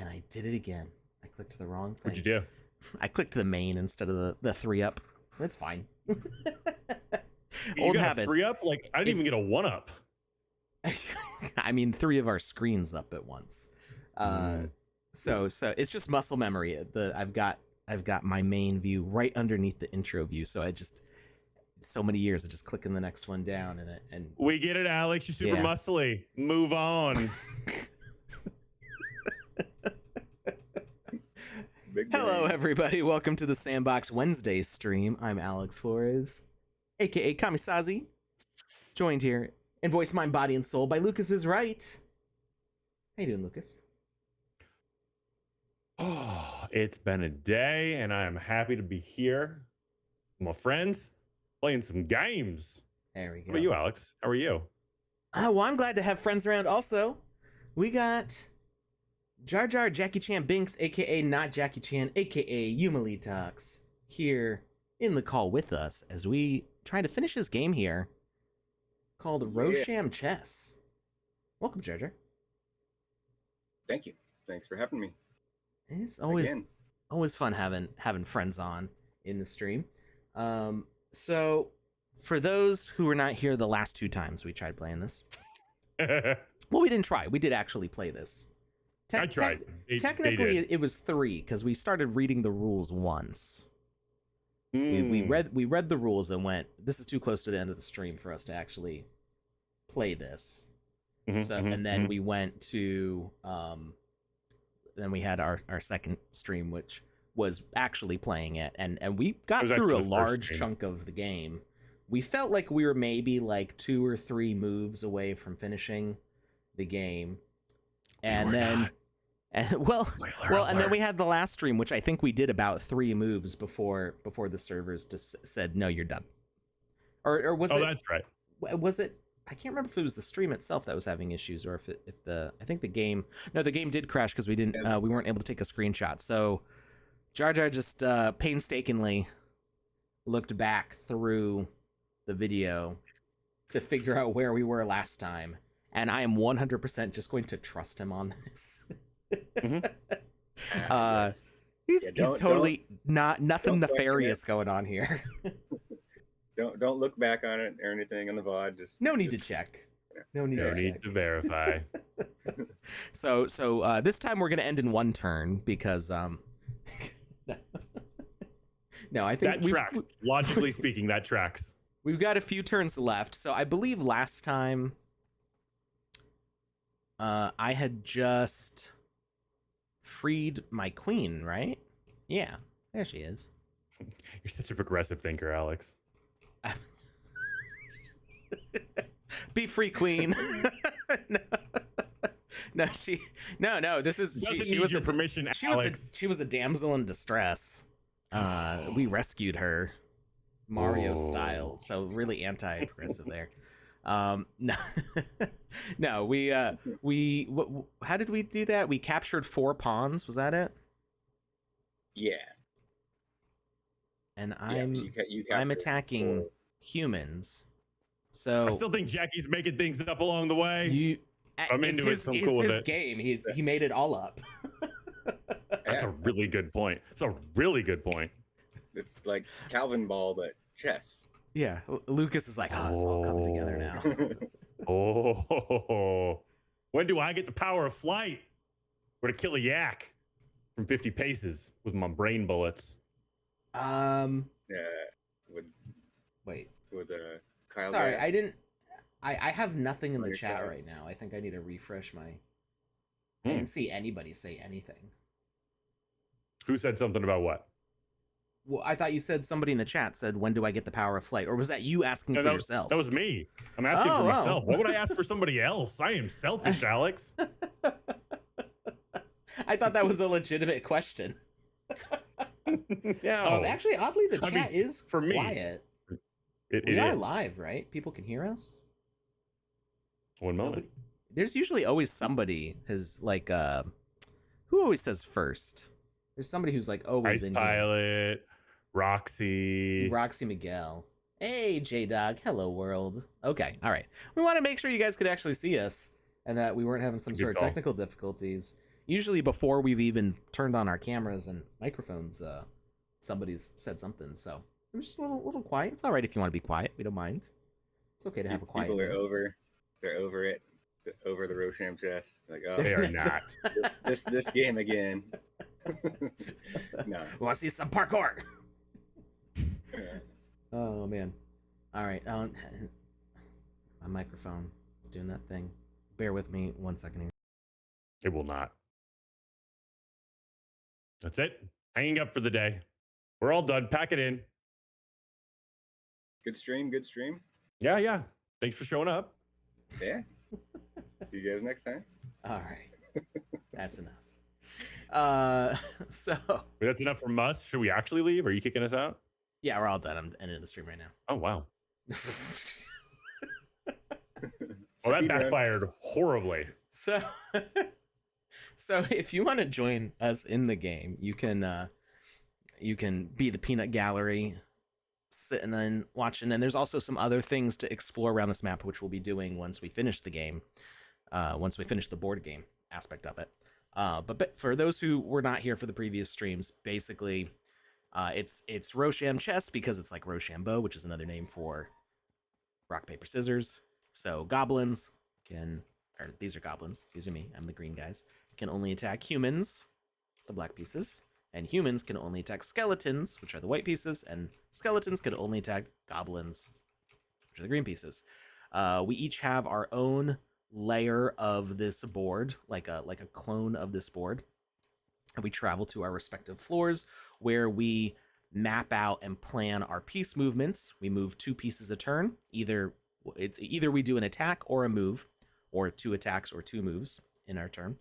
and I did it again. I clicked the wrong thing. What'd you do? I clicked the main instead of the 3-up. That's fine. You Old got habits. A 3-up? Like, I didn't even get a 1-up. I mean, 3 of our screens up at once. So it's just muscle memory. I've got my main view right underneath the intro view. So I just so many years of just clicking the next one down and we get it, Alex. You're super muscly. Move on. Hello, everybody. Welcome to the Sandbox Wednesday stream. I'm Alex Florez, aka Kamisazi, joined here in voice, mind, body, and soul by Lucas's right. How you doing, Lucas? Oh, it's been a day, and I am happy to be here with my friends playing some games. There we go. How about you, Alex? How are you? Well, I'm glad to have friends around. Also, we got Jar Jar Jackie Chan Binks, aka Not Jackie Chan, aka Yumali Talks, here in the call with us as we try to finish this game here called Sham Chess. Welcome, Jar Jar. Thank you. Thanks for having me. It's always fun having friends on in the stream. So for those who were not here the last 2 times we tried playing this, well, we didn't try. We did actually play this. I tried. Technically, it was 3 because we started reading the rules once. We read the rules and went, this is too close to the end of the stream for us to actually play this. And then we went to then we had our second stream, which was actually playing it, and we got through a large chunk of the game. We felt like we were maybe like 2 or 3 moves away from finishing the game, and then then we had the last stream, which I think we did about 3 moves before the servers just said no, you're done. Or was it? Oh, that's right. Was it? I can't remember if it was the stream itself that was having issues, or I think the game did crash because we weren't able to take a screenshot. So Jar Jar just painstakingly looked back through the video to figure out where we were last time, and I am 100% just going to trust him on this. He's totally nothing nefarious going on here. Don't look back on it or anything on the VOD. No need to check. No need to verify. So this time we're gonna end in 1 turn because no, I think that tracks. Logically speaking, that tracks. We've got a few turns left. So I believe last time I had just freed my queen, right? Yeah, there she is. You're such a progressive thinker, Alex. Be free, queen. No, this is she was your permission, Alex. She was a damsel in distress. We rescued her Mario style, so really anti-progressive there. No, we how did we do that? We captured 4 pawns, was that it? Yeah. And I'm attacking humans. So I still think Jackie's making things up along the way. I'm into it, so I'm cool with it. It's his game. He made it all up. That's a really good point. It's a really good point. It's like Calvin Ball, but chess. Yeah, Lucas is like, it's all coming together now. When do I get the power of flight? We're to kill a yak from 50 paces with my brain bullets. With Kyle. Sorry, Gass. I didn't. I have nothing in the chat right now. I think I need to refresh my. I didn't see anybody say anything. Who said something about what? Well, I thought you said somebody in the chat said, "When do I get the power of flight?" Or was that you asking for yourself? That was me. I'm asking for myself. Why would I ask for somebody else? I am selfish, Alex. I thought that was a legitimate question. No. Actually, oddly, the chat is for me, quiet. We are live, right? People can hear us. 1 moment. There's usually always somebody who's like, who always says first? There's somebody who's like always Ice in Pilot, here. Roxy Miguel. Hey, J-Dog. Hello, world. Okay, all right. We want to make sure you guys could actually see us and that we weren't having some sort of technical difficulties. Usually before we've even turned on our cameras and microphones, somebody's said something. So I'm just a little quiet. It's all right if you want to be quiet. We don't mind. It's okay to have a quiet People are day. they're over it, over the Rosham chest. Like, oh, They are not. this game again. No. We want to see some parkour. Yeah. Oh man. All right. My microphone is doing that thing. Bear with me 1 second here. It will not. That's it. Hanging up for the day. We're all done. Pack it in. Good stream. Good stream. Yeah. Thanks for showing up. Yeah. See you guys next time. All right. That's enough. So That's enough from us. Should we actually leave? Are you kicking us out? yeah, we're all done. I'm ending the stream right now. Oh, wow. Well, that Speed run. backfired horribly. So, so if you want to join us in the game, you can be the peanut gallery, sitting and watching. And there's also some other things to explore around this map, which we'll be doing once we finish the game, once we finish the board game aspect of it. But for those who were not here for the previous streams, basically, it's Rosham chess because it's like Rochambeau, which is another name for rock paper scissors. So goblins can, or these are goblins. These are me. I'm the green guys. Can only attack humans, the black pieces, and humans can only attack skeletons, which are the white pieces, and skeletons can only attack goblins, which are the green pieces. We each have our own layer of this board, like a clone of this board, and we travel to our respective floors where we map out and plan our piece movements. We move 2 pieces a turn. Either we do an attack or a move, or 2 attacks or 2 moves in our turn,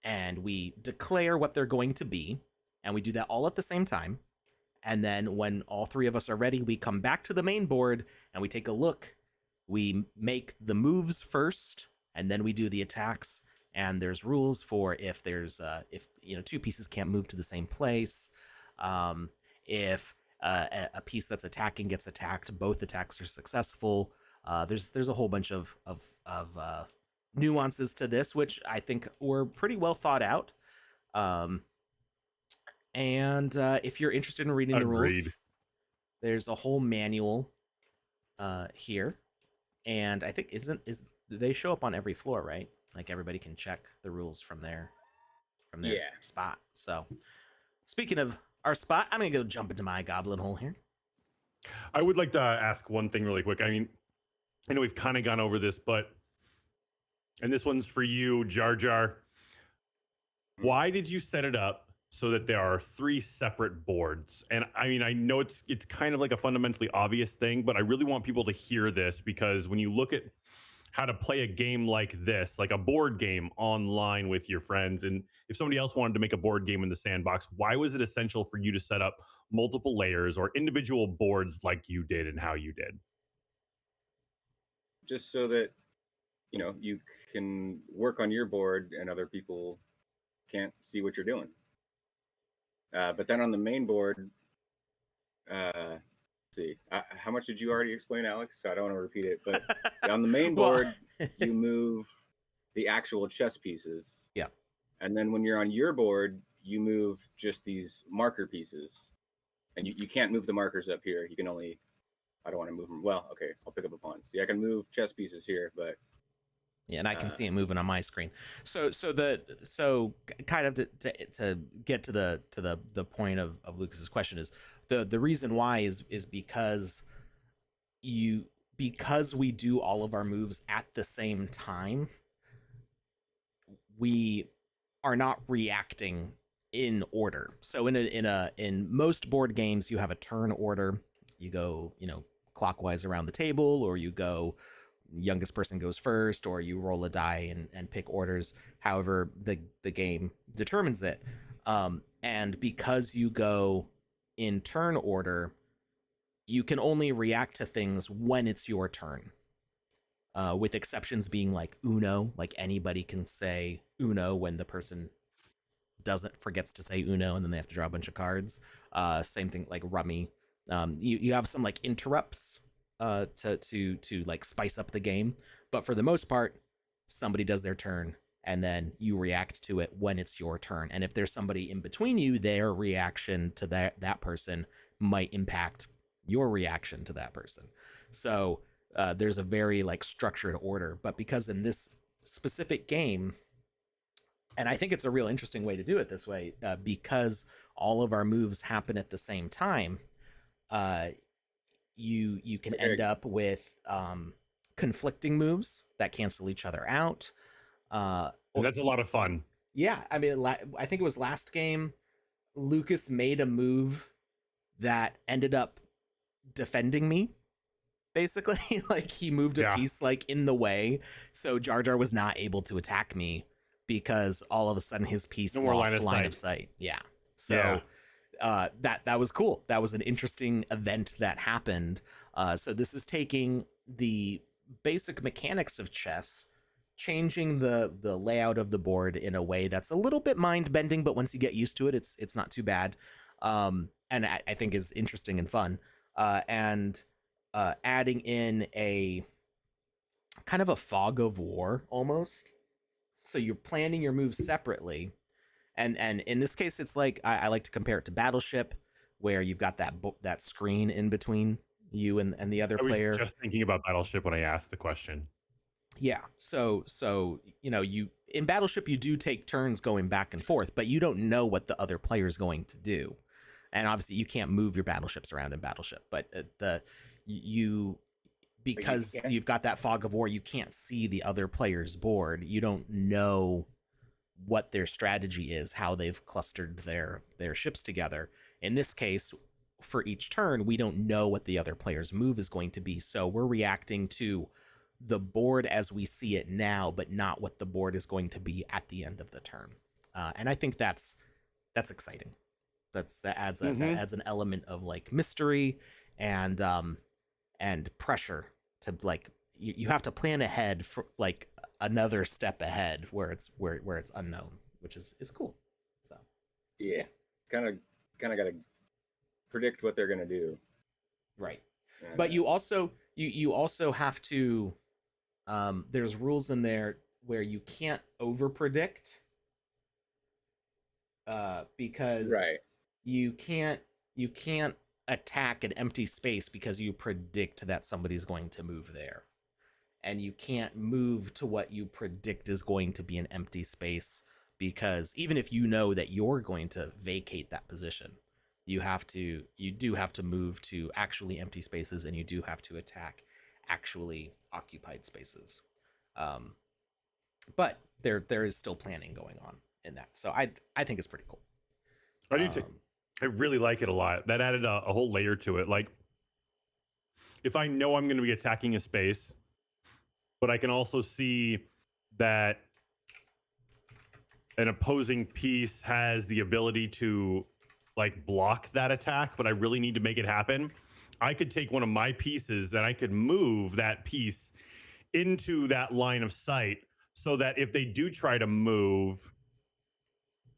and we declare what they're going to be, and we do that all at the same time. And then when all 3 of us are ready, we come back to the main board and we take a look. We make the moves first, and then we do the attacks. And there's rules for if there's 2 pieces can't move to the same place. If a piece that's attacking gets attacked, both attacks are successful. There's a whole bunch of nuances to this, which I think were pretty well thought out. And if you're interested in reading the rules, there's a whole manual here. And I think they show up on every floor, right? Like everybody can check the rules from their spot. So speaking of our spot, I'm gonna go jump into my goblin hole here. I would like to ask one thing really quick. I mean, I know we've kind of gone over this, and this one's for you, Jar Jar. Why did you set it up so that there are 3 separate boards? And I mean, I know it's kind of like a fundamentally obvious thing, but I really want people to hear this, because when you look at how to play a game like this, like a board game online with your friends, and if somebody else wanted to make a board game in the sandbox, why was it essential for you to set up multiple layers or individual boards like you did and how you did? Just so that, you can work on your board and other people can't see what you're doing. But then on the main board, how much did you already explain, Alex? So I don't want to repeat it, but on the main board, you move the actual chess pieces. Yeah. And then when you're on your board, you move just these marker pieces. And you can't move the markers up here. You can only, I don't want to move them. Well, okay, I'll pick up a pawn. See, I can move chess pieces here, but yeah, and I can see it moving on my screen. So kind of to get to the point of Lucas's question is the reason why is because we do all of our moves at the same time. We are not reacting in order. So in most board games, you have a turn order. You go clockwise around the table, or you go youngest person goes first, or you roll a die and pick orders, however the game determines it. And because you go in turn order, you can only react to things when it's your turn, with exceptions being like Uno. Like anybody can say Uno when the person forgets to say Uno, and then they have to draw a bunch of cards. Same thing like Rummy. You have some like interrupts to like spice up the game, but for the most part, somebody does their turn and then you react to it when it's your turn. And if there's somebody in between you, their reaction to that person might impact your reaction to that person. So there's a very like structured order. But because in this specific game, and I think it's a real interesting way to do it this way, because all of our moves happen at the same time. You can end up with conflicting moves that cancel each other out. And that's a lot of fun. Yeah, I mean, I think it was last game, Lucas made a move that ended up defending me. Basically, like he moved a piece like in the way, so Jar Jar was not able to attack me because all of a sudden his piece lost line of sight. Yeah, so that was cool. That was an interesting event that happened. So this is taking the basic mechanics of chess, changing the layout of the board in a way that's a little bit mind bending, but once you get used to it, it's not too bad. And I think is interesting and fun. And adding in a kind of a fog of war almost. So you're planning your moves separately. And in this case, it's like I like to compare it to Battleship, where you've got that screen in between you and the other player. I was just thinking about Battleship when I asked the question. Yeah. So you in Battleship you do take turns going back and forth, but you don't know what the other player is going to do. And obviously you can't move your battleships around in Battleship, but because you've got that fog of war, you can't see the other player's board. You don't know what their strategy is, how they've clustered their ships together. In this case, for each turn, we don't know what the other player's move is going to be, so we're reacting to the board as we see it now, but not what the board is going to be at the end of the turn. And I think that's exciting. That adds an element of like mystery and pressure to like you have to plan ahead for like another step ahead where it's unknown, which is cool. So yeah, kind of got to predict what they're gonna do, right? But you also have to there's rules in there where you can't over predict because you can't attack an empty space because you predict that somebody's going to move there. And you can't move to what you predict is going to be an empty space, because even if you know that you're going to vacate that position, you do have to move to actually empty spaces, and you do have to attack actually occupied spaces. But there is still planning going on in that. So I think it's pretty cool. I do too. I really like it a lot. That added a whole layer to it. Like, if I know I'm going to be attacking a space, but I can also see that an opposing piece has the ability to like block that attack, but I really need to make it happen, I could take one of my pieces and I could move that piece into that line of sight so that if they do try to move,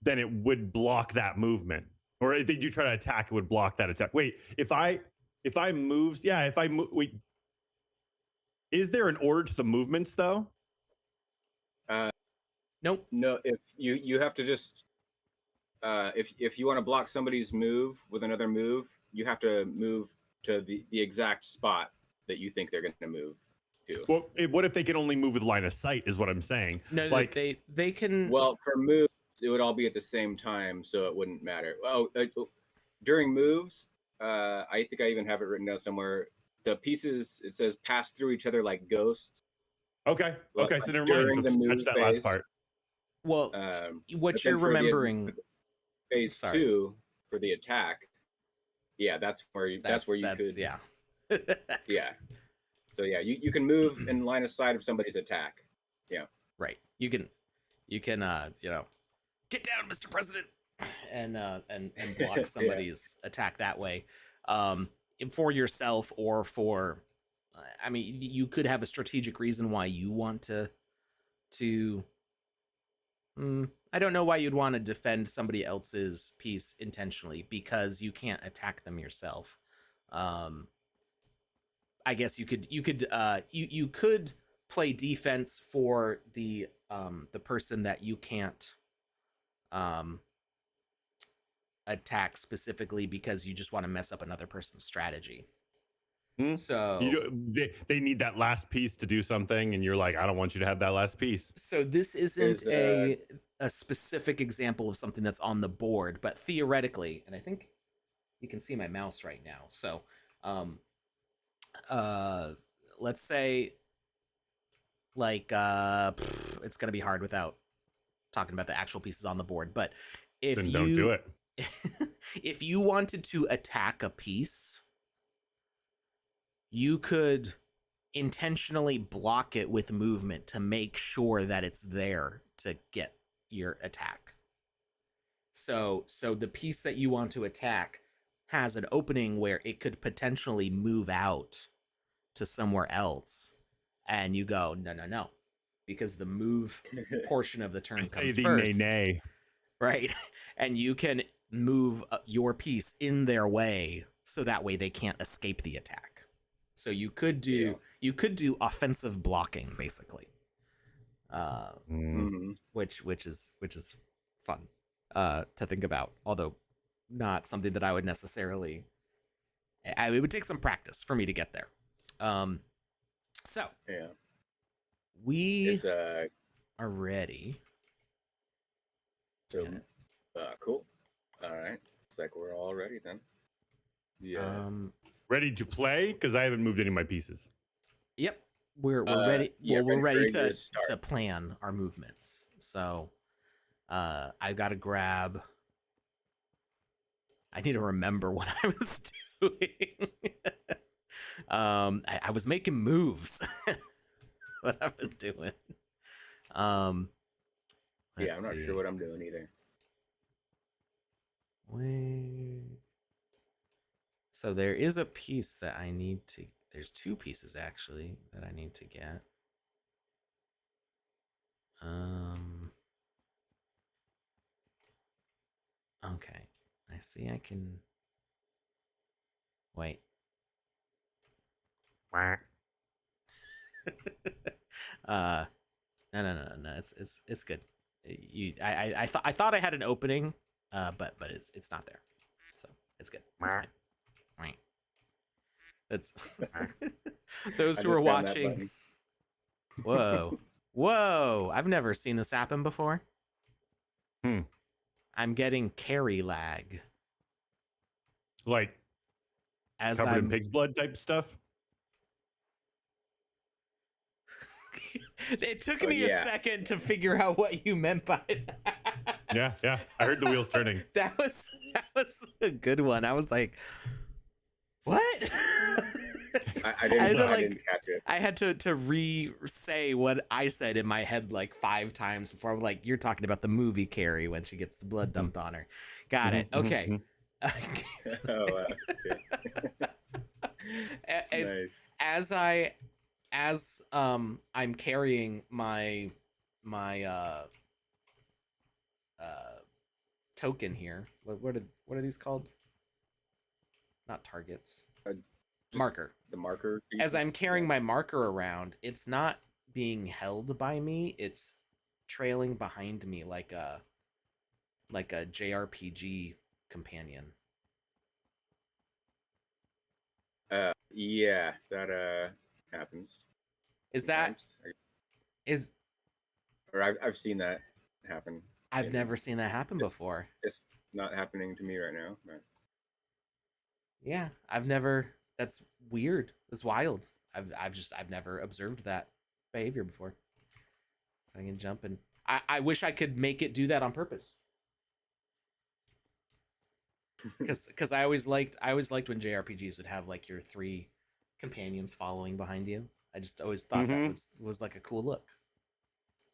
then it would block that movement. Or if they do try to attack, it would block that attack. Wait, if I moved, wait, is there an order to the movements though? Nope. No, if you have to just if you want to block somebody's move with another move, you have to move to the exact spot that you think they're going to move to. Well, what if they can only move with line of sight? Is what I'm saying. No, like they can. Well, for moves, it would all be at the same time, so it wouldn't matter. During moves, I think I even have it written down somewhere. The pieces, it says pass through each other like ghosts. Okay. Okay. So never mind. The move that phase, last part. Well, what you're remembering. Phase 2 for the attack. Yeah, that's where you could. Yeah. Yeah. So yeah, you can move in line of sight of somebody's attack. Yeah. Right. You can get down, Mr. President, and block somebody's attack that way. For yourself or for, I mean, you could have a strategic reason why you want to. I don't know why you'd want to defend somebody else's piece intentionally, because you can't attack them yourself. I guess you could play defense for the the person that you can't um attack specifically because you just want to mess up another person's strategy. Hmm? So They need that last piece to do something, and you're like, I don't want you to have that last piece. so this isn't Is a specific example of something that's on the board, but theoretically, and I think you can see my mouse right now. So um let's say like it's gonna be hard without talking about the actual pieces on the board, but if Then you don't do it. if you wanted to attack a piece, you could intentionally block it with movement to make sure that it's there to get your attack. So the piece that you want to attack has an opening where it could potentially move out to somewhere else, and you go no, because the move portion of the turn comes first, nay. right? And you can move your piece in their way, so that way they can't escape the attack. So you could do offensive blocking, basically, which is fun to think about, although not something that I would necessarily. It would take some practice for me to get there. So Yeah. we are ready. So cool. All right. Looks like we're all ready then. Yeah. Ready to play? Because I haven't moved any of my pieces. We're ready. Yeah, We're ready to to plan our movements. So I got to grab. I need to remember what I was doing. I was making moves. What I was doing. I'm not sure what I'm doing either. So there is a piece that I need to. There's two pieces actually that I need to get. Okay. I see I can. Wait. No. It's good. I thought I had an opening, but it's not there, so it's good. It's fine. It's those who are watching. Whoa! I've never seen this happen before. I'm getting carry lag. Like as covered in pig's blood type stuff. It took me a second to figure out what you meant by that. Yeah. I heard the wheels turning. That was a good one. I was like, what? I didn't catch it. I had to re-say what I said in my head like 5 times before. I'm like, you're talking about the movie Carrie when she gets the blood dumped on her. Got it. Okay. It's nice. as I'm carrying my token here. What are these called? Not targets. Marker. The marker pieces. As I'm carrying my marker around, it's not being held by me. It's trailing behind me like a JRPG companion. Yeah, that happens. Or I've seen that happen. I've never seen that happen before. It's not happening to me right now. But... Yeah, I've never. That's weird. That's wild. I've never observed that behavior before. So I can jump and I wish I could make it do that on purpose. Because I always liked when JRPGs would have like your 3 companions following behind you. I just always thought that was like a cool look.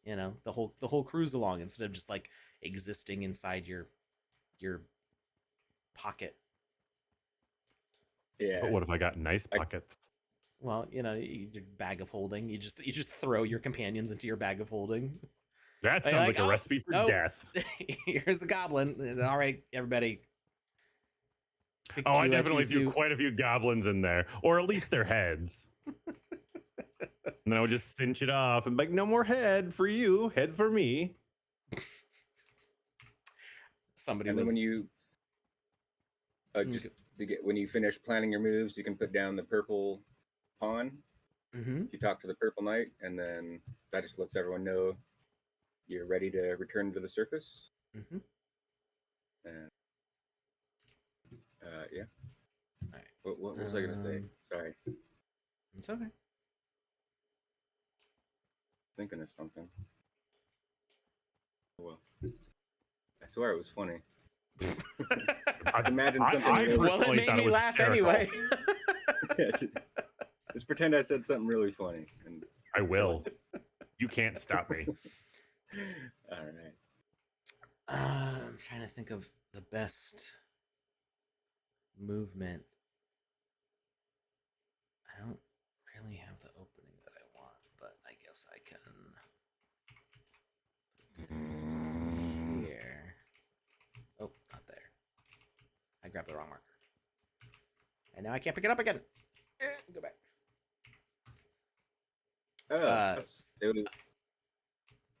You know, the whole cruise along instead of just like existing inside your pocket. Yeah. But what if I got nice pockets? Well, you know, your bag of holding. You just throw your companions into your bag of holding. That sounds like a recipe for death. Here's a goblin. All right, everybody. I definitely threw quite a few goblins in there, or at least their heads. And then I would just cinch it off and be like, no more head for you, head for me. Somebody And was... then when you when you finish planning your moves, you can put down the purple pawn. You talk to the purple knight, and then that just lets everyone know you're ready to return to the surface. And yeah. All right. What was I gonna say? Sorry. It's okay. Thinking of something. Well, I swear it was funny. Just imagine something. Well, it made me laugh anyway. Just pretend I said something really funny. And I will. You can't stop me. All right. I'm trying to think of the best movement. I don't really have the opening that I want, but I guess I can. Here. Oh, not there. I grabbed the wrong marker. And now I can't pick it up again. Go back.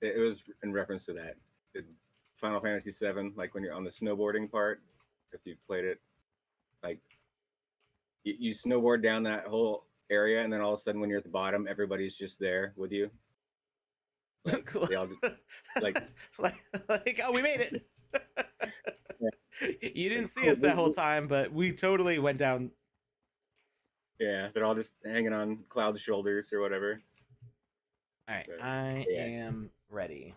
It was in reference to that. Final Fantasy VII, like when you're on the snowboarding part, if you've played it, like you snowboard down that whole area, and then all of a sudden when you're at the bottom, everybody's just there with you. Like, cool. They all, like, oh, we made it. You didn't see us that whole time, but we totally went down. Yeah, they're all just hanging on Cloud's shoulders or whatever. All right, I am ready.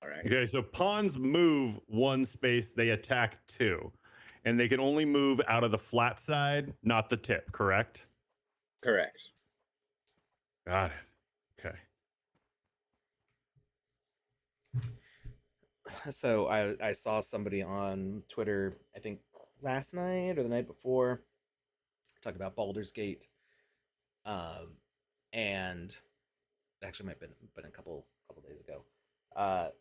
All right. Okay, so pawns move 1 space, they attack 2. And they can only move out of the flat side, not the tip, correct? Correct. Got it. Okay. So I saw somebody on Twitter, I think last night or the night before, talking about Baldur's Gate. And it actually might have been a couple days ago.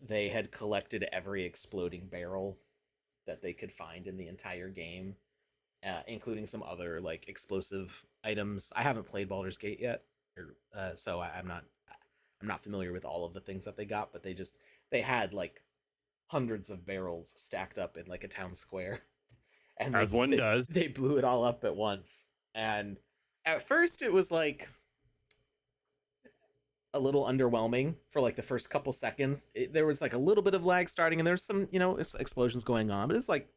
They had collected every exploding barrel that they could find in the entire game, including some other like explosive items. I haven't played Baldur's Gate yet, so I'm not familiar with all of the things that they got, but they had like hundreds of barrels stacked up in like a town square, and as one does. They blew it all up at once, and at first it was like a little underwhelming for like the first couple seconds. There was like a little bit of lag starting, and there's some explosions going on, but it's like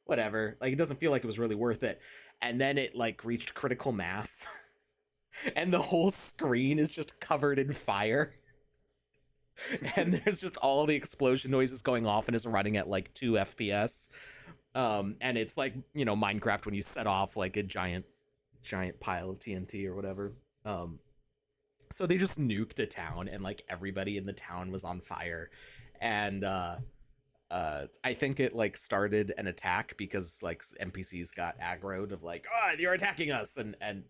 whatever. Like it doesn't feel like it was really worth it. And then it like reached critical mass, and the whole screen is just covered in fire. And there's just all the explosion noises going off, and it's running at like 2 FPS. And it's like Minecraft when you set off like a giant pile of TNT or whatever. So they just nuked a town, and like everybody in the town was on fire. And I think it like started an attack because like NPCs got aggroed of like, oh, you're attacking us,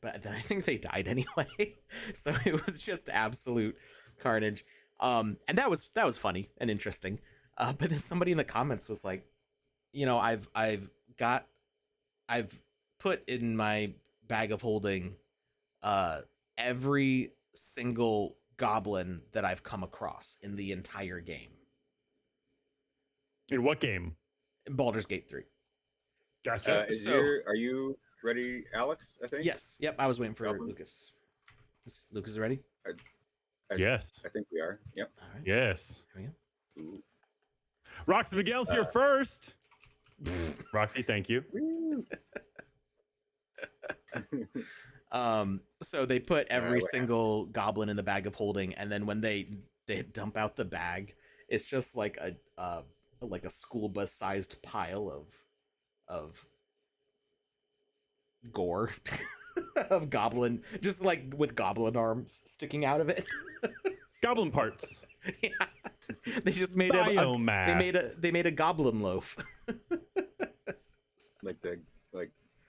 but then I think they died anyway. So it was just absolute carnage. And that was funny and interesting. But then somebody in the comments was like, I've put in my bag of holding every single goblin that I've come across in the entire game. In what game? Baldur's Gate 3. Gotcha. Are you ready, Alex? I think. Yes. Yep. I was waiting for Lucas. Lucas is ready. Yes. I think we are. Yep. All right. Yes. Here we go. Roxy Miguel's here first. Roxy, thank you. So they put every single goblin in the bag of holding, and then when they dump out the bag, it's just like a school bus sized pile of gore of goblin, just like with goblin arms sticking out of it. Goblin parts. Yeah. They just made they made a goblin loaf. like the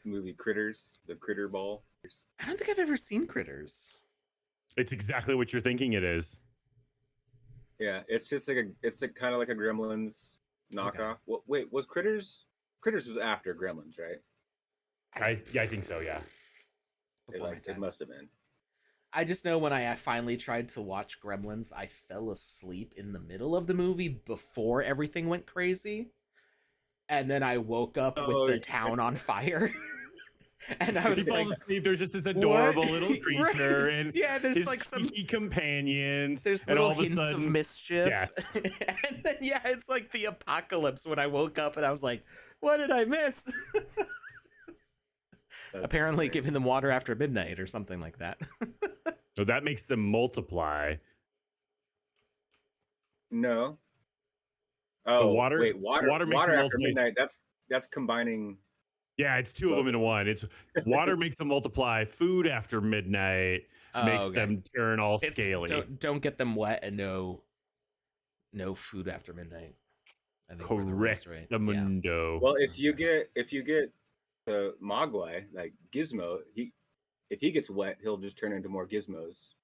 movie Critters, the critter ball. I don't think I've ever seen Critters. It's exactly what you're thinking it is. Yeah, it's just like it's kind of like a Gremlins knockoff. Okay. Well, wait, was Critters was after Gremlins, right? I think so, yeah. It must have been. I just know when I finally tried to watch Gremlins, I fell asleep in the middle of the movie before everything went crazy. And then I woke up with Oh, the town on fire. And I He was falls like, asleep. There's just this adorable what? little creature Right. and Yeah, there's his like some cheeky companions. there's And little all of a hints of sudden, mischief. death. And then yeah, it's like the apocalypse when I woke up and I was like, what did I miss? That's Apparently great. giving them water after midnight or something like that. So that makes them multiply. No. Oh, water- wait, water water makes after them multiply. midnight. That's combining. Yeah, it's two of them in one. It's water makes them multiply. Food after midnight makes okay. them turn all It's- scaly. Don't get them wet and no food after midnight. I think were the rules, Correct. right? The Yeah. mundo. Well, if you get the Mogwai, like Gizmo, if he gets wet, he'll just turn into more gizmos.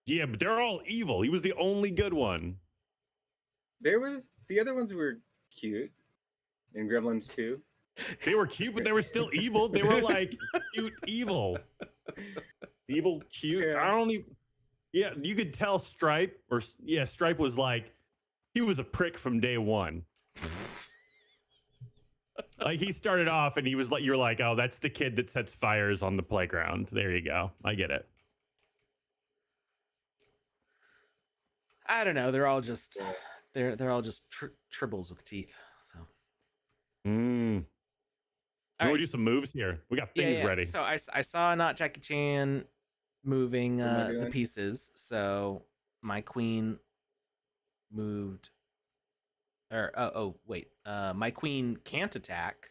Yeah, but they're all evil. He was the only good one. The other ones were cute in Gremlins 2. They were cute, but they were still evil. They were like cute evil. Evil, cute. Yeah. I don't even. Yeah, you could tell Stripe Stripe was like, he was a prick from day one. Like he started off and he was like, you're like, oh, that's the kid that sets fires on the playground. There you go. I get it. I don't know. They're all just tribbles with teeth. So Can we do some moves here? We got things ready. So I saw not Jackie Chan moving What am I the doing? pieces. So my queen moved. Or wait, my queen can't attack.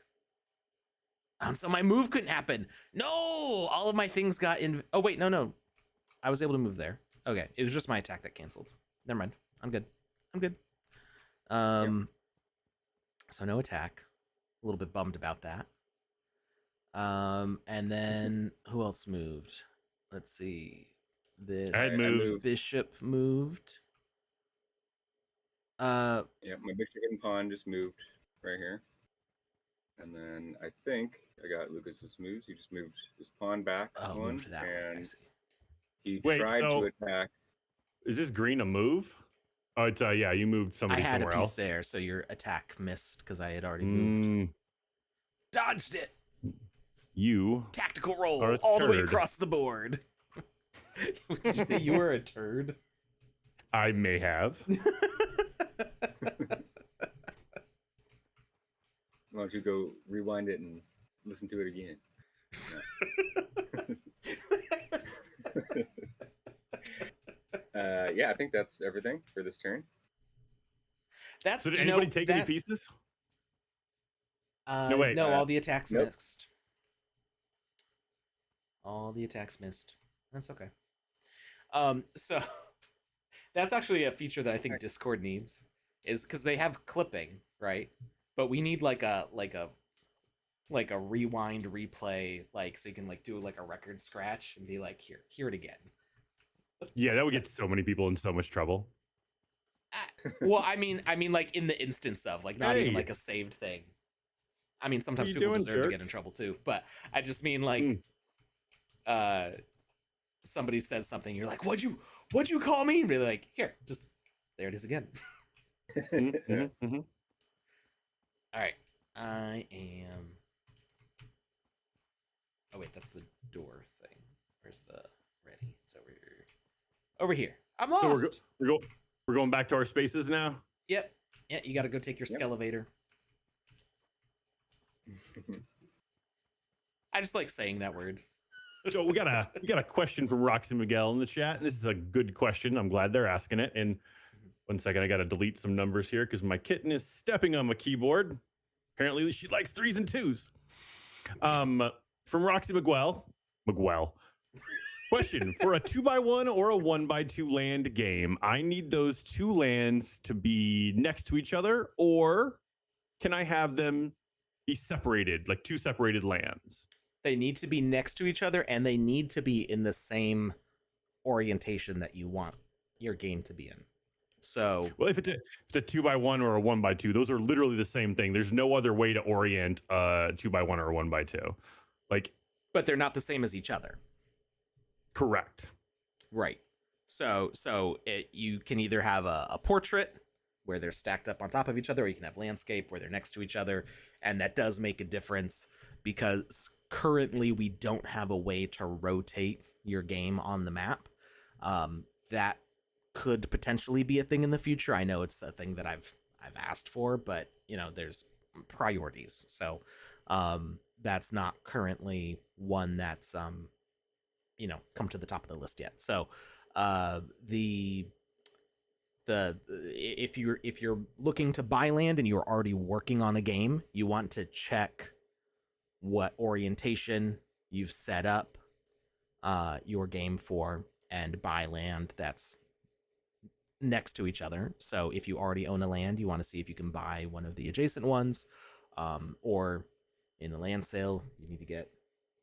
So my move couldn't happen. No, all of my things got in. Oh wait, no, I was able to move there. Okay, it was just my attack that canceled. Never mind. I'm good. So no attack. A little bit bummed about that. And then who else moved? Let's see. This I had moved. bishop moved. Yeah, my bishop and pawn just moved right here. And then I think I got Lucas's moves. He just moved his pawn back one, moved that way. I and see. he Wait, tried so- to attack. Is this green a move? Oh, it's yeah. You moved I somebody had a somewhere piece else. there, so your attack missed because I had already moved. Dodged it. You Tactical roll Are a all the way turd. across the board. Did you say you were a turd? I may have. Why don't you go rewind it and listen to it again? Yeah, I think that's everything for this turn. That's So did you know, anybody take any that- pieces? No, wait, all the attacks nope. missed. All the attacks missed. That's okay. So that's actually a feature that I think Discord needs, is because they have clipping, right? But we need like a rewind replay, like so you can like do like a record scratch and be like, hear it again. Yeah, that would get so many people in so much trouble. Well, I mean, like in the instance of like not even Hey. like a saved thing. I mean, sometimes you people doing, deserve to jerk? get in trouble too, but I just mean like, somebody says something, you're like, what'd you call me? And be like, here, just there it is again. Mhm. All right, I am. Oh wait, that's the door thing. Where's the ready? It's over here. Over here. I'm lost. So we're going back to our spaces now. Yep. Yeah, you got to go take your Yep. skelevator. I just like saying that word. So we got a question from Roxy Miguel in the chat, and this is a good question. I'm glad they're asking it. And 1 second, I got to delete some numbers here because my kitten is stepping on my keyboard. Apparently, she likes 3s and 2s. From Roxy Miguel. Question: for a 2x1 or a 1x2 land game, I need those 2 lands to be next to each other, or can I have them be separated, like 2 separated lands? They need to be next to each other, and they need to be in the same orientation that you want your game to be in. So, Well, if it's a 2x1 or a 1x2, those are literally the same thing. There's no other way to orient a 2x1 or a 1x2. Like, but they're not the same as each other. correct. Right. So you can either have a portrait where they're stacked up on top of each other, or you can have landscape where they're next to each other, and that does make a difference because currently we don't have a way to rotate your game on the map. That could potentially be a thing in the future. I know it's a thing that I've asked for, but there's priorities. So that's not currently one that's come to the top of the list yet. So the if you're looking to buy land and you're already working on a game, you want to check what orientation you've set up your game for and buy land that's next to each other. So if you already own a land, you want to see if you can buy one of the adjacent ones, or in the land sale, you need to get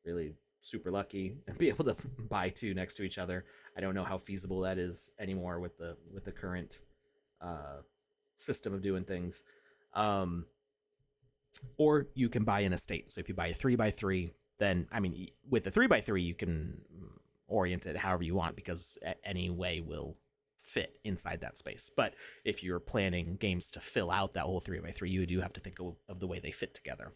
really super lucky and be able to buy two next to each other. I don't know how feasible that is anymore with the current system of doing things. Or you can buy an estate. So if you buy a 3x3, then with the 3x3 you can orient it however you want because any way will fit inside that space. But if you're planning games to fill out that whole 3x3, you do have to think of the way they fit together.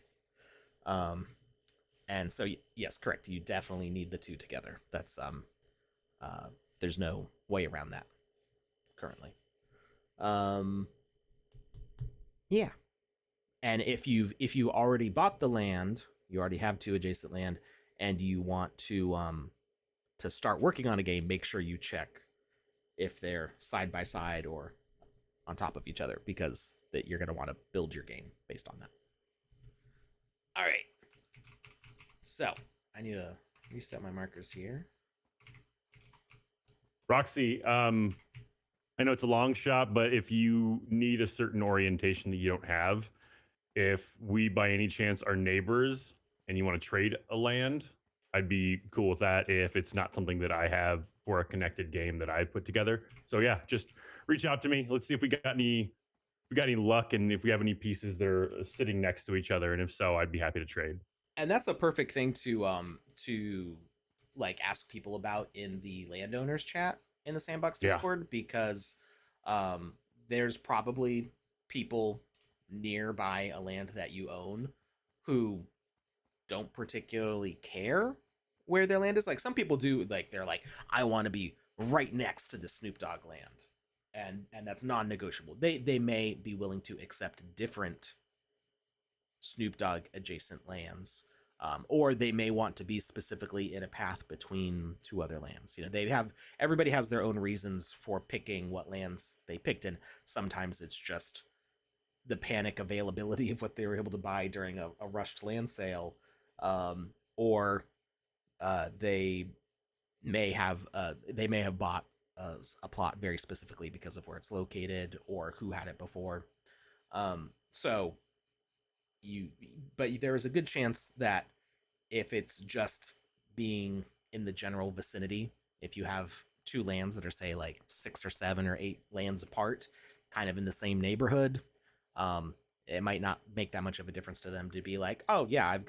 And so yes, correct. You definitely need the two together. That's there's no way around that currently. Yeah. And if you already bought the land, you already have two adjacent land, and you want to start working on a game, make sure you check if they're side by side or on top of each other, because that you're going to want to build your game based on that. All right. So I need to reset my markers here. Roxy, I know it's a long shot, but if you need a certain orientation that you don't have, if we by any chance are neighbors and you want to trade a land, I'd be cool with that if it's not something that I have for a connected game that I've put together. So yeah, just reach out to me. Let's see if we got any luck and if we have any pieces that are sitting next to each other. And if so, I'd be happy to trade. And that's a perfect thing to like ask people about in the landowners chat in the Sandbox Discord, because there's probably people nearby a land that you own who don't particularly care where their land is. Like some people do, like they're like, I want to be right next to the Snoop Dogg land, and that's non-negotiable. They may be willing to accept different Snoop Dogg adjacent lands, or they may want to be specifically in a path between two other lands. Everybody has their own reasons for picking what lands they picked, and sometimes it's just the panic availability of what they were able to buy during a rushed land sale, or they may have bought a plot very specifically because of where it's located or who had it before. But there is a good chance that if it's just being in the general vicinity, if you have two lands that are say like 6 or 7 or 8 lands apart, kind of in the same neighborhood, it might not make that much of a difference to them to be like, oh yeah, I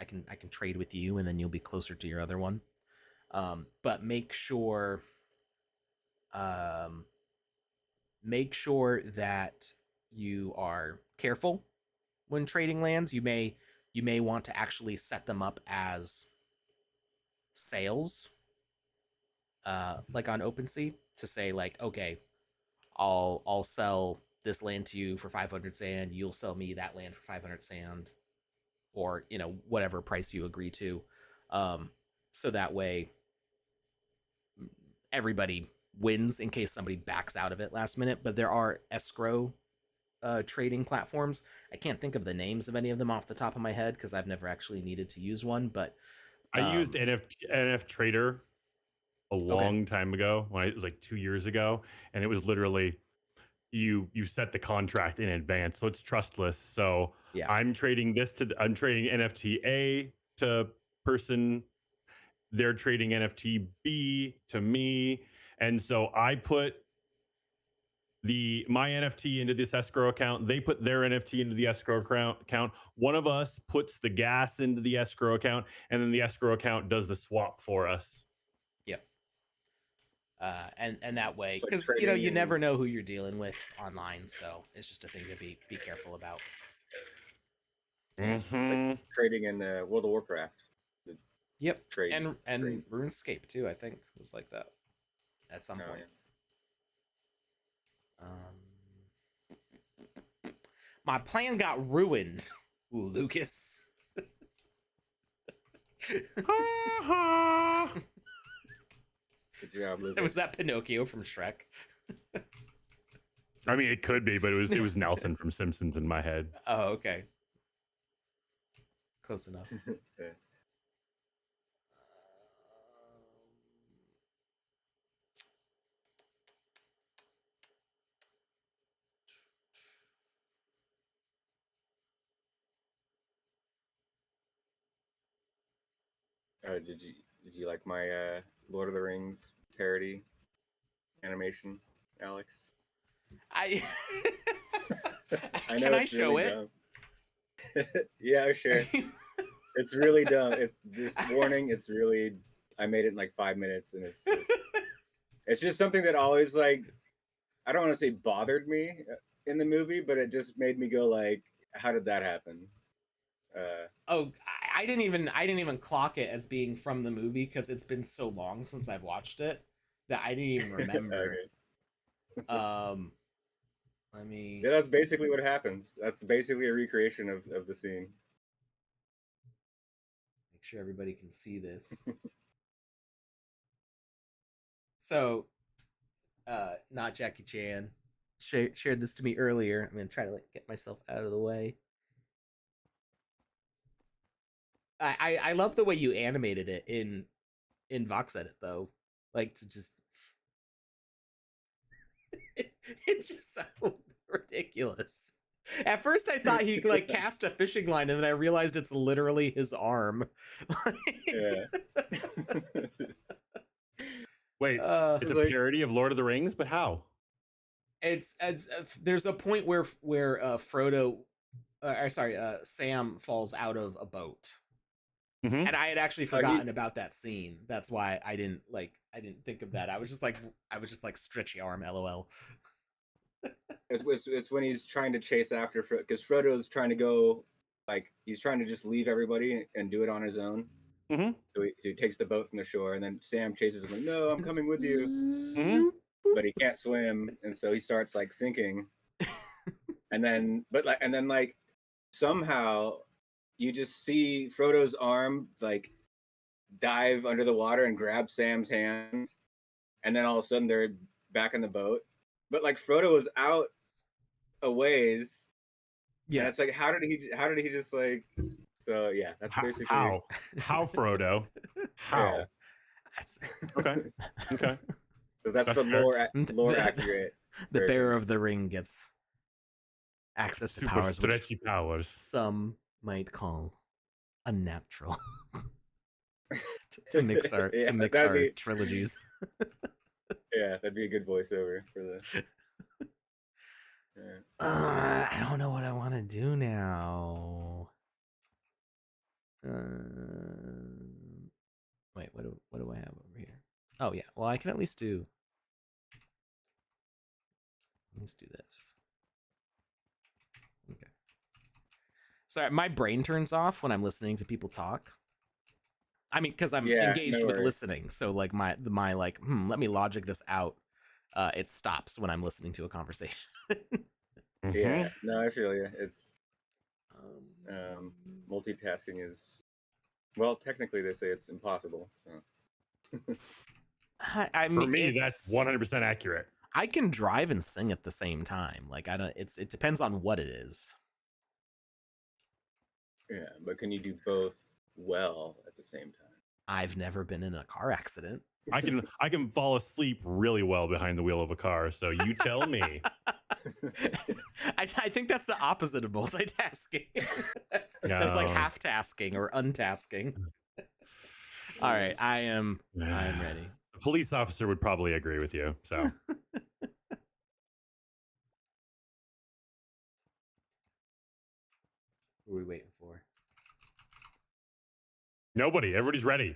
can trade with you, and then you'll be closer to your other one. But make sure that you are careful when trading lands. You may want to actually set them up as sales, like on OpenSea, to say like, okay, I'll sell this land to you for 500 sand, you'll sell me that land for 500 sand, or whatever price you agree to, so that way everybody wins in case somebody backs out of it last minute. But there are escrow trading platforms. I can't think of the names of any of them off the top of my head because I've never actually needed to use one, but I used NF Trader a long time ago, when it was like 2 years ago, and it was literally you set the contract in advance, so it's trustless. So yeah, I'm trading NFT A to person, they're trading NFT B to me, and so I put my NFT into this escrow account. They put their NFT into the escrow account. One of us puts the gas into the escrow account, and then the escrow account does the swap for us. Yep. And that way, It's like because trading you and- never know who you're dealing with online, so it's just a thing to be careful about. Mhm. trading in World of Warcraft. The Yep, trade and RuneScape too, I think was like that at some Oh, point. yeah. My plan got ruined, Lucas. Good job, Lucas. Was that Pinocchio from Shrek? I mean, it could be, but it was Nelson from Simpsons in my head. Oh, okay. Close enough. Yeah. Did you like my Lord of the Rings parody animation, Alex? I I know Can I it's show really it? dumb. Yeah, sure. It's really dumb. This warning, it's really. I made it in like 5 minutes, and it's just something that always like. I don't want to say bothered me in the movie, but it just made me go like, how did that happen? Oh, I didn't even clock it as being from the movie because it's been so long since I've watched it that I didn't even remember. Okay. Let me Yeah, that's basically what happens. That's basically a recreation of the scene. make sure everybody can see this. So, not Jackie Chan shared this to me earlier. I'm gonna try to like get myself out of the way. I love the way you animated it in VoxEdit though. Like to just it's just so ridiculous. At first I thought he like cast a fishing line and then I realized it's literally his arm. Yeah. Wait, it's a like- parody of Lord of the Rings, but how? it's there's a point where Frodo Sam falls out of a boat. Mhm. And I had actually forgotten about that scene. That's why I didn't think of that. I was just like stretchy arm, lol. It's when he's trying to chase after because Frodo's trying to go like he's trying to just leave everybody and do it on his own. Mhm. So he takes the boat from the shore, and then Sam chases him like, "No, I'm coming with you," Mhm. but he can't swim, and so he starts like sinking. And then somehow you just see Frodo's arm like dive under the water and grab Sam's hand, and then all of a sudden they're back in the boat. But like Frodo was out a ways. Yeah. And it's like, how did he just like? So yeah, that's basically How Frodo? How? Yeah. Okay. Okay. So that's That's the fair. lore accurate. The version. bearer of the ring gets access to Super powers which stretchy powers. some might call unnatural. to mix our trilogies. Yeah, that'd be a good voiceover for the. Yeah. I don't know what I want to do now. Wait, what do I have over here? Oh yeah, well I can at least do. Let's do this. Okay. Sorry, my brain turns off when I'm listening to people talk. I mean, because I'm engaged with listening, so like my like, let me logic this out. It stops when I'm listening to a conversation. Yeah, no, I feel you. It's multitasking is well, technically they say it's impossible. So I mean, for me, that's 100% accurate. I can drive and sing at the same time. Like I don't. It depends on what it is. Yeah, but can you do both well at the same time? I've never been in a car accident. I can fall asleep really well behind the wheel of a car. So you tell me. I think that's the opposite of multitasking. that's like half tasking or untasking. All right, I am ready. A police officer would probably agree with you. So What are we waiting for? nobody. Everybody's ready.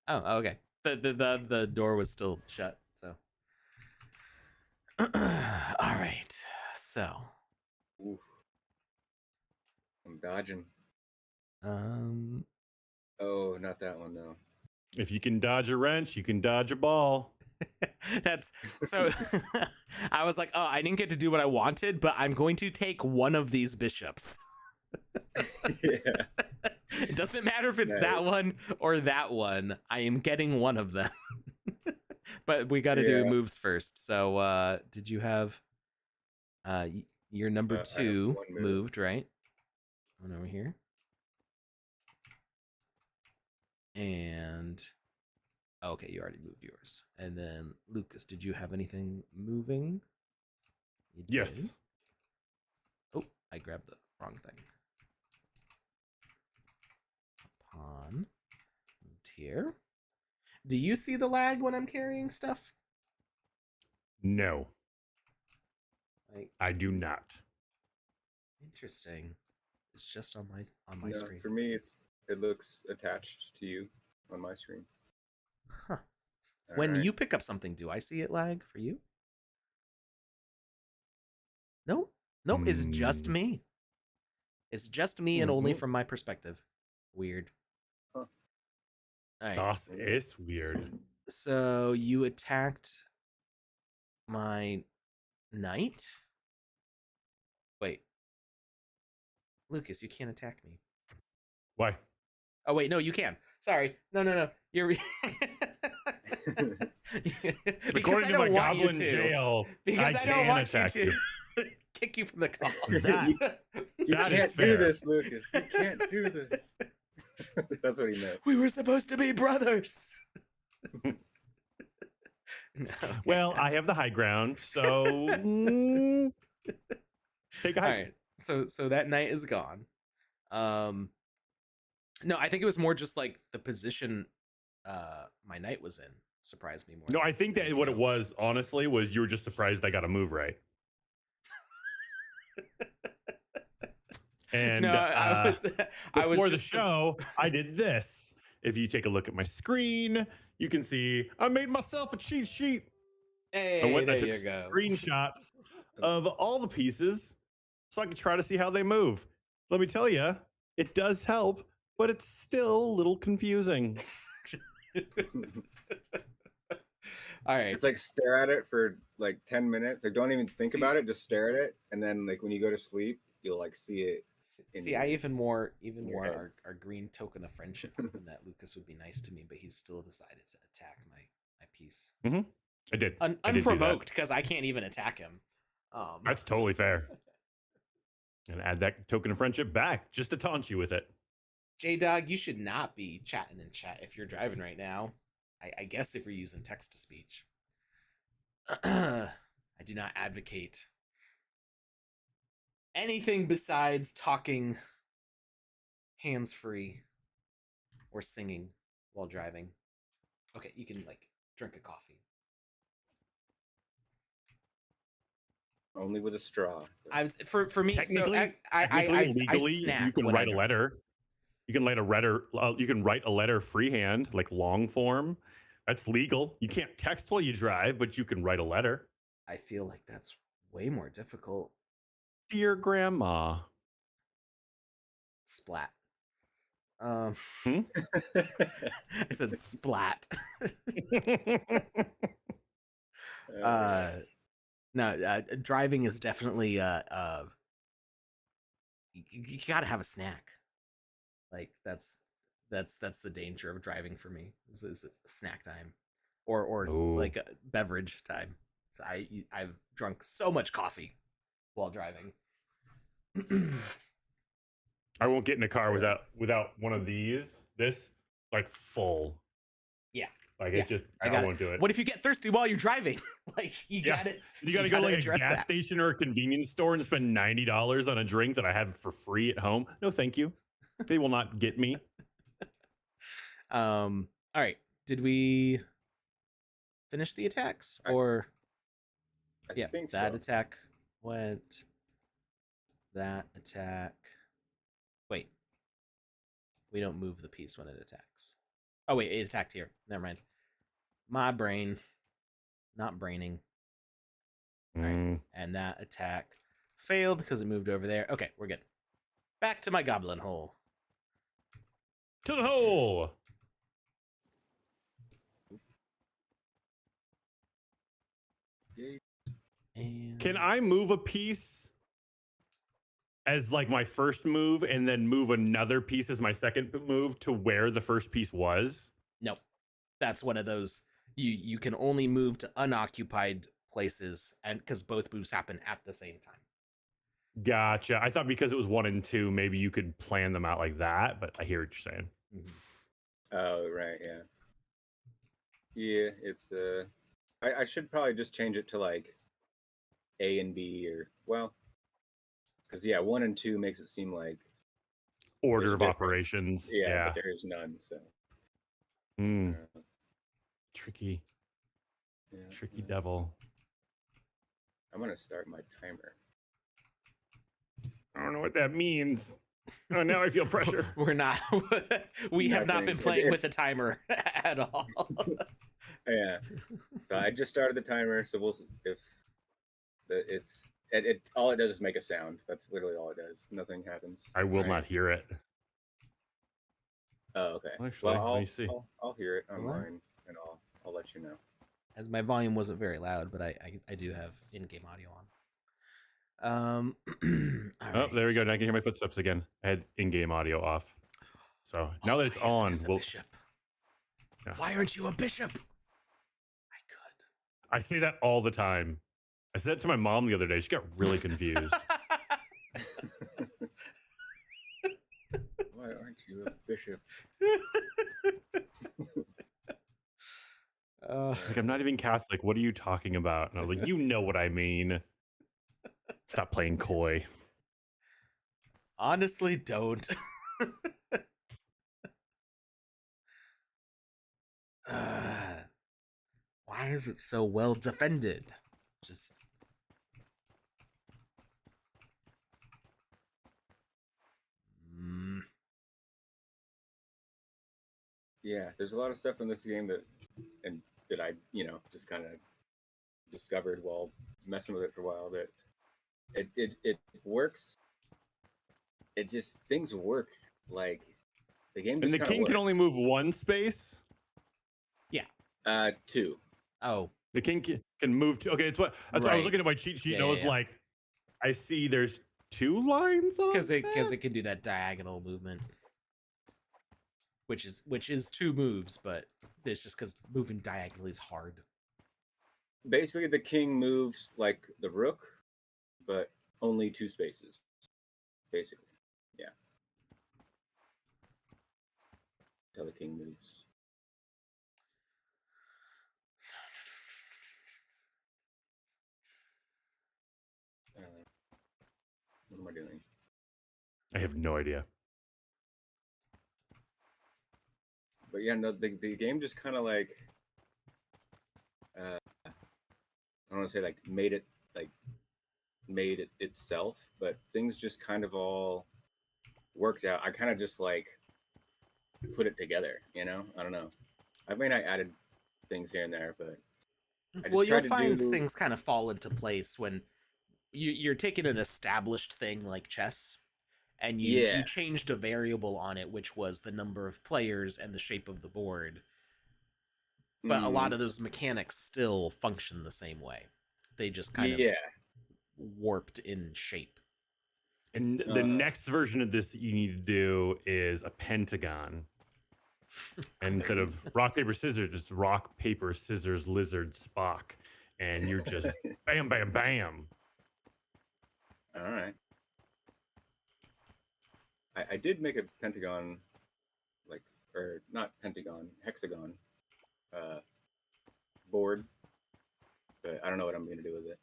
Oh, okay. The door was still shut, so All right. So, Oof. I'm dodging. um, Oh, not that one though. If you can dodge a wrench, you can dodge a ball. that's so. I was like, oh, I didn't get to do what I wanted, but I'm going to take one of these bishops. Yeah. It doesn't matter if it's Nice. that one or that one. I am getting one of them. But we got to do Yeah. moves first. So, did you have your number I have 2 one move. moved, right? One over here. And okay, you already moved yours. And then Lucas, did you have anything moving? You Yes. did. Oh, I grabbed the wrong thing. Pawn. Moved here. Do you see the lag when I'm carrying stuff? No, Like, I do not. interesting. It's just on my No, screen. for me, it looks attached to you on my screen. Huh. All When right. you pick up something, do I see it lag for you? Nope. Nope. It's just me. It's just me and only Mhm. from my perspective. Weird. Huh. All right. Das ist weird. So you attacked my knight? Wait. Lucas, you can't attack me. Why? Oh wait, no, you can. Sorry. No. You're because According I to my don't want you goblin to. jail, Because I don't can want you attack to kick you from the call. That- You That is can't fair. do this, Lucas. You can't do this. That's what he meant. We were supposed to be brothers. No, okay. Well, I have the high ground, so take a All hike. right. So that knight is gone. No, I think it was more just like the position my knight was in surprised me more. No, than I think that anything what it else. was, honestly, was you were just surprised I got a move right. And No, I was before the just show, I did this. If you take a look at my screen, you can see I made myself a cheat sheet. Hey, I went and there I took you go. screenshots of all the pieces so I could try to see how they move. Let me tell you, it does help, but it's still a little confusing. All right. It's like stare at it for like 10 minutes. Like don't even think See- about it. Just stare at it, and then like when you go to sleep, you'll like see it. See, I even more your head. our green token of friendship than that Lucas would be nice to me, but he still decided to attack my piece. I did. I did do that. Unprovoked, because I can't even attack him. That's totally fair. And add that token of friendship back just to taunt you with it. J-Dog, you should not be chatting in chat if you're driving right now. I guess if you're using text to speech. I do not advocate anything besides talking hands-free or singing while driving. Okay, you can like drink a coffee. Only with a straw. I was for me. Technically, so I legally, snack you can when I write a drive. letter. You can write a letter. You can write a letter freehand, like long form. That's legal. You can't text while you drive, but you can write a letter. I feel like that's way more difficult. Dear Grandma. Splat. Hmm? I said splat. No, driving is definitely you gotta have a snack. Like that's the danger of driving for me. Is snack time, or Ooh. like a beverage time. So I've drunk so much coffee while driving. I won't get in a car without one of these. This like full. Yeah. Like Yeah, it just I I got won't do it. What if you get thirsty while you're driving? Like you Yeah. got it. You gotta go to like a address gas that. station or a convenience store and spend $90 on a drink that I have for free at home. No, thank you. They will not get me. All right. Did we finish the attacks or I think that so. attack went. That attack. Wait. We don't move the piece when it attacks. Oh wait, it attacked here. Never mind. My brain. Not braining. Right. And that attack failed because it moved over there. Okay, we're good. Back to my goblin hole. To the hole. And Can I move a piece as like my first move and then move another piece as my second move to where the first piece was? Nope. That's one of those you can only move to unoccupied places, and because both moves happen at the same time. Gotcha. I thought because it was 1 and 2, maybe you could plan them out like that, but I hear what you're saying. Oh, right, yeah. Yeah, it's I should probably just change it to like A and B, or well, because 1 and 2 makes it seem like Order there's a of difference. operations. Yeah, but there is none. So Tricky. yeah, Tricky devil. I'm gonna start my timer. I don't know what that means. Oh, now I feel pressure. We're not. We have not been playing with a timer at all. Yeah. So I just started the timer. So we'll if it's it all it does is make a sound. That's literally all it does. Nothing happens. I will not hear it. Oh, okay. Actually, Well, let me see. I'll hear it on What? mine, and I'll let you know. As my volume wasn't very loud, but I do have in-game audio on. Oh, there we go. Now I can hear my footsteps again. I had in-game audio off. So now that it's on, we'll. Bishop? Yeah. Why aren't you a bishop? I could. I say that all the time. I said that to my mom the other day. She got really confused. Why aren't you a bishop? Like, I'm not even Catholic. What are you talking about? And I was like, you know what I mean. Stop playing coy. Honestly, don't. Why is it so well defended? Just. Yeah, there's a lot of stuff in this game that I just kind of discovered while messing with it for a while, that it works. It just, things work. Like the game just, and the king works. Can only move one space. Yeah. 2. Oh, the king can move 2. Okay, that's what I was looking at my cheat sheet, and I was like, I see there's 2 lines because it can do that diagonal movement, which is 2 moves, but it's just because moving diagonally is hard. Basically, the king moves like the rook, but only 2 spaces. Basically, yeah. That's how the king moves. What am I doing? I have no idea. But yeah, no, the game just kind of like, I don't want to say like made it itself, but things just kind of all worked out. I kind of just like put it together, I don't know. I mean, I added things here and there, but you'll find things kind of fall into place when you're taking an established thing like chess, and you changed a variable on it, which was the number of players and the shape of the board. But a lot of those mechanics still function the same way. They just kind of warped in shape. And the next version of this that you need to do is a pentagon. And instead of rock, paper, scissors, it's rock, paper, scissors, lizard, Spock. And you're just bam, bam, bam. All right. I did make a pentagon, or not pentagon, hexagon board, but I don't know what I'm going to do with it.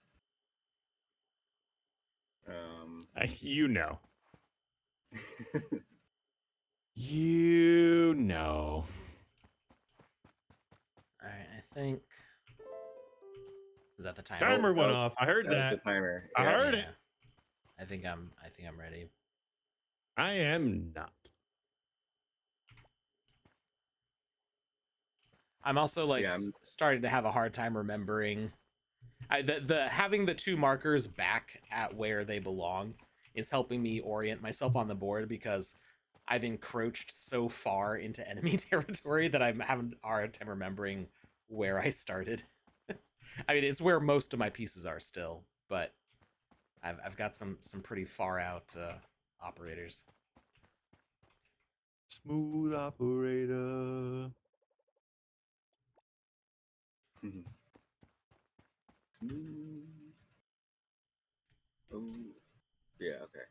You know. You know. All right, I think. Is that the timer? Timer went off. I heard that. That was the timer. I heard it. I think I'm ready. I am not. I'm also I'm starting to have a hard time remembering. The having the two markers back at where they belong is helping me orient myself on the board because I've encroached so far into enemy territory that I'm having a hard time remembering where I started. I mean, it's where most of my pieces are still, but I've got some pretty far out operators. Smooth operator. Smooth. Oh, yeah. Okay.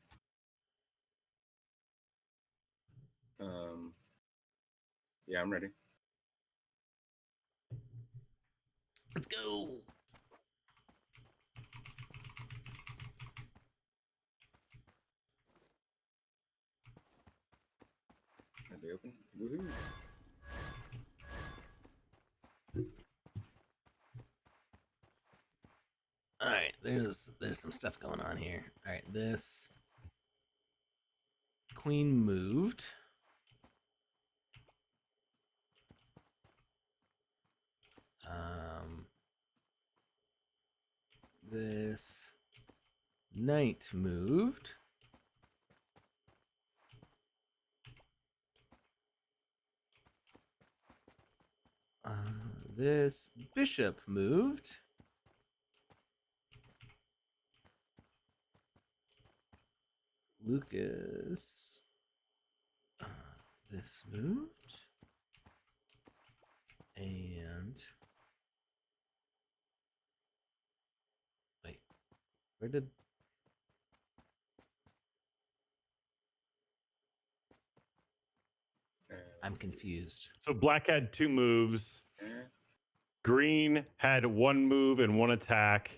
Yeah, I'm ready. Let's go. Are they open? Woohoo! All right, there's some stuff going on here. All right, this queen moved. This knight moved. This bishop moved. Lucas. This moved. And wait, where did I'm Let's see. confused. So black had 2 moves. Green had 1 move and 1 attack,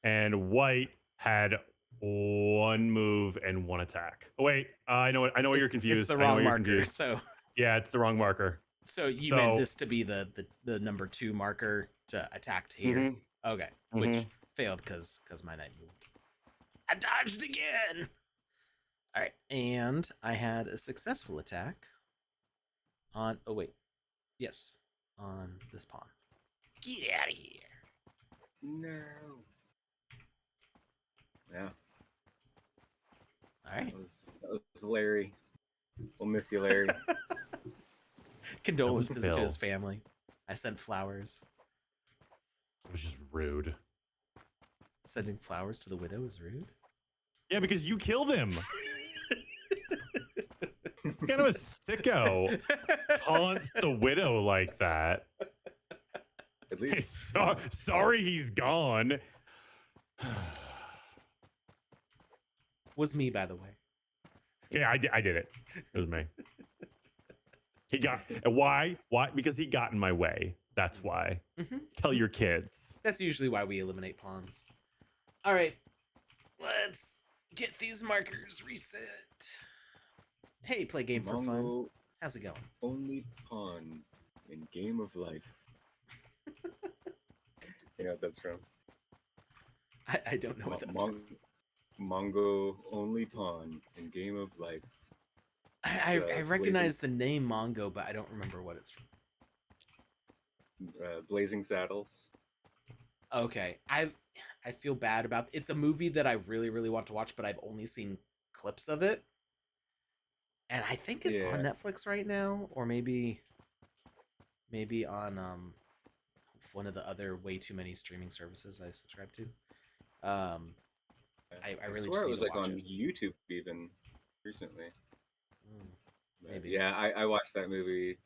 and white had 1 move and 1 attack. Oh wait, I know where you're confused. It's the I know wrong where you're marker. confused. So Yeah, it's the wrong marker. so you meant this to be the number 2 marker to attack here. Mm-hmm. Okay, which failed because my knight moved. I dodged again. All right, and I had a successful attack on. Oh wait, yes, on this pawn. Get out of here. No. Yeah. All right. That was Larry. We'll miss you, Larry. Condolences to Bill. his family. I sent flowers. It was just rude. Sending flowers to the widow is rude. Yeah, because you killed him. Kind of a sicko taunts the widow like that. At least. Sorry he's gone. Was me, by the way. Yeah, I did it. It was me. He got why? Why? Because he got in my way. That's why. Mm-hmm. Tell your kids. That's usually why we eliminate pawns. All right, let's get these markers reset. Hey, play game for fun. How's it going? Only pawn in game of life. You know what that's from? I don't know what that's from. Mongo only pawn in game of life. I recognize the name Mongo, but I don't remember what it's from. Blazing Saddles. Okay, I feel bad about. It's a movie that I really want to watch, but I've only seen clips of it, and I think it's on Netflix right now, or maybe on one of the other way too many streaming services I subscribe to. I really swear just it was like on it. YouTube even recently. Maybe. Yeah, I watched that movie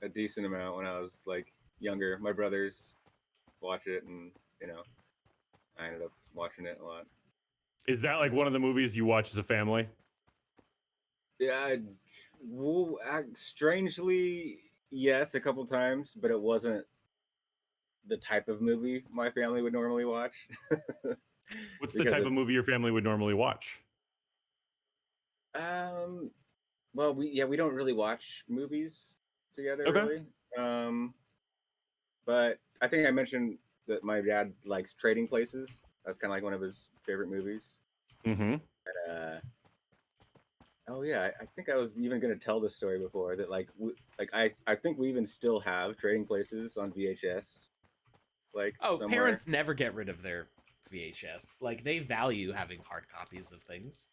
a decent amount when I was like younger. My brothers watch it, and I ended up watching it a lot. Is that like one of the movies you watch as a family? Yeah, strangely, yes, a couple times, but it wasn't the type of movie my family would normally watch. What's the type of movie your family would normally watch? Well, we don't really watch movies together, really. But I think I mentioned that my dad likes Trading Places. That's kind of like one of his favorite movies. Mm-hmm. Oh yeah, I think I was even going to tell this story before that I think we even still have Trading Places on VHS. like Oh, somewhere? parents never get rid of their VHS. Like they value having hard copies of things.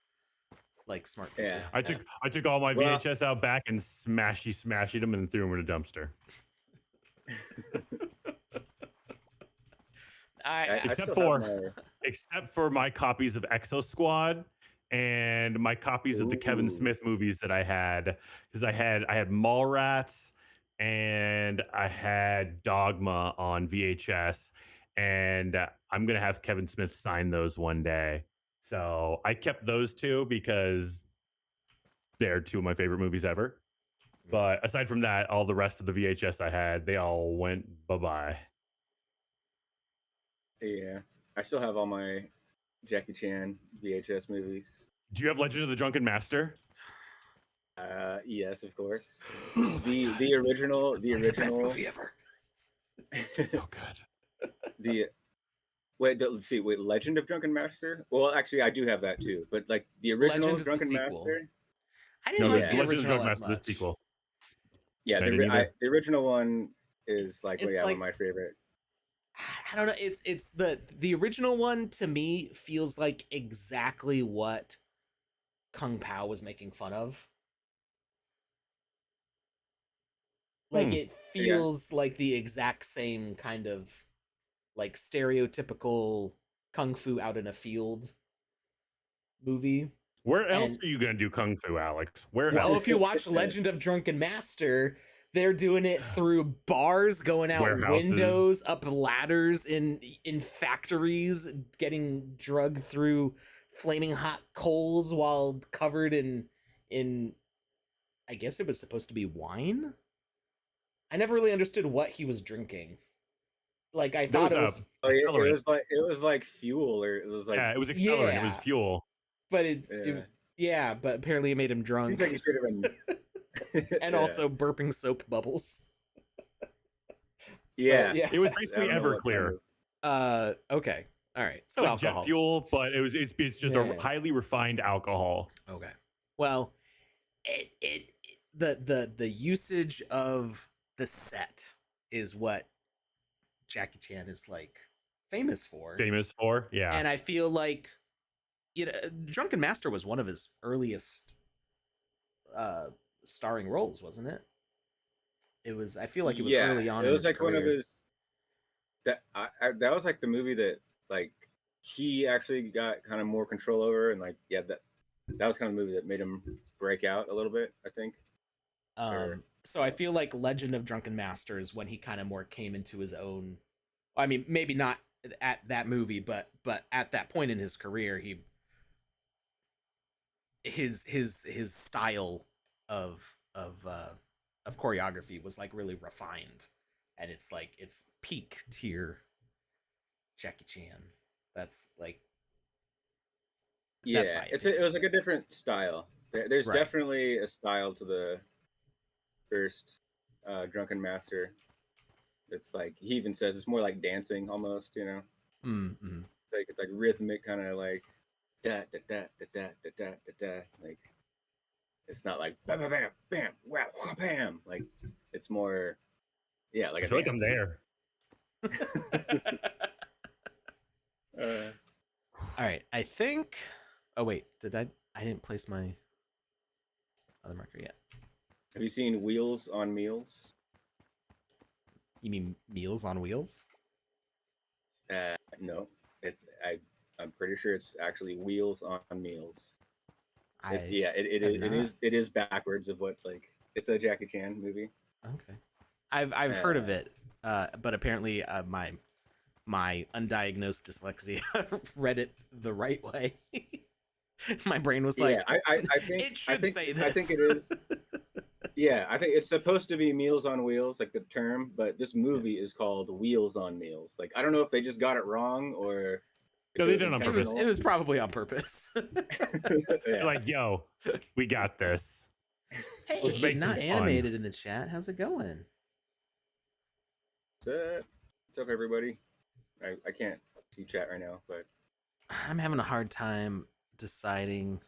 Like smart people. Yeah. I took all my Well- VHS out back and smashed them and threw them in a dumpster. I Except still have for except for my copies of Exo Squad and my copies of the Kevin Ooh. Smith movies that I had, because I had Mallrats and I had Dogma on VHS, and I'm gonna have Kevin Smith sign those one day. So I kept those two because they're two of my favorite movies ever. But aside from that, all the rest of the VHS I had, they all went bye-bye. Yeah, I still have all my Jackie Chan VHS movies. Do you have Legend of the Drunken Master? Yes, of course. The original Best movie ever. So good. the let's see, wait, Legend of Drunken Master? Well, actually, I do have that too, but like the original Legend is the Drunken sequel. Master. I didn't No, like Yeah. the the Legend of the original Drunken as Master, much. the sequel. Yeah, I didn't either. the original one is like, It's one like- of my favorite. I don't know. It's the original one to me feels like exactly what Kung Pao was making fun of. Like it feels like the exact same kind of like stereotypical kung fu out in a field movie. Where else And- are you gonna do kung fu, Alex? Where Well, else? if you watch Legend of Drunken Master, they're doing it through bars, going out Warehouses. windows, up ladders in factories, getting drugged through flaming hot coals while covered in I guess it was supposed to be wine. I never really understood what he was drinking. Like I There thought it was, Oh yeah, accelerant. it was like fuel, or it was like, Yeah, it was accelerant. It was Yeah. fuel. but it's Yeah. yeah, but apparently it made him drunk. seems like it should have been. And Yeah. also burping soap bubbles. yeah, yeah. It was I basically don't know what kind Everclear. of- Okay. All right. So Like alcohol. jet fuel, but it's just Yeah. a highly refined alcohol. Okay. Well, the usage of the set is what Jackie Chan is like famous for. Famous for, yeah. And I feel like Drunken Master was one of his earliest starring roles, wasn't it? It was. I feel like it was early on. It in was his like one of career. his. That that was like the movie that like he actually got kind of more control over, and like that was kind of the movie that made him break out a little bit, I think. So I feel like Legend of Drunken Master is when he kind of more came into his own. I mean, maybe not at that movie, but at that point in his career, his style of choreography was like really refined, and it's like it's peak tier Jackie Chan. That's like Yeah, it was like a different style. There's Right. definitely a style to the first Drunken Master. It's like he even says it's more like dancing almost, you know. mm-hmm. It's like rhythmic, kind of like da da da da da da da da da. Like it's not like bam bam bam bam wow wha, bam. Like it's more, yeah, like I a feel like I'm dance. there. All right, I think. Oh wait, I didn't place my other marker yet. Have you seen Wheels on Meals? You mean Meals on Wheels? No, I'm pretty sure it's actually Wheels on Meals. It is backwards of what, like, it's a Jackie Chan movie. Okay, I've heard of it, but apparently my undiagnosed dyslexia read it the right way. My brain was like, yeah, I think it should say this. I think it is. Yeah, I think it's supposed to be Meals on Wheels, like the term, but this movie is called Wheels on Meals. Like, I don't know if they just got it wrong or. No, they did it on purpose. It was probably on purpose. They're like, yo, we got this. Let's Hey, make some not fun. animated in the chat. How's it going? What's up, everybody? I can't see chat right now, but I'm having a hard time deciding.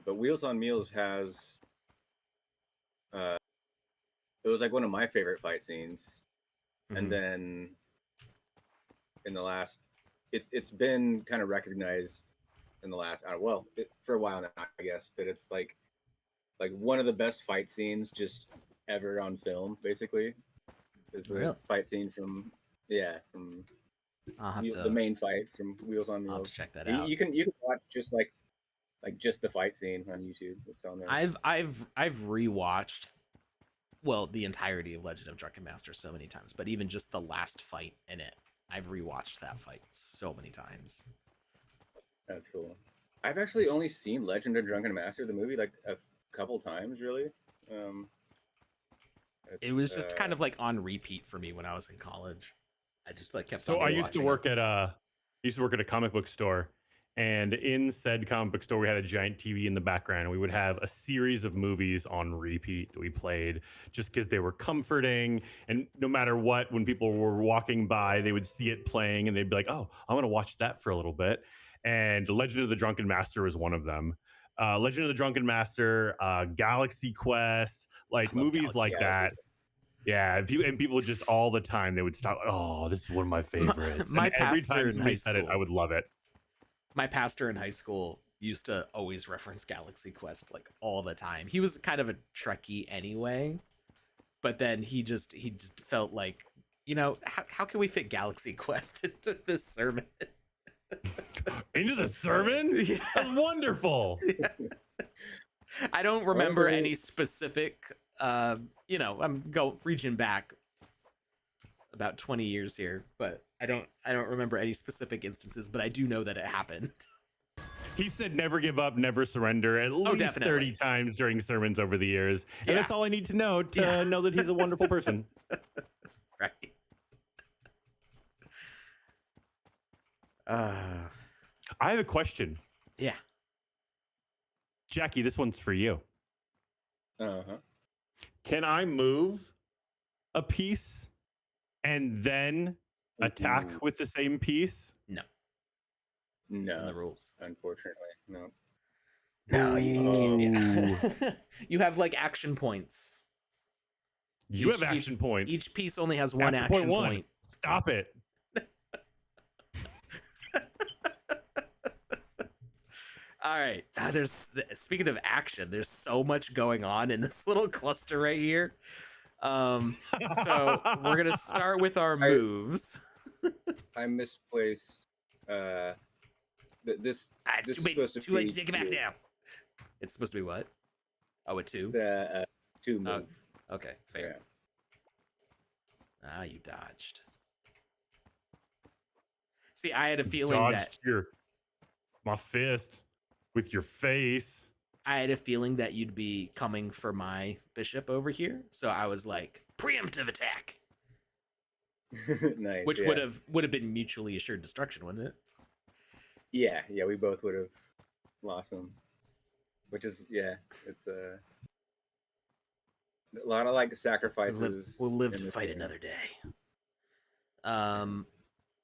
but Wheels on Meals has it was like one of my favorite fight scenes. And then in the last, it's been kind of recognized in the last for a while now, I guess, that it's like one of the best fight scenes just ever on film, basically, is the fight scene from the main fight from Wheels on Meals. I'll have to check that out. You can watch just like just the fight scene on YouTube. It's on there. I've rewatched the entirety of Legend of Drunken Master so many times, but even just the last fight in it, I've rewatched that fight so many times. That's cool. I've actually only seen Legend of Drunken Master, the movie, like a couple times, really. It was just kind of like on repeat for me when I was in college. I just like kept. So I used to work at a comic book store, and in said comic book store, we had a giant TV in the background, and we would have a series of movies on repeat that we played just because they were comforting. And no matter what, when people were walking by, they would see it playing, and they'd be like, "Oh, I'm gonna watch that for a little bit." And Legend of the Drunken Master was one of them. Legend of the Drunken Master, Galaxy Quest, like movies like that. Yeah, and people just all the time they would stop. Oh, this is one of my favorites. My every pastor time in somebody high said it, school- I would love it. My pastor in high school used to always reference Galaxy Quest like all the time. He was kind of a Trekkie anyway, but then he just felt like, how can we fit Galaxy Quest into this sermon? Into the sermon? Yes. That's wonderful. Yeah. I don't remember any specific. I'm reaching back about 20 years here, but I don't remember any specific instances, but I do know that it happened. He said never give up, never surrender at least definitely. 30 times during sermons over the years. And that's all I need to know know that he's a wonderful person. Right. I have a question. Yeah. Jackie, this one's for you. Uh-huh. Can I move a piece and then attack with the same piece? No. No. It's in the rules. Unfortunately, no. No, you can't. Yeah. You have like action points. You have action points. Each piece only has one action point. Stop it. All right. Speaking of action, there's so much going on in this little cluster right here. So we're gonna start with our moves. I misplaced. This is supposed to be. be Take it back now. It's supposed to be what? Oh, a 2. The 2 move. Okay, fair. Ah, you dodged. See, I had a feeling that my fist with your face. I had a feeling that you'd be coming for my bishop over here, so I was like, preemptive attack. Nice. Which would have been mutually assured destruction, wouldn't it? Yeah, we both would have lost them. Which is it's a lot of like sacrifices. We'll live to fight another day. All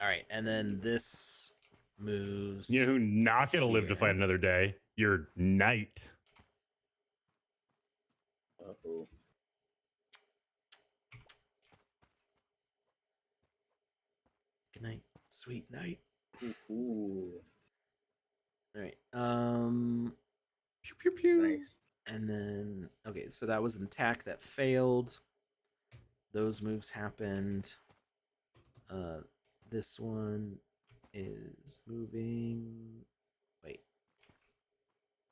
right, and then this moves. You know who's not gonna live to fight another day? Your knight. Uh-oh. Good night, sweet night. Ooh. All right. Pew pew pew. Nice. And then so that was an attack that failed. Those moves happened. This one is moving. Wait.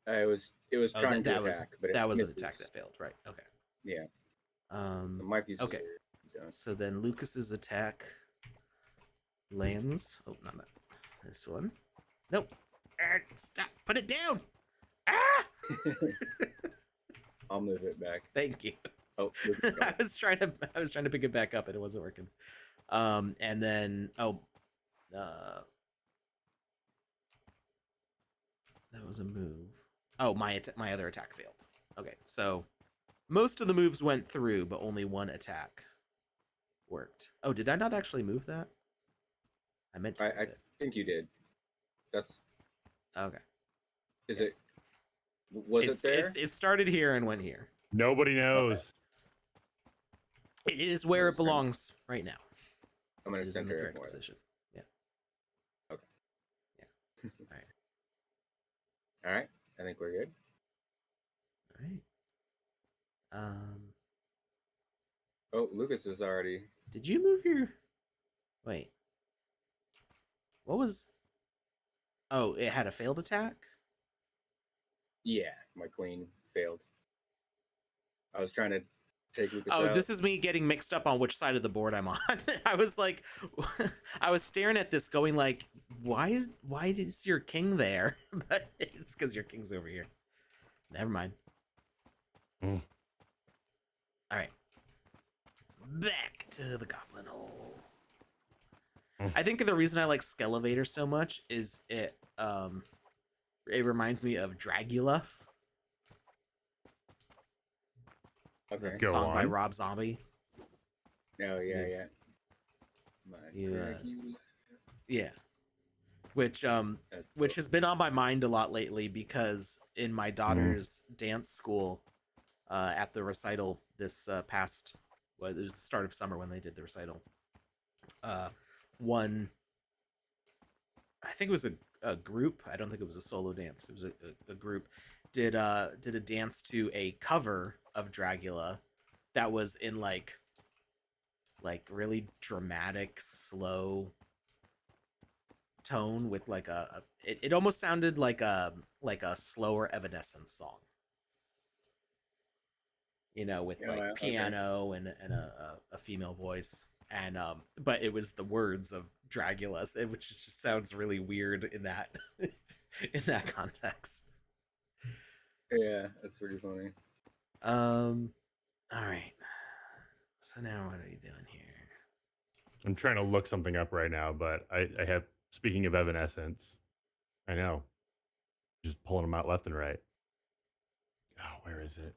It was trying to attack, but that was an attack that failed, right? Okay. Yeah. My piece. Okay. So then Lucas's attack lands. Oh, not that. This one. Nope. Stop. Put it down. Ah! I'll move it back. Thank you. Oh, I was trying to pick it back up and it wasn't working. And then that was a move. Oh, my other attack failed. Okay, so most of the moves went through, but only one attack worked. Oh, did I not actually move that? I meant to. I think you did. That's okay. Is it Was it there? It started here and went here. Nobody knows. It is where it belongs right now. I'm gonna It is in the center it correct more. position. Yeah. Okay. Yeah. All right. All right. I think we're good. All right. Oh, Lucas is already. Did you move your? Wait. What was? Oh, it had a failed attack. Yeah, my queen failed. I was trying to take Lucas Oh, out. this is me getting mixed up on which side of the board I'm on. I was like, I was staring at this, going like, why is your king there? But it's because your king's over here. Never mind. Mm. All right, back to the goblin hole. Mm. I think the reason I like Skelevator so much is it reminds me of Dragula. Okay. Go Song by on. Rob Zombie. Oh, yeah, yeah. My Yeah. Dragula. Yeah. Which That's which cool. has been on my mind a lot lately because in my daughter's dance school at the recital this past it was the start of summer when they did the recital. One I think it was a group. I don't think it was a solo dance. It was a group did a dance to a cover of Dragula that was in like really dramatic, slow tone with like it almost sounded like a slower Evanescence song. You know, with like Okay. piano and a female voice. And but it was the words of Dragula, which just sounds really weird in that in that context. Yeah, that's pretty funny. All right. So now what are you doing here? I'm trying to look something up right now, but I have, speaking of Evanescence, I know. Just pulling them out left and right. Oh, where is it?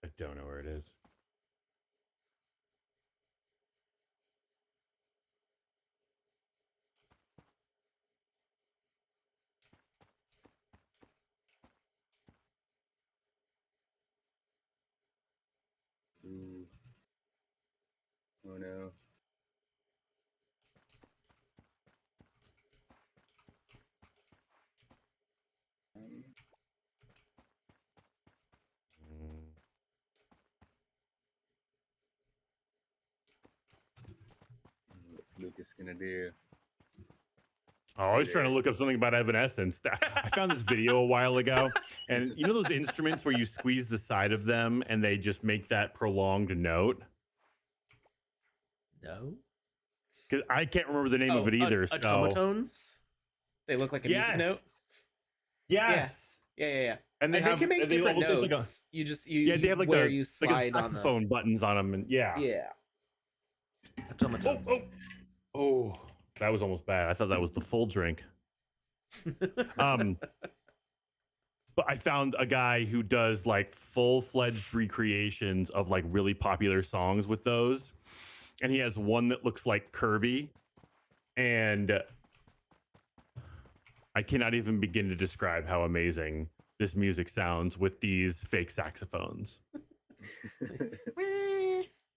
I don't know where it is. Ooh. Oh no. Mm. What's Lucas gonna do? Oh, I was trying to look up something about Evanescence. I found this video a while ago, and you know those instruments where you squeeze the side of them and they just make that prolonged note? No. Because I can't remember the name of it either. So Automatones. They look like a music note. Yes. Yeah. And They can make different notes. Like you just they have like where a you slide like a saxophone buttons on them, and yeah. Automatones. Oh, that was almost bad. I thought that was the full drink. But I found a guy who does like full-fledged recreations of like really popular songs with those. And he has one that looks like Kirby. And I cannot even begin to describe how amazing this music sounds with these fake saxophones.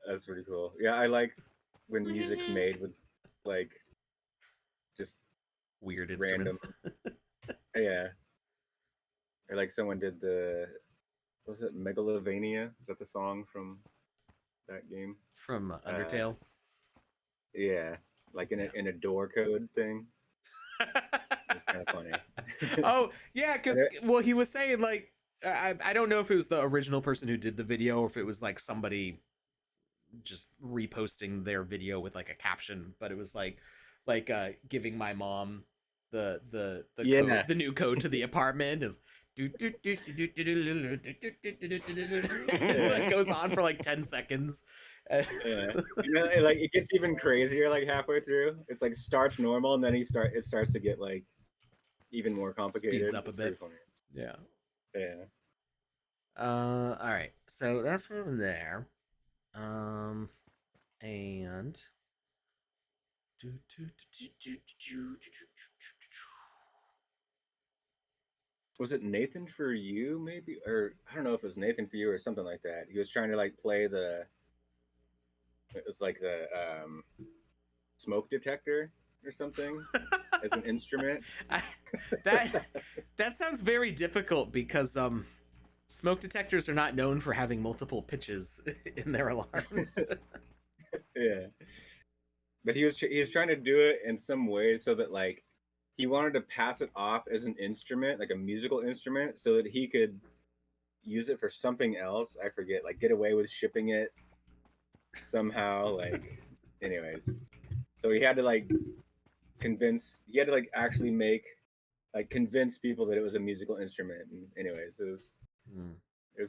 That's pretty cool. Yeah, I like when music's made with like just weird random. instruments. Yeah. Or like someone did was it Megalovania? Is that the song from that game? From Undertale. Yeah. Like in a door code thing. It's kind of funny. Oh, yeah, because he was saying like I don't know if it was the original person who did the video or if it was like somebody just reposting their video with like a caption, but it was like giving my mom the code, the new code to the apartment is it goes on for like 10 seconds. Yeah. Like it gets even crazier like halfway through. It's like starts normal and then it starts to get like even more complicated. Speeds up a bit. Funny. Yeah. All right. So that's from there. And Was it Nathan for you maybe, or I don't know if it was Nathan for you or something like that. He was trying to like play the, it was like the smoke detector or something as an instrument. That sounds very difficult because smoke detectors are not known for having multiple pitches in their alarms. Yeah, but he was trying to do it in some way so that like he wanted to pass it off as an instrument, like a musical instrument, so that he could use it for something else. I forget, like get away with shipping it somehow. Like, anyways, so he had to like actually convince people that it was a musical instrument. And anyways, it was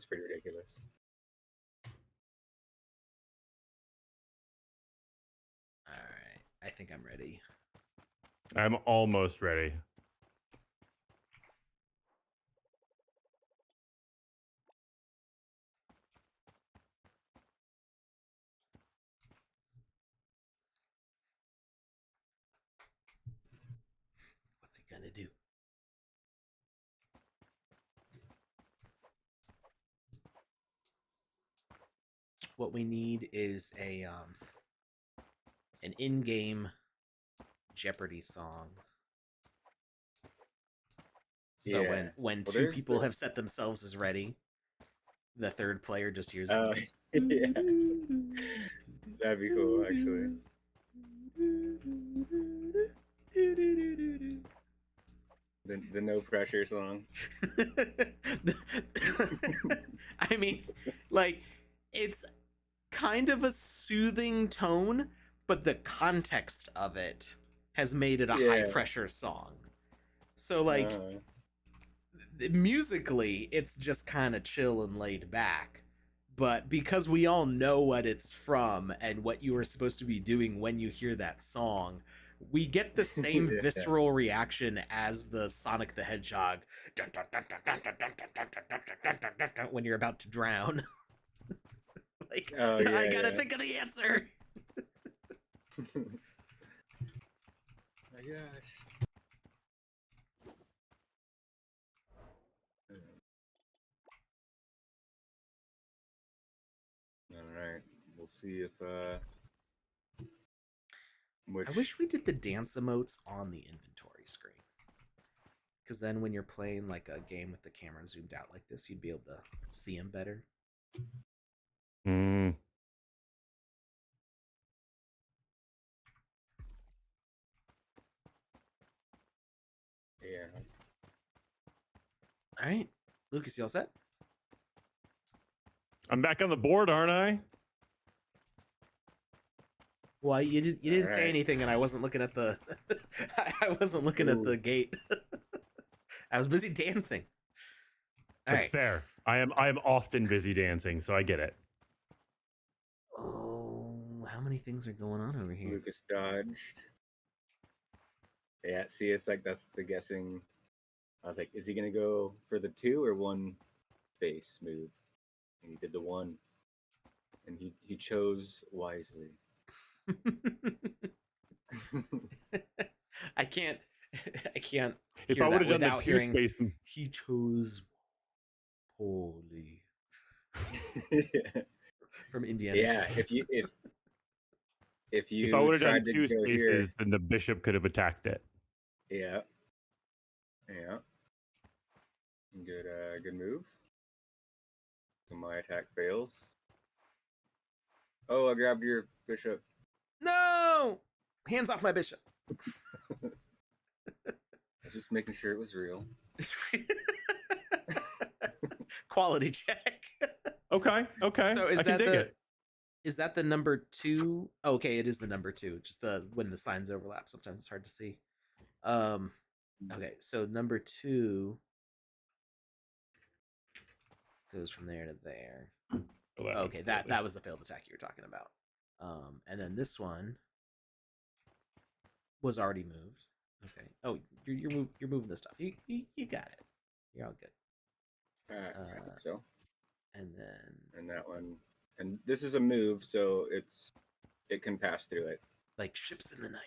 pretty ridiculous. All right, I think I'm ready. I'm almost ready. What's he gonna do? What we need is an in-game Jeopardy song. So Yeah. when Well, two there's people the- have set themselves as ready, the third player just hears. Yeah, that'd be cool actually. The no pressure song. I mean, like, it's kind of a soothing tone, but the context of it has made it a high Yeah. pressure song. So, like, Uh-huh. musically, it's just kind of chill and laid back. But because we all know what it's from and what you are supposed to be doing when you hear that song, we get the same Yeah. visceral reaction as the Sonic the Hedgehog when you're about to drown. Like, Oh yeah, I gotta yeah. think of the answer. Oh my gosh. All right. We'll see if I which wish we did the dance emotes on the inventory screen. Because then when you're playing like a game with the camera zoomed out like this, you'd be able to see them better. Mm. yeah. All right, Lucas, you all set? I'm back on the board, aren't I? Well, you didn't say right. anything, and I wasn't looking at the I wasn't looking at the gate. I was busy dancing. All That's right. fair. I am often busy dancing, so I get it. Oh, how many things are going on over here? Lucas dodged. Yeah, see, it's like that's the guessing. I was like, is he gonna go for the 2 or 1 base move? And he did the 1. And he chose wisely. I can't If hear I would that have done the without 2 hearing space, he chose poorly Yeah. from Indiana Yeah, Jones. if you if I would have done tried to 2 go here, spaces, then the bishop could have attacked it. yeah, yeah, good move. So my attack fails. Oh, I grabbed your bishop. No! Hands off my bishop. I was just making sure it was real. Quality check. Okay. So is I can that dig it. is that the number 2? Okay, it is the number 2. Just the when the signs overlap, sometimes it's hard to see. Okay, so number 2 goes from there to there. Okay, that was the failed attack you were talking about. And then this one was already moved. Okay. Oh, you're moving the stuff. You got it. You're all good. I think so. And then And that one, and this is a move, so it can pass through it. like ships in the night.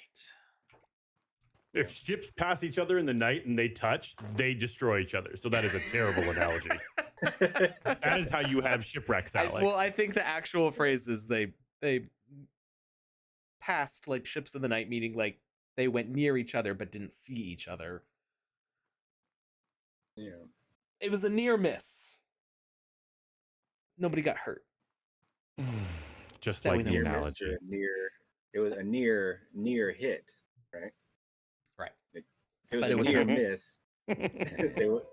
If ships pass each other in the night and they touch, they destroy each other. So that is a terrible analogy. That is how you have shipwrecks, Alex. I think the actual phrase is they passed like ships in the night, meaning like they went near each other but didn't see each other. Yeah. It was a near miss. Nobody got hurt. Just That we like know the Near miss analogy. or it was a near hit, right? Right. If it was But a it was near not. miss, they would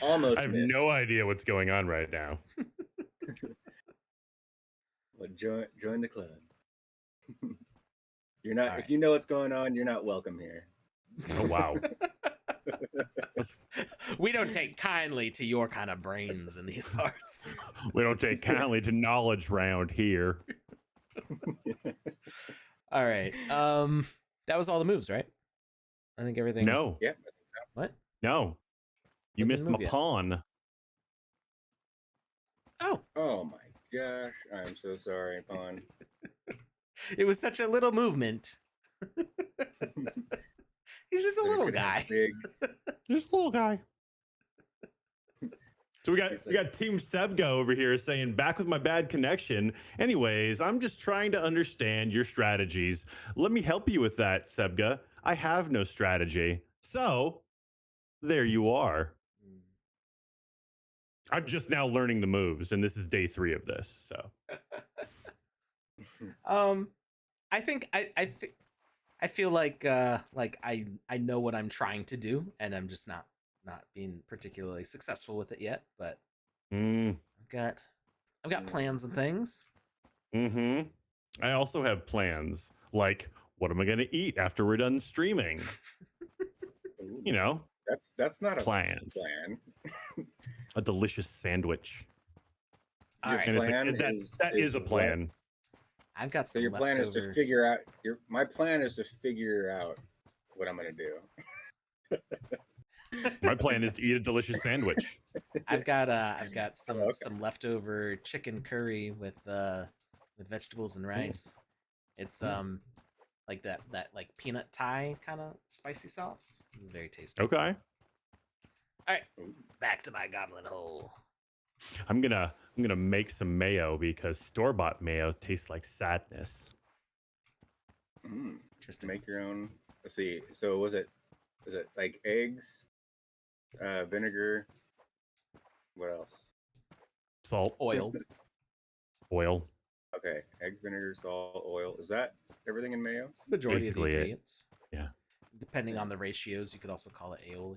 almost I have missed. no idea what's going on right now. Well, join the club. You're not. All If right. you know what's going on, you're not welcome here. Oh, wow. We don't take kindly to your kind of brains in these parts. We don't take kindly to knowledge round here. All right. That was all the moves, right? I think everything. No, Yeah. I think so. What? no. You What missed didn't my move yet? pawn. Oh, Oh my gosh! I'm so sorry, Pawn. it was such a little movement. He's just a But it little could have guy. big. Just a little guy. So we He's got Team Sebga over here saying, back with my bad connection. Anyways, I'm just trying to understand your strategies. Let me help you with that, Sebga. I have no strategy. So there you are. I'm just now learning the moves, and this is day 3 of this. So I think I feel like I know what I'm trying to do, and I'm just not being particularly successful with it yet. But I've got plans and things. I also have plans. Like, what am I going to eat after we're done streaming? Ooh, You know, that's not a plans. plan. A delicious sandwich. All Your right. And plan that is a what? plan. I've got So some your plan is to leftover- figure out my plan is to figure out what I'm gonna do. My plan is to eat a delicious sandwich. I've got some okay. some leftover chicken curry with vegetables and rice. It's like that like peanut Thai kind of spicy sauce. It's very tasty. Okay. All right, Ooh. back to my goblin hole. I'm gonna make some mayo because store-bought mayo tastes like sadness. Interesting. Make your own. Let's see. So is it like eggs, vinegar? What else? Salt, Oil. oil. Okay, eggs, vinegar, salt, oil. Is that everything in mayo? It's the majority Basically of it. the ingredients. Yeah. Depending on the ratios, you could also call it aioli.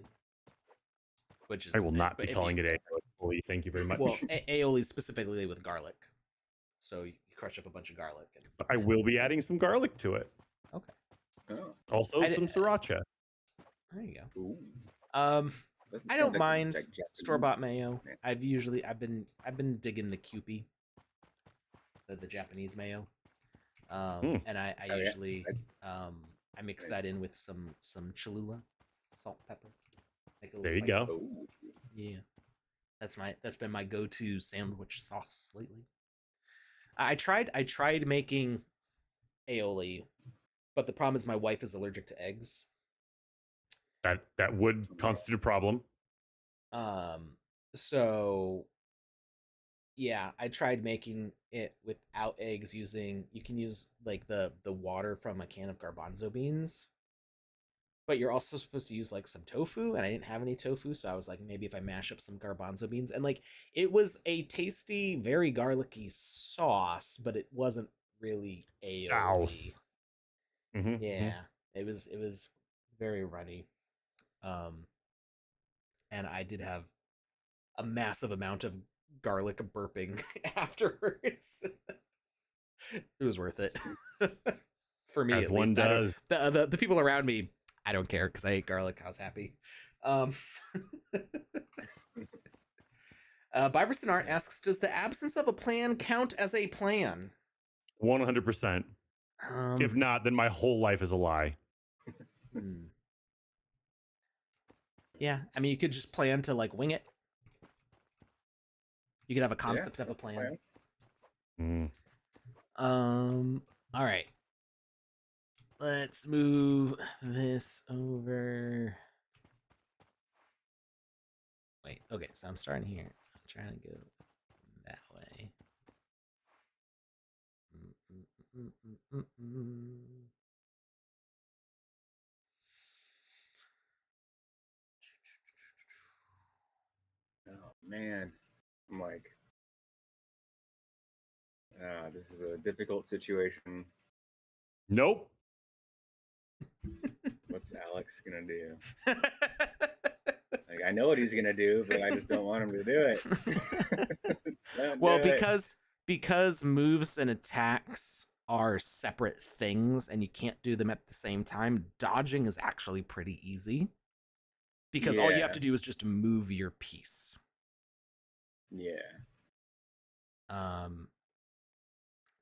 Which is I will not be if calling you, it aioli. Thank you very much. Well, aioli specifically with garlic. So you crush up a bunch of garlic. And I will be adding some garlic to it. Okay. Oh, Also some sriracha. There you go. ooh. I don't mind like Japanese. store-bought mayo. Yeah. I've been digging the Kewpie, the Japanese mayo. And I yeah. usually I mix that in with some Cholula, salt, pepper. Make it a little There you spicy. go. Ooh. Yeah. That's been my go-to sandwich sauce lately. I tried making aioli, but the problem is my wife is allergic to eggs. That would constitute a problem. So yeah, I tried making it without eggs you can use like the water from a can of garbanzo beans. But you're also supposed to use like some tofu, and I didn't have any tofu, so I was like, maybe if I mash up some garbanzo beans, and like it was a tasty, very garlicky sauce, but it wasn't really aioli. Sauce. Yeah, it was very runny, and I did have a massive amount of garlic burping afterwards. It was worth it for me. As at one least. does. The people around me, I don't care because I ate garlic. I was happy. Byverson Art asks, does the absence of a plan count as a plan? 100%. If not, then my whole life is a lie. Yeah, I mean, you could just plan to like wing it. You could have a concept of a plan. Mm. All right. Let's move this over. Wait, okay, so I'm starting here. I'm trying to go that way. Oh man, I'm like, this is a difficult situation. Nope. What's Alex gonna do? Like, I know what he's gonna do, but I just don't want him to do it. Well, because moves and attacks are separate things and you can't do them at the same time, dodging is actually pretty easy. Because all you have to do is just move your piece. Yeah.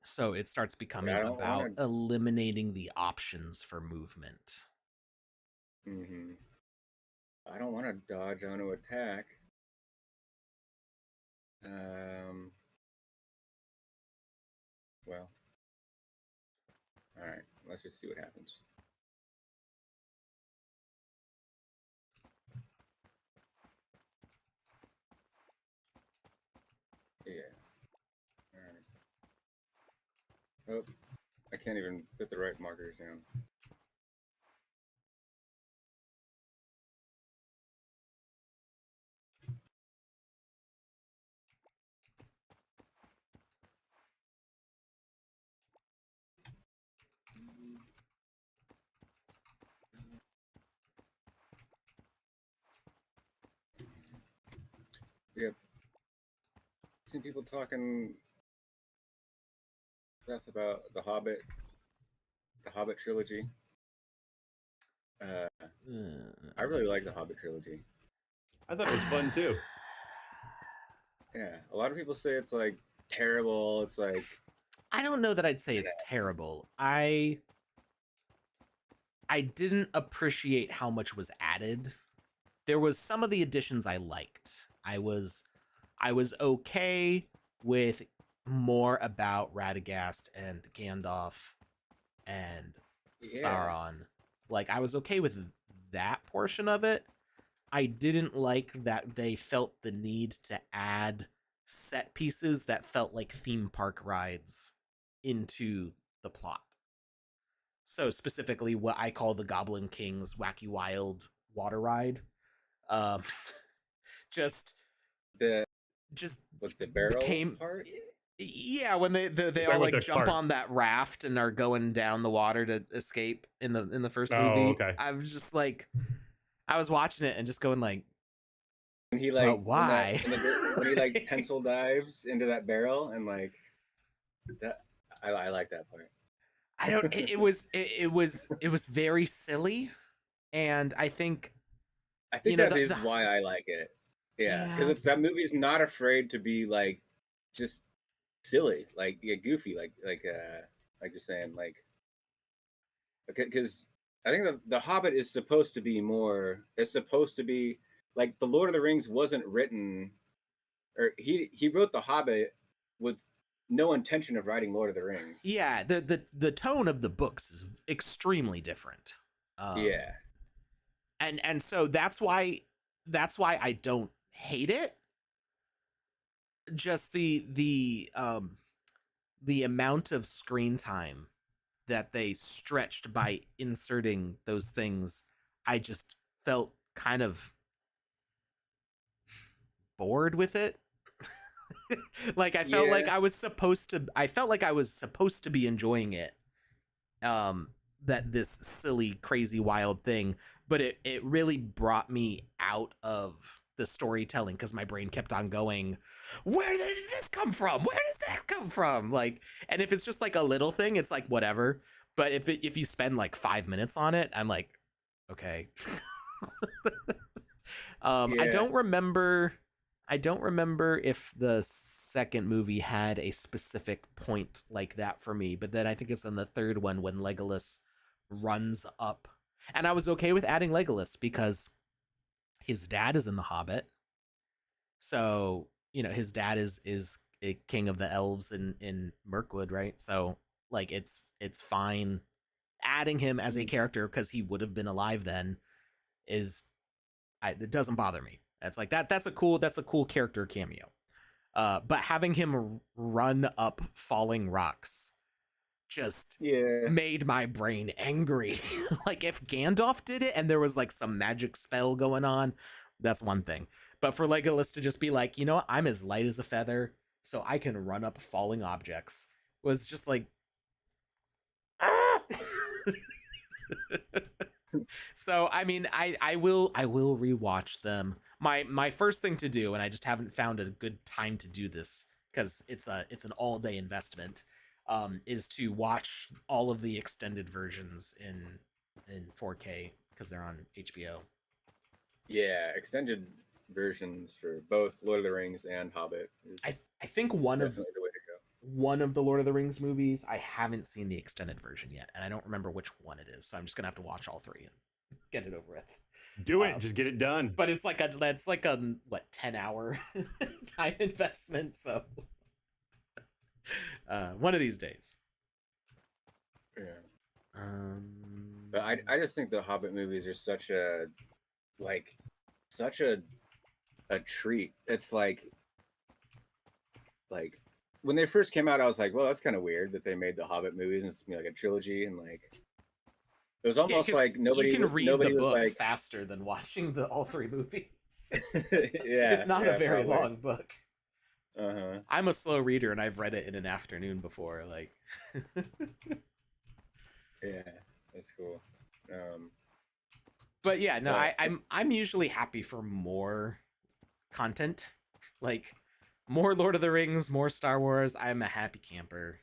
So it starts becoming about eliminating the options for movement. Mm-hmm. I don't want to dodge onto attack. Well. All right. Let's just see what happens. Yeah. All right. Oh, I can't even put the right markers down. Yep. Seen people talking stuff about the Hobbit trilogy. I really like the Hobbit trilogy. I thought it was fun too. Yeah, a lot of people say it's like terrible. It's like, I don't know that I'd say it's terrible. I didn't appreciate how much was added. There was some of the additions I liked. I was okay with more about Radagast and Gandalf and Sauron. Like, I was okay with that portion of it. I didn't like that they felt the need to add set pieces that felt like theme park rides into the plot. So specifically what I call the Goblin King's Wacky Wild water ride. Um just with the barrel part. Yeah, when they all like jump cart on that raft and are going down the water to escape in the first movie. Oh, okay. I was just like, I was watching it and just going like, when he like, why? When he like pencil dives into that barrel and like that, I like that part. I don't. It was very silly, and I think that is why I like it. Yeah, because it's that movie's not afraid to be like just silly, like goofy, like you're saying, like, because I think the Hobbit is supposed to be more. It's supposed to be like the Lord of the Rings wasn't written, or he wrote the Hobbit with no intention of writing Lord of the Rings. Yeah, the tone of the books is extremely different. Yeah, and so that's why I don't hate it. Just the amount of screen time that they stretched by inserting those things, I just felt kind of bored with it. Like I felt like I was supposed to be enjoying it. That this silly, crazy, wild thing, but it really brought me out of the storytelling because my brain kept on going, where did this come from? Where does that come from? Like, and if it's just like a little thing, it's like whatever. But if you spend like 5 minutes on it, I'm like, okay. I don't remember if the second movie had a specific point like that for me, but then I think it's in the third one when Legolas runs up. And I was okay with adding Legolas because his dad is in The Hobbit. So, his dad is a king of the elves in Mirkwood, right? So, like, it's fine adding him as a character because he would have been alive then it doesn't bother me. That's like that's a cool character cameo. But having him run up falling rocks just made my brain angry. Like if Gandalf did it and there was like some magic spell going on, that's one thing. But for Legolas to just be like, you know what, I'm as light as a feather, so I can run up falling objects, was just like So I mean, I will rewatch them. My first thing to do, and I just haven't found a good time to do this because it's an all day investment, is to watch all of the extended versions in 4K because they're on HBO. Yeah, extended versions for both Lord of the Rings and Hobbit. I think one of the way to go. One of the Lord of the Rings movies, I haven't seen the extended version yet, and I don't remember which one it is. So I'm just gonna have to watch all three and get it over with. Do it, just get it done. But it's like a 10-hour time investment. So one of these days. Yeah. But I just think the Hobbit movies are such a treat. It's like when they first came out, I was like, well, that's kind of weird that they made the Hobbit movies and it's like a trilogy, and like it was almost like nobody can read nobody the was book like faster than watching all three movies. Yeah, it's not a very probably. long book. Uh-huh. I'm a slow reader and I've read it in an afternoon before. Like, yeah, that's cool. But yeah, no, I'm usually happy for more content, like more Lord of the Rings, more Star Wars. I'm a happy camper,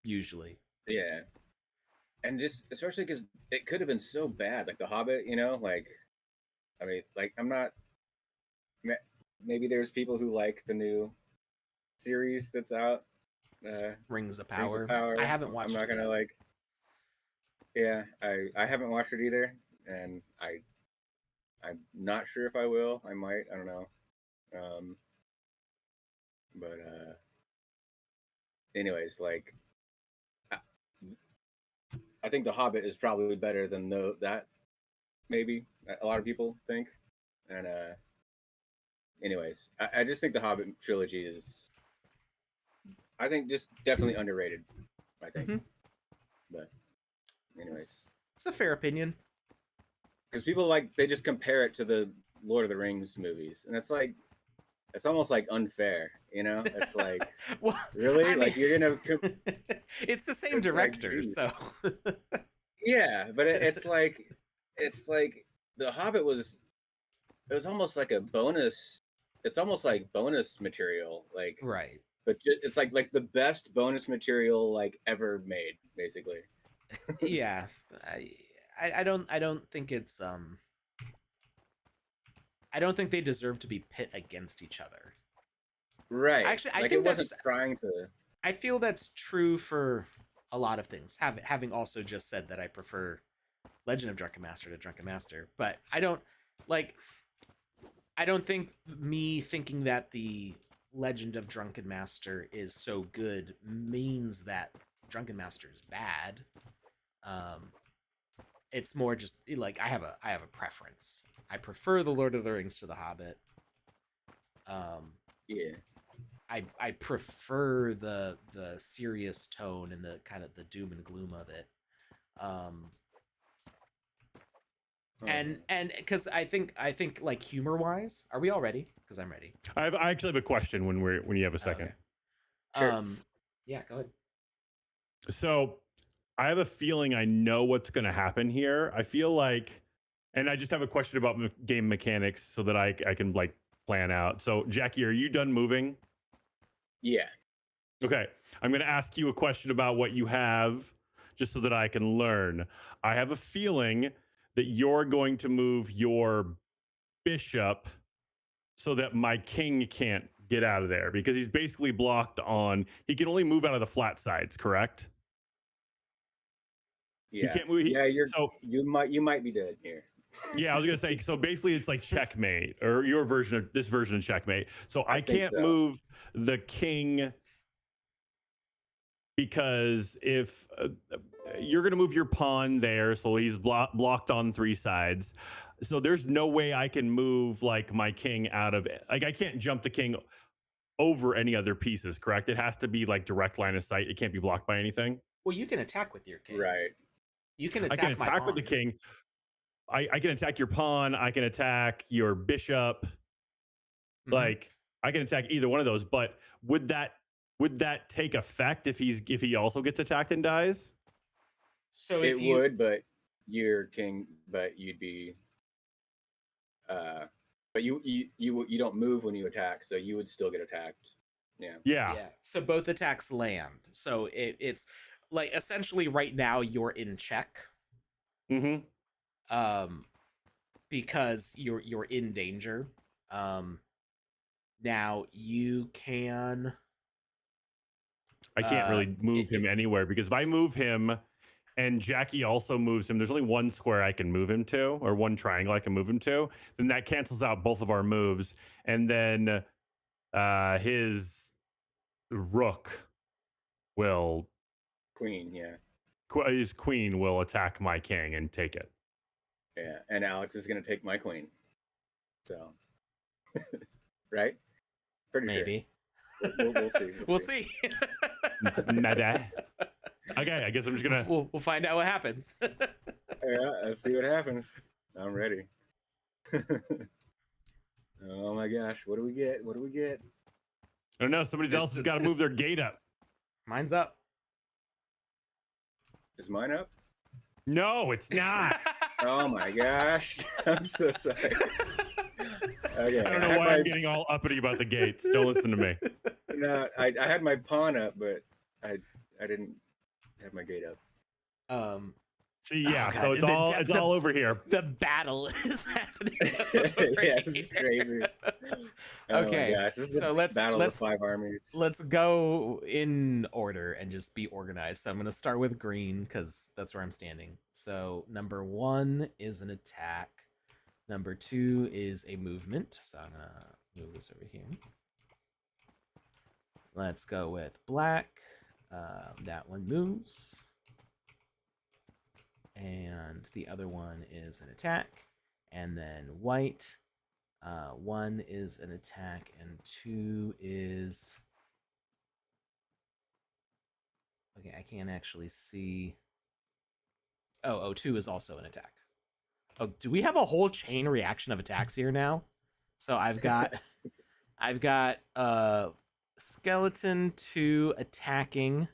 usually. Yeah, and just especially because it could have been so bad, like The Hobbit. You know, like I mean, like I'm not. Maybe there's people who like the new series that's out. Rings of Power. Power. I haven't watched. I'm not gonna like. Yeah, I haven't watched it either, and I'm not sure if I will. I might. I don't know. But anyways, like I think The Hobbit is probably better than that. Maybe a lot of people think, and anyways, I just think the Hobbit trilogy is, I think, just definitely underrated. I think, but anyways, it's a fair opinion. Because people they just compare it to the Lord of the Rings movies, and it's like, it's almost like unfair, you know? It's like, well, really? Like you're gonna? It's the same director, so. Yeah, but it's like the Hobbit was. It was almost like a bonus. It's almost like bonus material, like right. But it's like the best bonus material like ever made, basically. Yeah, I don't think it's I don't think they deserve to be pit against each other. Right. Actually, I think it wasn't trying to. I feel that's true for a lot of things. Having also just said that I prefer Legend of Drunken Master to Drunken Master, but I don't think me thinking that the Legend of Drunken Master is so good means that Drunken Master is bad. It's more just like I have a preference. I prefer the Lord of the Rings to the Hobbit. Yeah. I prefer the serious tone and the kind of the doom and gloom of it. And because I think like humor wise, are we all ready? Because I'm ready. I actually have a question when you have a second. Okay. Sure. Yeah, go ahead. So I have a feeling I know what's going to happen here. I feel like, and I just have a question about game mechanics so that I can like plan out. So Jackie, are you done moving? Yeah. Okay. I'm going to ask you a question about what you have just so that I can learn. I have a feeling that you're going to move your bishop so that my king can't get out of there because he's basically blocked on, he can only move out of the flat sides, correct? Yeah. He can't move. You might be dead here. Yeah, I was gonna say. So basically, it's like checkmate, or your version of this version of checkmate. So I can't move the king because if you're gonna move your pawn there, so he's blocked on 3 sides. So there's no way I can move like my king out of it. Like I can't jump the king over any other pieces, correct? It has to be like direct line of sight. It can't be blocked by anything. Well, you can attack with your king. Right. You can I attack can my attack with pawn. the king. I can attack your pawn. I can attack your bishop. Like I can attack either one of those. But would that take effect if he also gets attacked and dies? So It would, but your king, but you'd be, but you don't move when you attack, so you would still get attacked. Yeah. Yeah. So both attacks land. So it's like essentially right now you're in check. Because you're in danger. Now you can. I can't really move him anywhere because if I move him and Jackie also moves him, there's only one square I can move him to, or one triangle I can move him to. Then that cancels out both of our moves, and then his rook will his queen will attack my king and take it. Yeah, and Alex is gonna take my queen. So, right? Pretty Maybe. Sure. We'll see. We'll see. Okay, I guess I'm just gonna. We'll find out what happens. Yeah, let's see what happens. I'm ready. Oh my gosh, what do we get? What do we get? I don't know. Somebody else has got to move their gate up. Mine's up. Is mine up? No, it's not. Oh my gosh, I'm so sorry. Okay, I don't know why I'm getting all uppity about the gates. Don't listen to me. No, I had my pawn up, but I didn't have my gate up. See, yeah, so it's all over here. The battle is happening. Yeah, this is crazy. Okay, oh my gosh, this is so a battle of 5 armies. Let's go in order and just be organized. So I'm going to start with green because that's where I'm standing. So number 1 is an attack. Number 2 is a movement. So I'm going to move this over here. Let's go with black. That one moves. And the other one is an attack. And then white. 1 is an attack, and 2 is... Okay, I can't actually see... Oh, 2 is also an attack. Oh, do we have a whole chain reaction of attacks here now? So I've got... Skeleton 2 attacking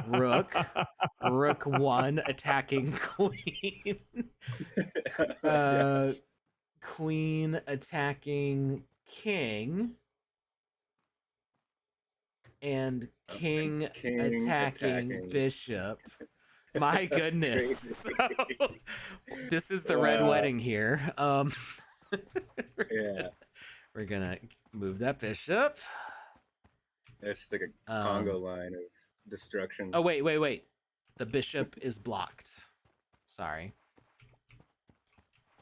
Rook. Rook 1 attacking Queen. Queen attacking King. And King attacking Bishop. My goodness. So, this is the Red Wedding here. Yeah. We're gonna move that bishop. It's just like a Congo line of destruction. Oh, wait. The bishop is blocked. Sorry.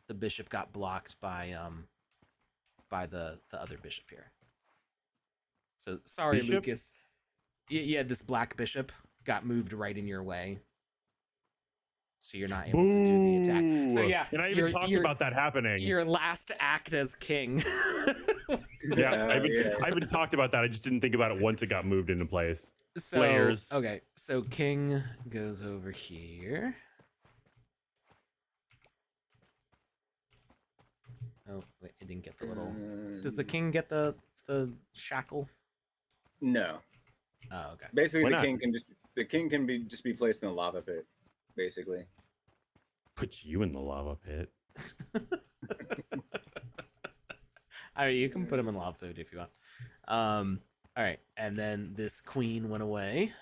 The bishop got blocked by the other bishop here. So sorry, Bishop? Lucas. Yeah, this black bishop got moved right in your way. So you're not able to do the attack. So yeah, and I even talked about that happening. Your last act as king. Yeah, I even talked about that. I just didn't think about it once it got moved into place. So, Players. Okay, so king goes over here. Oh, wait, it didn't get the little... Does the king get the shackle? No. Oh, okay. Basically, the king can just be placed in the lava pit. Basically. Put you in the lava pit. All right, you can put him in lava pit if you want. All right, and then this queen went away.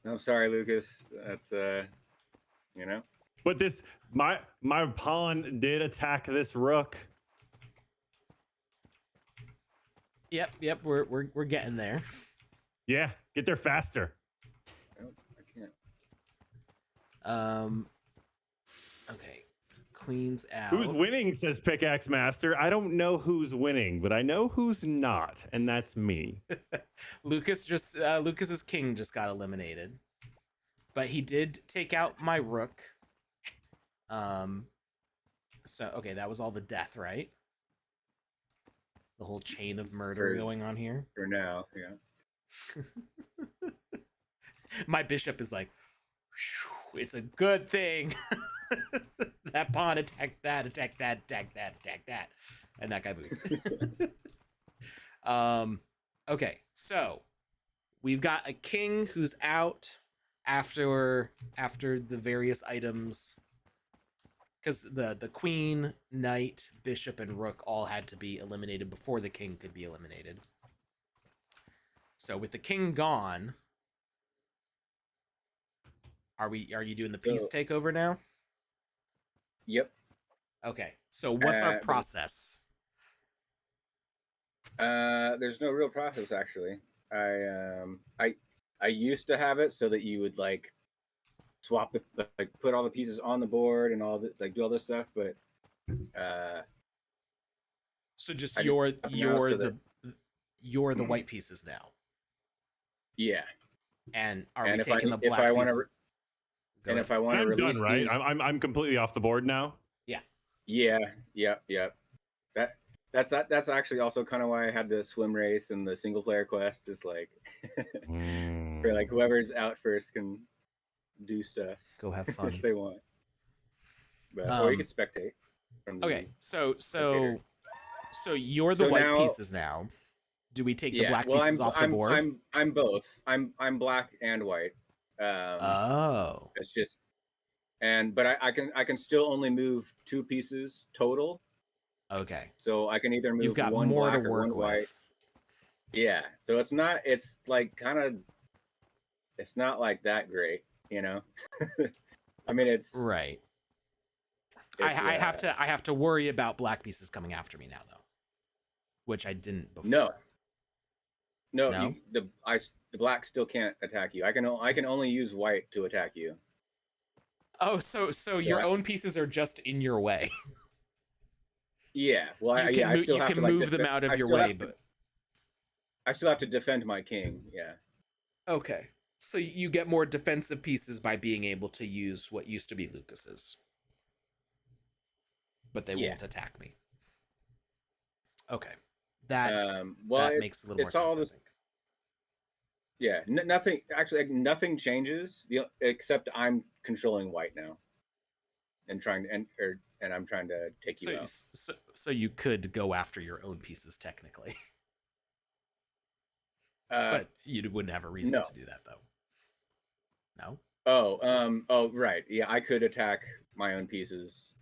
I'm sorry, Lucas. That's you know. But this my pawn did attack this rook. Yep, we're getting there. Yeah, get there faster. Oh, I can't. Okay. Queen's out. Who's winning, says Pickaxe Master. I don't know who's winning, but I know who's not, and that's me. Lucas's king just got eliminated. But he did take out my rook. So okay, that was all the death, right? The whole chain of murder going on here. For now, yeah. My bishop is like, it's a good thing. That pawn attacked that, attacked that, attacked that, attacked that. And that guy moved. Okay, so we've got a king who's out after the various items, because the queen, knight, bishop, and rook all had to be eliminated before the king could be eliminated. So with the king gone, are you doing the peace takeover now? Yep. Okay. So what's our process? There's no real process actually. I used to have it so that you would like swap put all the pieces on the board and all that, like do all this stuff, but so just you're the white pieces now. Yeah. And we taking the black pieces? If I want to release done, right? these... I'm completely off the board now. Yeah. That's actually also kind of why I had the swim race and the single player quest, is like for like whoever's out first can do stuff. Go have fun if they want. But or you can spectate. From okay, so you're the white pieces now. Do we take the black pieces off the board? I'm both. I'm black and white. It's just, but I can still only move 2 pieces total. Okay. So I can either move You've got one more black to or work one with. white. Yeah. So it's like kind of, it's not like that great, you know. I mean, it's right. I have to worry about black pieces coming after me now, though, which I didn't before. No. The black still can't attack you. I can only use white to attack you. Oh, so your own pieces are just in your way. Yeah. Well, I still have to like move them out of your way, but I still have to defend my king. Yeah. Okay. So you get more defensive pieces by being able to use what used to be Lucas's, but they won't attack me. Okay. That makes a little more sense. All this, yeah, nothing actually. Nothing changes except I'm controlling white now, and I'm trying to take you out. So you could go after your own pieces technically, but you wouldn't have a reason to do that, though. No. Oh, right. Yeah, I could attack my own pieces.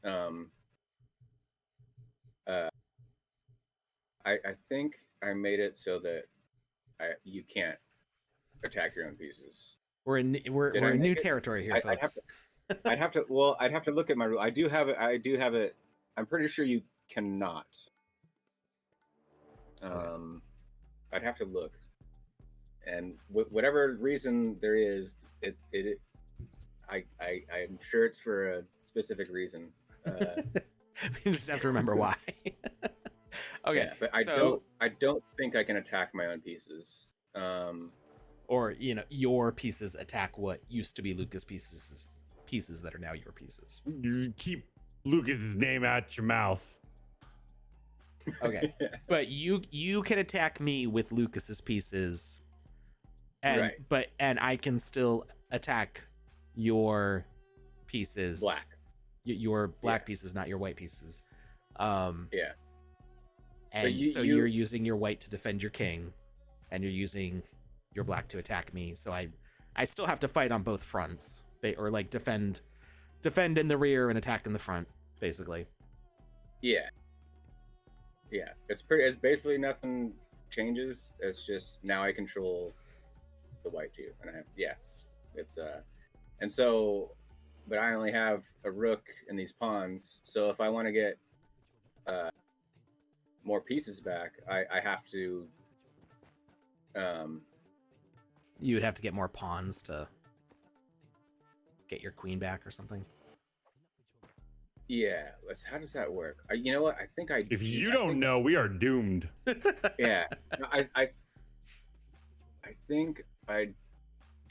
I think I made it so that you can't attack your own pieces. We're in new territory here, folks. I'd have to look at my rule. I do have it. I'm pretty sure you cannot. I'd have to look, and whatever reason there is, I'm sure it's for a specific reason. We just have to remember why. Okay, yeah, but I don't think I can attack my own pieces. Or your pieces attack what used to be Lucas pieces that are now your pieces. You keep Lucas's name out your mouth. Okay, but you can attack me with Lucas's pieces, and and I can still attack your pieces. Black. Your black pieces, not your white pieces. Yeah. And so you're using your white to defend your king, and you're using your black to attack me. So I still have to fight on both fronts, or like defend in the rear and attack in the front, basically. Yeah. Yeah. It's basically nothing changes. It's just now I control the white too, and and so, but I only have a rook and these pawns. So if I want to get more pieces back, I have to. You would have to get more pawns to get your queen back or something. Yeah, how does that work? You know what? I think I. If you don't know, we are doomed. Yeah, I think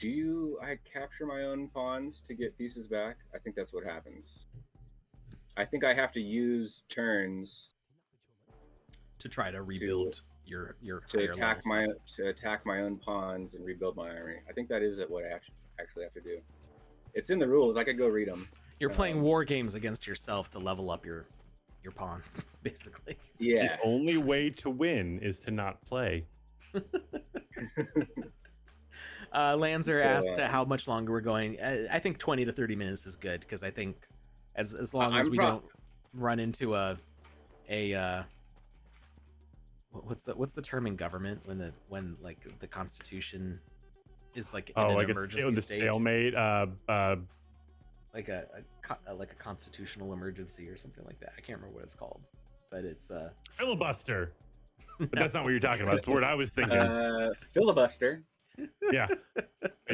I capture my own pawns to get pieces back? I think that's what happens. I think I have to use turns to try to rebuild your to higher attack level my own pawns and rebuild my army. I think that is what I actually have to do. It's in the rules. I could go read them. You're playing war games against yourself to level up your pawns, basically. Yeah. The only way to win is to not play. Lanzer asked how much longer we're going. I think 20 to 30 minutes is good because I think as long as we don't run into what's the term in government when like the Constitution is like in an emergency state? Stalemate, like a constitutional emergency or something like that. I can't remember what it's called, but it's filibuster. But that's not what you're talking about. It's the word I was thinking. Filibuster. Yeah,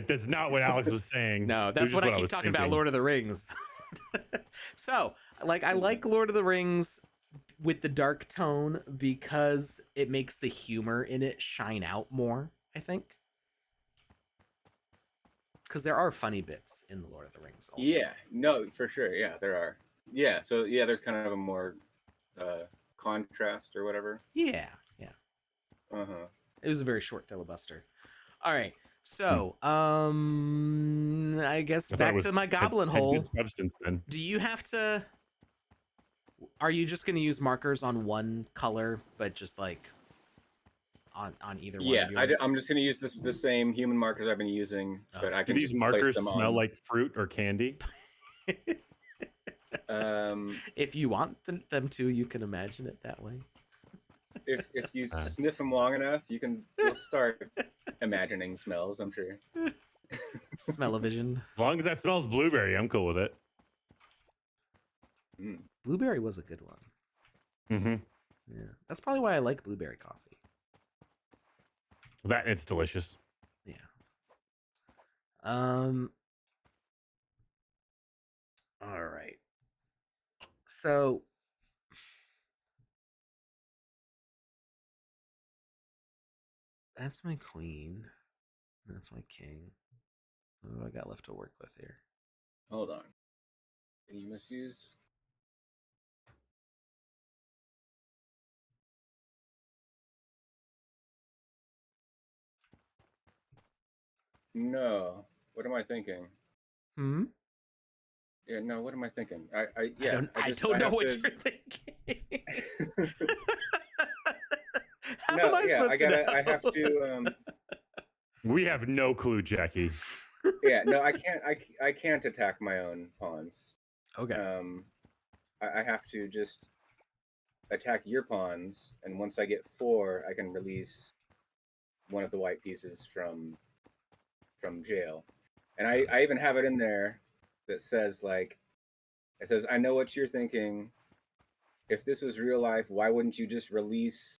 that's not what Alex was saying. No, that's what I keep talking about. Lord of the Rings. So, like, I like Lord of the Rings with the dark tone because it makes the humor in it shine out more, I think. Because there are funny bits in the Lord of the Rings also. Yeah, no, for sure. Yeah, there are. Yeah, so yeah, there's kind of a more contrast or whatever. Yeah. Uh-huh. It was a very short filibuster. All right. So, I guess back to my goblin hole. Substance, then. Do you have to... Are you just going to use markers on one color, but just like on either one? Yeah, I'm just going to use the same human markers I've been using, but I can. Do these markers smell like fruit or candy? If you want them to, you can imagine it that way. If you sniff them long enough, you'll start imagining smells, I'm sure. Smell-o-vision. As long as that smells blueberry, I'm cool with it. Blueberry was a good one. Mm-hmm. Yeah, that's probably why I like blueberry coffee. That it's delicious. Yeah. All right. So that's my queen. That's my king. What do I got left to work with here? Hold on. Can you misuse? No. What am I thinking? Yeah, no, what am I thinking? I don't know what you're thinking. No, yeah, I have to We have no clue, Jackie. Yeah, no, I can't attack my own pawns. Okay. I have to just attack your pawns, and once I get 4, I can release one of the white pieces from jail. And I even have it in there that says, like, it says, I know what you're thinking. If this was real life, why wouldn't you just release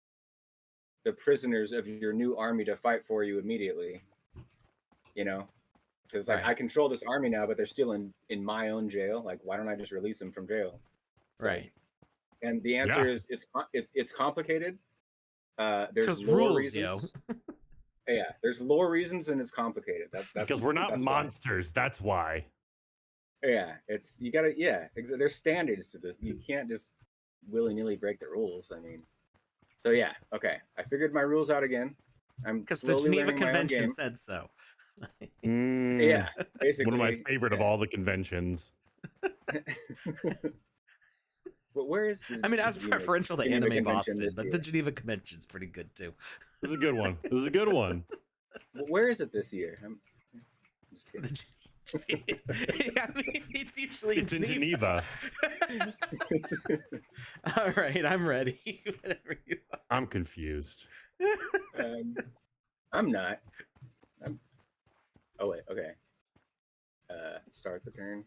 the prisoners of your new army to fight for you immediately? You know? Because like, I control this army now, but they're still in my own jail. Like, why don't I just release them from jail? It's like, and the answer is it's complicated. There's lore reasons. Yeah, there's lore reasons, and it's complicated. That's because we're not monsters. Why. That's why. Yeah, you gotta. Yeah, there's standards to this. You can't just willy-nilly break the rules. I mean, so yeah, okay. I figured my rules out again. I'm slowly learning my own game. Because the Geneva Convention said so. Yeah, basically. One of my favorite of all the conventions. But where is this? I mean, I was preferential to Anime Boston, but the Geneva Convention's pretty good too. This is a good one. This is a good one. Where is it this year? I'm just kidding. I mean, it's usually in Geneva. All right, I'm ready. Whatever you are. I'm confused. I'm not. Oh wait, okay. Start the turn.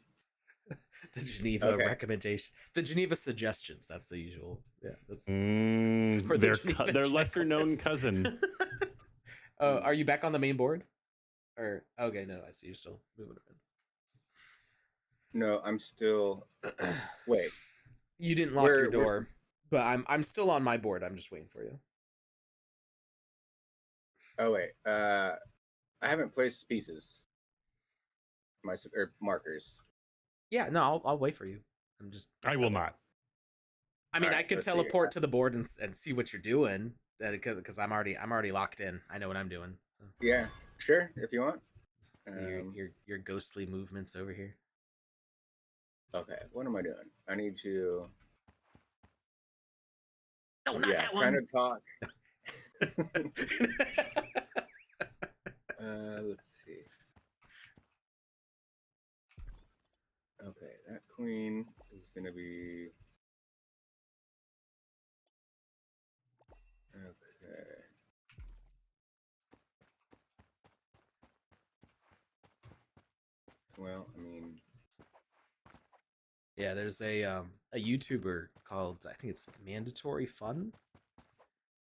The Geneva recommendation, the Geneva suggestions. That's the usual. Yeah, that's their lesser known cousin. Oh, are you back on the main board? Or okay, no, I see you're still moving around. No, I'm still. Wait, you didn't lock your door, but I'm still on my board. I'm just waiting for you. Oh wait, I haven't placed pieces. or markers. Yeah, no, I'll wait for you. I'm just. I will not. I mean, All I right, could let's see. teleport to the board and see what you're doing, because I'm already locked in. I know what I'm doing. So. Yeah, sure, if you want. See your ghostly movements over here. Okay, what am I doing? I need to. Oh, not that trying one. to talk. Let's see. Okay, that queen is gonna be. Okay. Well, I mean, Yeah, there's a YouTuber called, I think it's Mandatory Fun,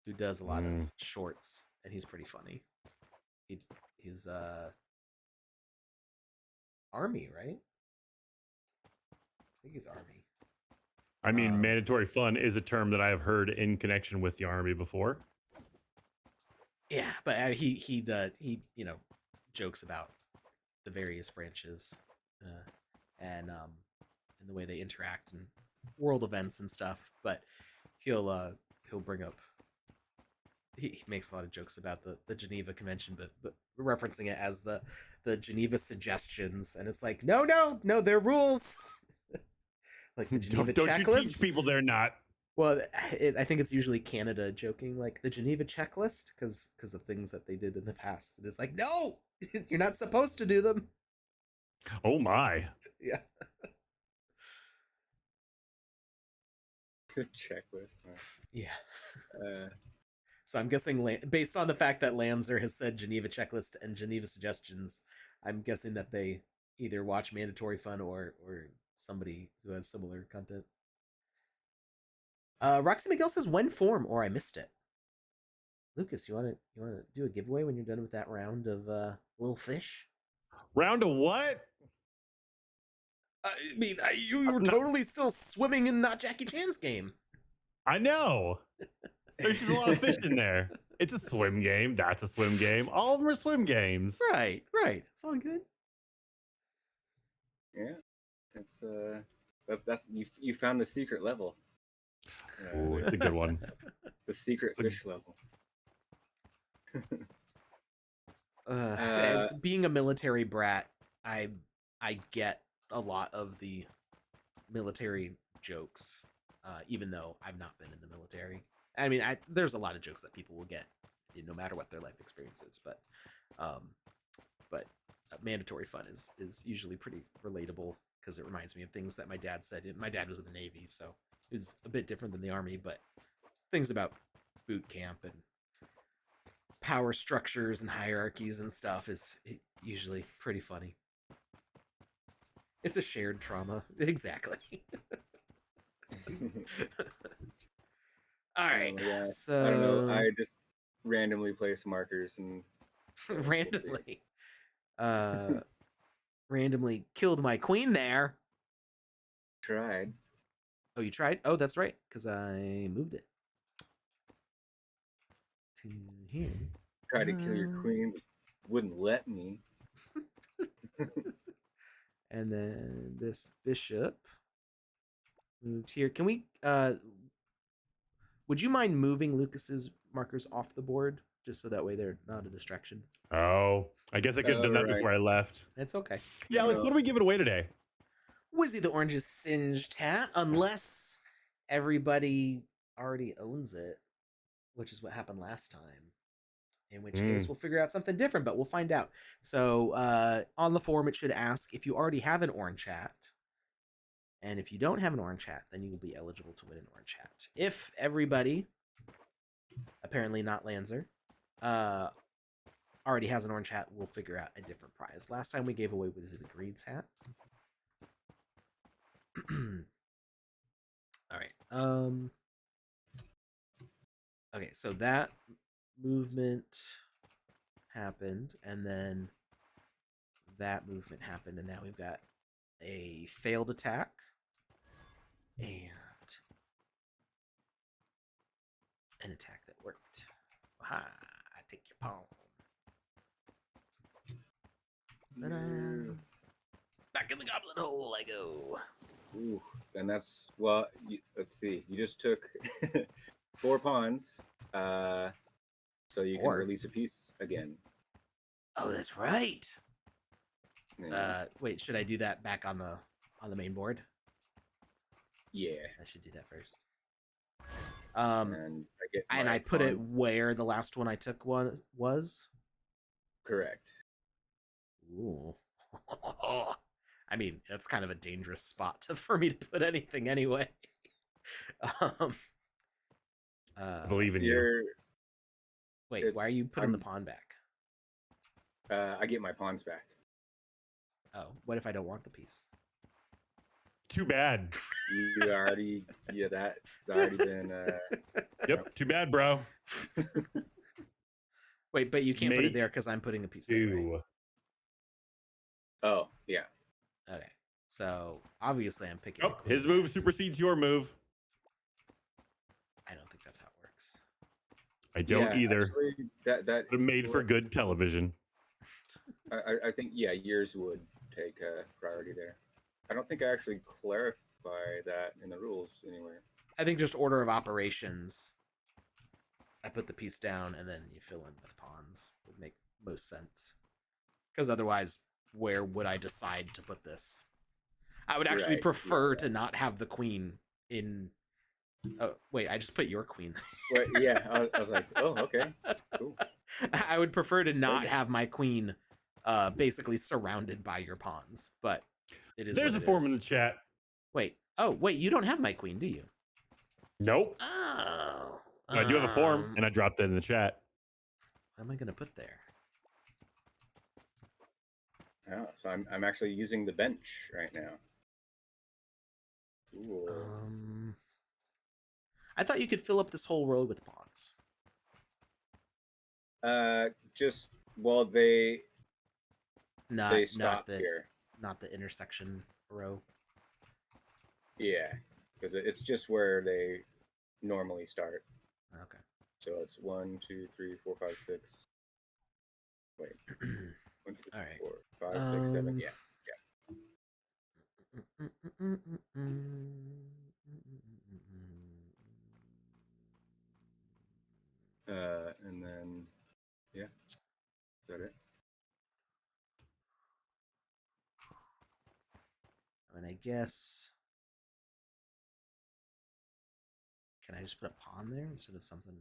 who does a lot of shorts, and he's pretty funny. He's Army, right? I think he's Army. I mean, mandatory fun is a term that I have heard in connection with the Army before. Yeah, but he jokes about the various branches, and the way they interact and world events and stuff. But he'll bring up. He makes a lot of jokes about the Geneva Convention, but referencing it as the Geneva Suggestions, and it's like, no, they're rules. Like the Geneva don't Checklist. You teach people they're not. Well, I think it's usually Canada joking, like the Geneva Checklist, because of things that they did in the past. And it's like, no, you're not supposed to do them. Oh my. Yeah. the checklist. Yeah. Uh, So I'm guessing, based on the fact that Lanzer has said Geneva Checklist and Geneva Suggestions, I'm guessing that they either watch Mandatory Fun or somebody who has similar content. Roxy Miguel says, when form, or I missed it. Lucas, you wanna do a giveaway when you're done with that round of little fish? Round of what? I mean, you were totally still swimming in not Jackie Chan's game. I know. There's just a lot of fish in there. It's a swim game. That's a swim game. All of them are swim games. Right. It's all good. Yeah, that's you found the secret level. Ooh, it's a good one. The secret fish level. As being a military brat, I get a lot of the military jokes, even though I've not been in the military. I mean, there's a lot of jokes that people will get, no matter what their life experience is. But mandatory fun is usually pretty relatable, because it reminds me of things that my dad said. My dad was in the Navy, so it was a bit different than the Army, but things about boot camp and power structures and hierarchies and stuff is usually pretty funny. It's a shared trauma. Exactly. All right. Yeah. So I don't know. I just randomly placed markers and randomly randomly killed my queen there. tried. Oh, you tried? Oh, that's right, because I moved it to here. Tried to kill your queen, but wouldn't let me. And then this bishop moved here. Can we would you mind moving Lucas's markers off the board, just so that way they're not a distraction? Oh, I guess I could have done that before I left. It's okay. Yeah, Alex, what are we giving away today? Wizzy the Orange's Singed Hat, unless everybody already owns it, which is what happened last time. In which case, we'll figure out something different, but we'll find out. So on the forum, it should ask if you already have an orange hat. And if you don't have an orange hat, then you will be eligible to win an orange hat. If everybody, apparently not Lanzer, already has an orange hat, we'll figure out a different prize. Last time we gave away Wizzy the Greed's hat. All right. Okay, so that movement happened, and then that movement happened, and now we've got a failed attack and an attack that worked. Ha! I take your pawn. Ta-da. Back in the goblin hole I go. Ooh, and that's let's see. You just took 4 pawns, so you can 4? release a piece again. Oh, that's right. Yeah. Wait, should I do that back on the main board? Yeah. I should do that first. And I get and my I put it pawns. where the last one I took was. Correct. Ooh. I mean, that's kind of a dangerous spot for me to put anything anyway. um, I believe in you. You're. Wait, why are you putting the I'm- pawn back? I get my pawns back. Oh, what if I don't want the piece? Too bad. You already, that's already been. Yep. Too bad, bro. Wait, but you can't put it Make there because I'm putting a piece there, right? Two. Oh yeah. Okay, so obviously I'm picking. Oh, the queen his move back. supersedes your move. I don't think that's how it works. I don't Yeah, either. Actually, that But made for good television. I think yours would take priority there. I don't think I actually clarify that in the rules anywhere. I think just order of operations. I put the piece down and then you fill in with pawns would make most sense. Because otherwise, where would I decide to put this? I would actually Right, prefer to not have the queen in. Oh wait, I just put your queen. But yeah, I was like, oh okay, cool. I would prefer to not Okay. have my queen, basically surrounded by your pawns. But it is. There's what a it form is. in the chat. Wait. Oh wait, you don't have my queen, do you? Nope. Oh. I do have a form, and I dropped it in the chat. What am I gonna put there? Oh, so I'm actually using the bench right now. Ooh. I thought you could fill up this whole row with pawns. Just they Not stop the here. not the intersection row. Yeah, because it's just where they normally start. Okay. So it's 1, 2, 3, 4, 5, 6. Wait. 1, 2, All right. 4, 5, 6, 7. Yeah. And then is that it? I mean, I guess. Can I just put a pawn there instead of something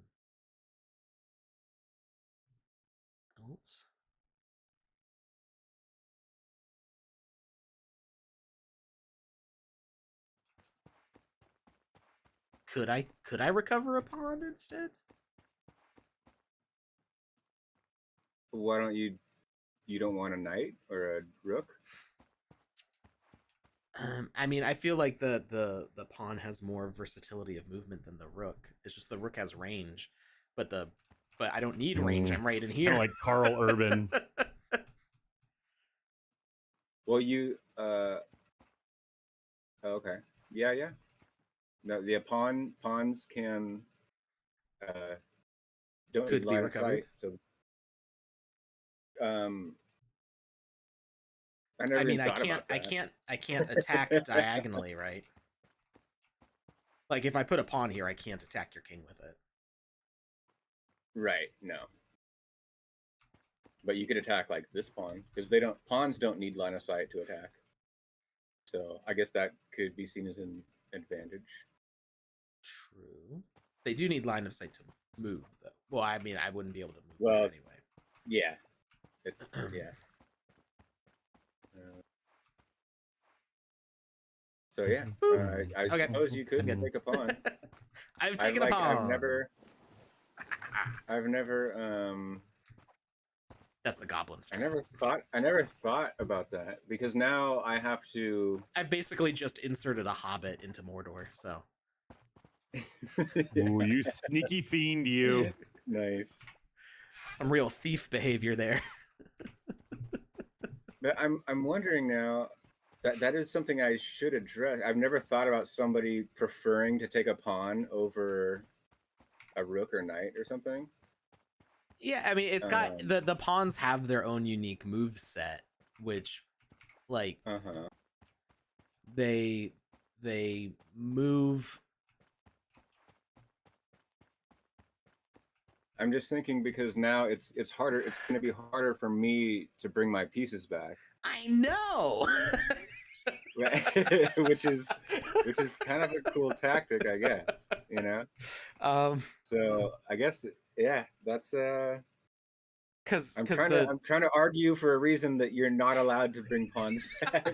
else? Could I recover a pawn instead? Why don't you don't want a knight or a rook? I mean, I feel like the pawn has more versatility of movement than the rook. It's just the rook has range, but I don't need range. I'm right in here. Kind of like Carl Urban. Well, you okay. Yeah. No, the pawns can don't Could need be line of recovered. sight. So I never even thought about that. I can't attack diagonally, right? Like if I put a pawn here, I can't attack your king with it. Right, no. But you could attack like this pawn because pawns don't need line of sight to attack. So I guess that could be seen as an advantage. True. They do need line of sight to move, though. Well, I mean, I wouldn't be able to move Well, anyway. Yeah, it's yeah. So yeah, I Okay. suppose you could I'm good. take a pawn. I've taken a pawn. I've never That's the goblin's I turn. never thought about that because now I have to. I basically just inserted a hobbit into Mordor, so. Ooh, you sneaky fiend, you. Nice. Some real thief behavior there. But I'm wondering now that is something I should address. I've never thought about somebody preferring to take a pawn over a rook or knight or something. Yeah, I mean, it's got the pawns have their own unique move set, which Like Uh-huh. they move. I'm just thinking because now it's harder. It's going to be harder for me to bring my pieces back, I know. which is kind of a cool tactic, I guess. um, So I guess yeah, that's because I'm because trying to the I'm trying to argue for a reason that you're not allowed to bring pawns back.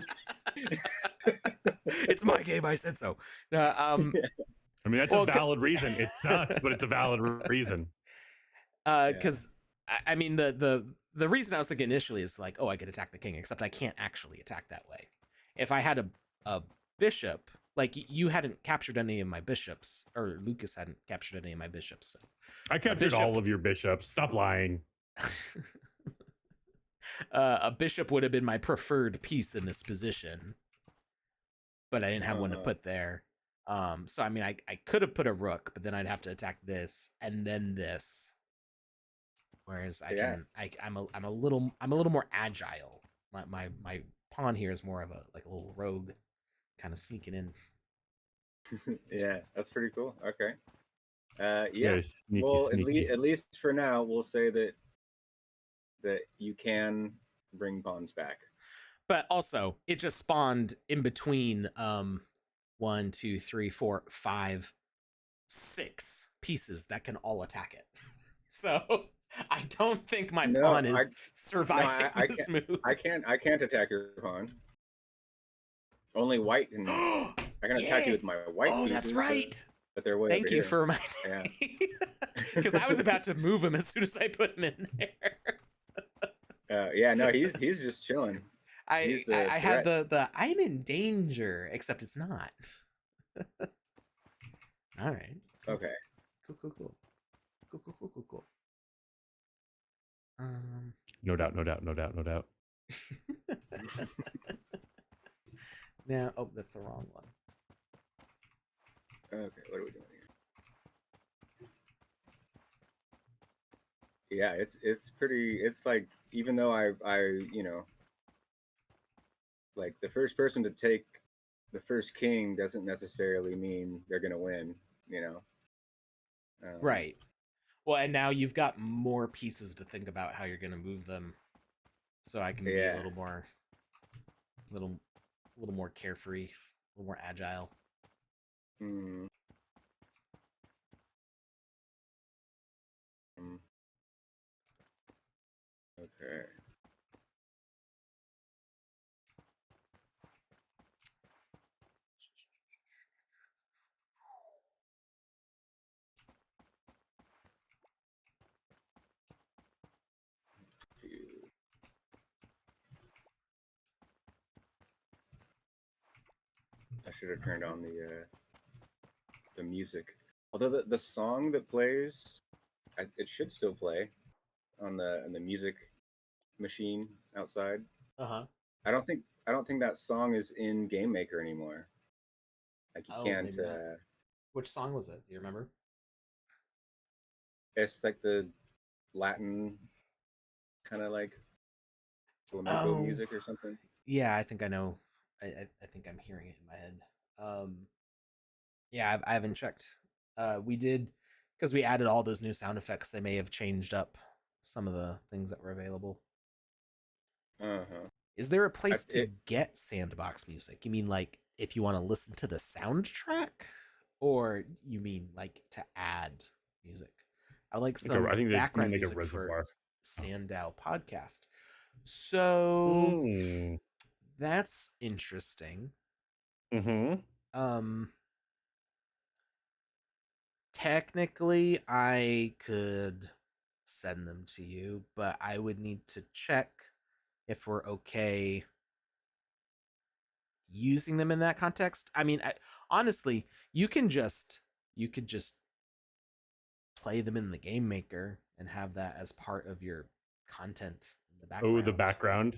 it's my game. I said so. I mean, that's a Well, valid reason. It sucks, but it's a valid reason. because I mean the reason I was thinking initially is like, oh, I could attack the king, except I can't actually attack that way. If I had a bishop, like you hadn't captured any of my bishops, or Lucas hadn't captured any of my bishops. So I captured all of your bishops. Stop lying. A bishop would have been my preferred piece in this position, but I didn't have one to put there. So I mean, I could have put a rook, but then I'd have to attack this and then this. Whereas I'm a little more agile. My pawn here is more of a little rogue, kind of sneaking in. Yeah, that's pretty cool. Okay. Yeah. Very sneaky, Well, sneaky. at least for now, we'll say that you can bring pawns back. But also, it just spawned in between 1, 2, 3, 4, 5, 6 pieces that can all attack it. So I don't think my pawn is surviving this move. I can't attack your pawn. Only white can. I can attack you with my white pieces. Oh, that's right. But they're way Thank over you here. for reminding me. Because I was about to move him as soon as I put him in there. Yeah, no, he's just chilling. I had the I'm in danger, except it's not. All right. Okay. Cool. No doubt. Now, oh, that's the wrong one. Okay, what are we doing here? Yeah, it's pretty. It's like, even though I like, the first person to take the first king doesn't necessarily mean they're gonna win. Right. Well, and now you've got more pieces to think about how you're going to move them, so I can be a little more carefree, a little more agile. Okay. I should have turned on the music. Although the song that plays, it should still play on the music machine outside. I don't think that song is in Game Maker anymore. Like, you can't. Which song was it? Do you remember? It's like the Latin kind of like flamenco music or something. Yeah, I think I know. I think I'm hearing it in my head. Yeah, I haven't checked. We did, because we added all those new sound effects. They may have changed up some of the things that were available. Is there a place to get Sandbox music? You mean like if you want to listen to the soundtrack, or you mean like to add music? I like some background music for Sandow podcast. So that's interesting. Technically, I could send them to you, but I would need to check if we're okay using them in that context. I mean, honestly, you could just play them in the game maker and have that as part of your content in the background. Oh, the background.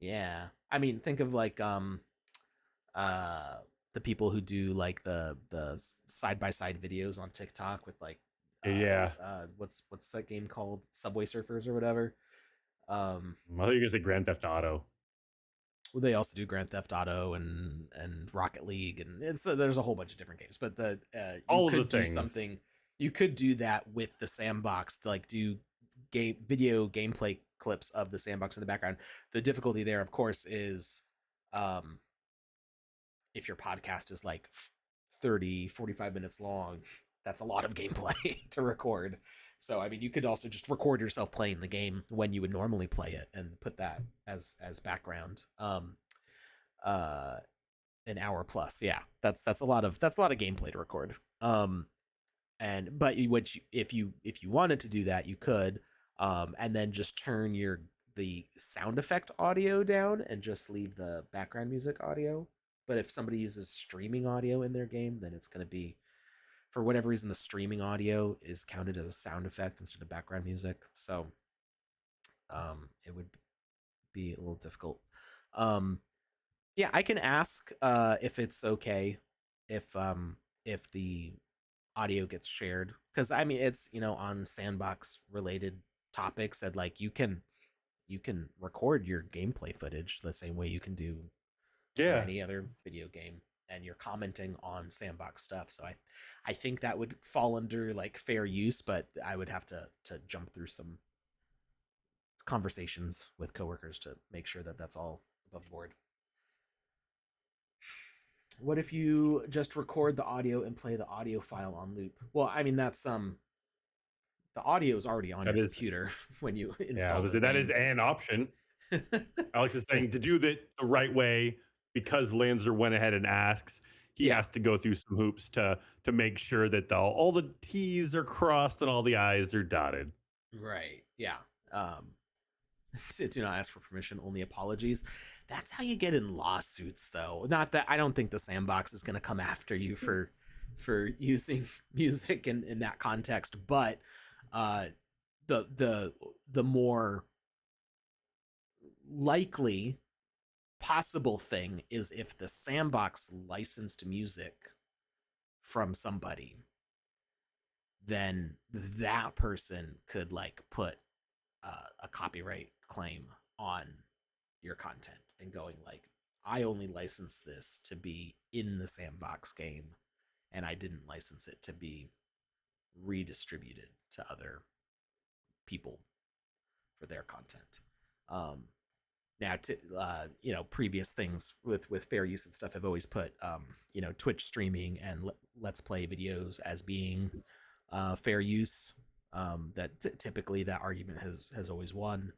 Yeah. I mean, think of like the people who do like the side-by-side videos on TikTok with like what's that game called? Subway Surfers or whatever. I thought you were gonna say Grand Theft Auto. Well, they also do Grand Theft Auto and Rocket League, and there's a whole bunch of different games. But you All of could the do things. something. You could do that with the Sandbox to like do video gameplay clips of the Sandbox in the background. The difficulty there, of course, is if your podcast is like 30, 45 minutes long, that's a lot of gameplay to record. So I mean, you could also just record yourself playing the game when you would normally play it and put that as background. An hour plus, yeah, that's a lot of gameplay to record. And but if you wanted to do that, you could, and then just turn the sound effect audio down and just leave the background music audio. But if somebody uses streaming audio in their game, then it's going to be, for whatever reason, the streaming audio is counted as a sound effect instead of background music. So it would be a little difficult. Yeah, I can ask if it's okay if the audio gets shared, because I mean it's, on Sandbox related topics that like you can record your gameplay footage the same way you can do for any other video game, and you're commenting on Sandbox stuff. So I think that would fall under like fair use, but I would have to jump through some conversations with coworkers to make sure that that's all above board. What if you just record the audio and play the audio file on loop? Well, I mean that's the audio is already on your computer when you install it. That is an option. Alex is saying to do that the right way, because Lanzer went ahead and asks, he has to go through some hoops to make sure that all the T's are crossed and all the I's are dotted. Right. Yeah. Do not ask for permission, only apologies. That's how you get in lawsuits, though. Not that I don't think the Sandbox is going to come after you for using music in that context, but the more likely possible thing is if the Sandbox licensed music from somebody, then that person could like put a copyright claim on your content and going like, I only licensed this to be in the Sandbox game, and I didn't license it to be redistributed to other people for their content. Now, previous things with fair use and stuff have always put, Twitch streaming and Let's Play videos as being fair use. That typically that argument has always won.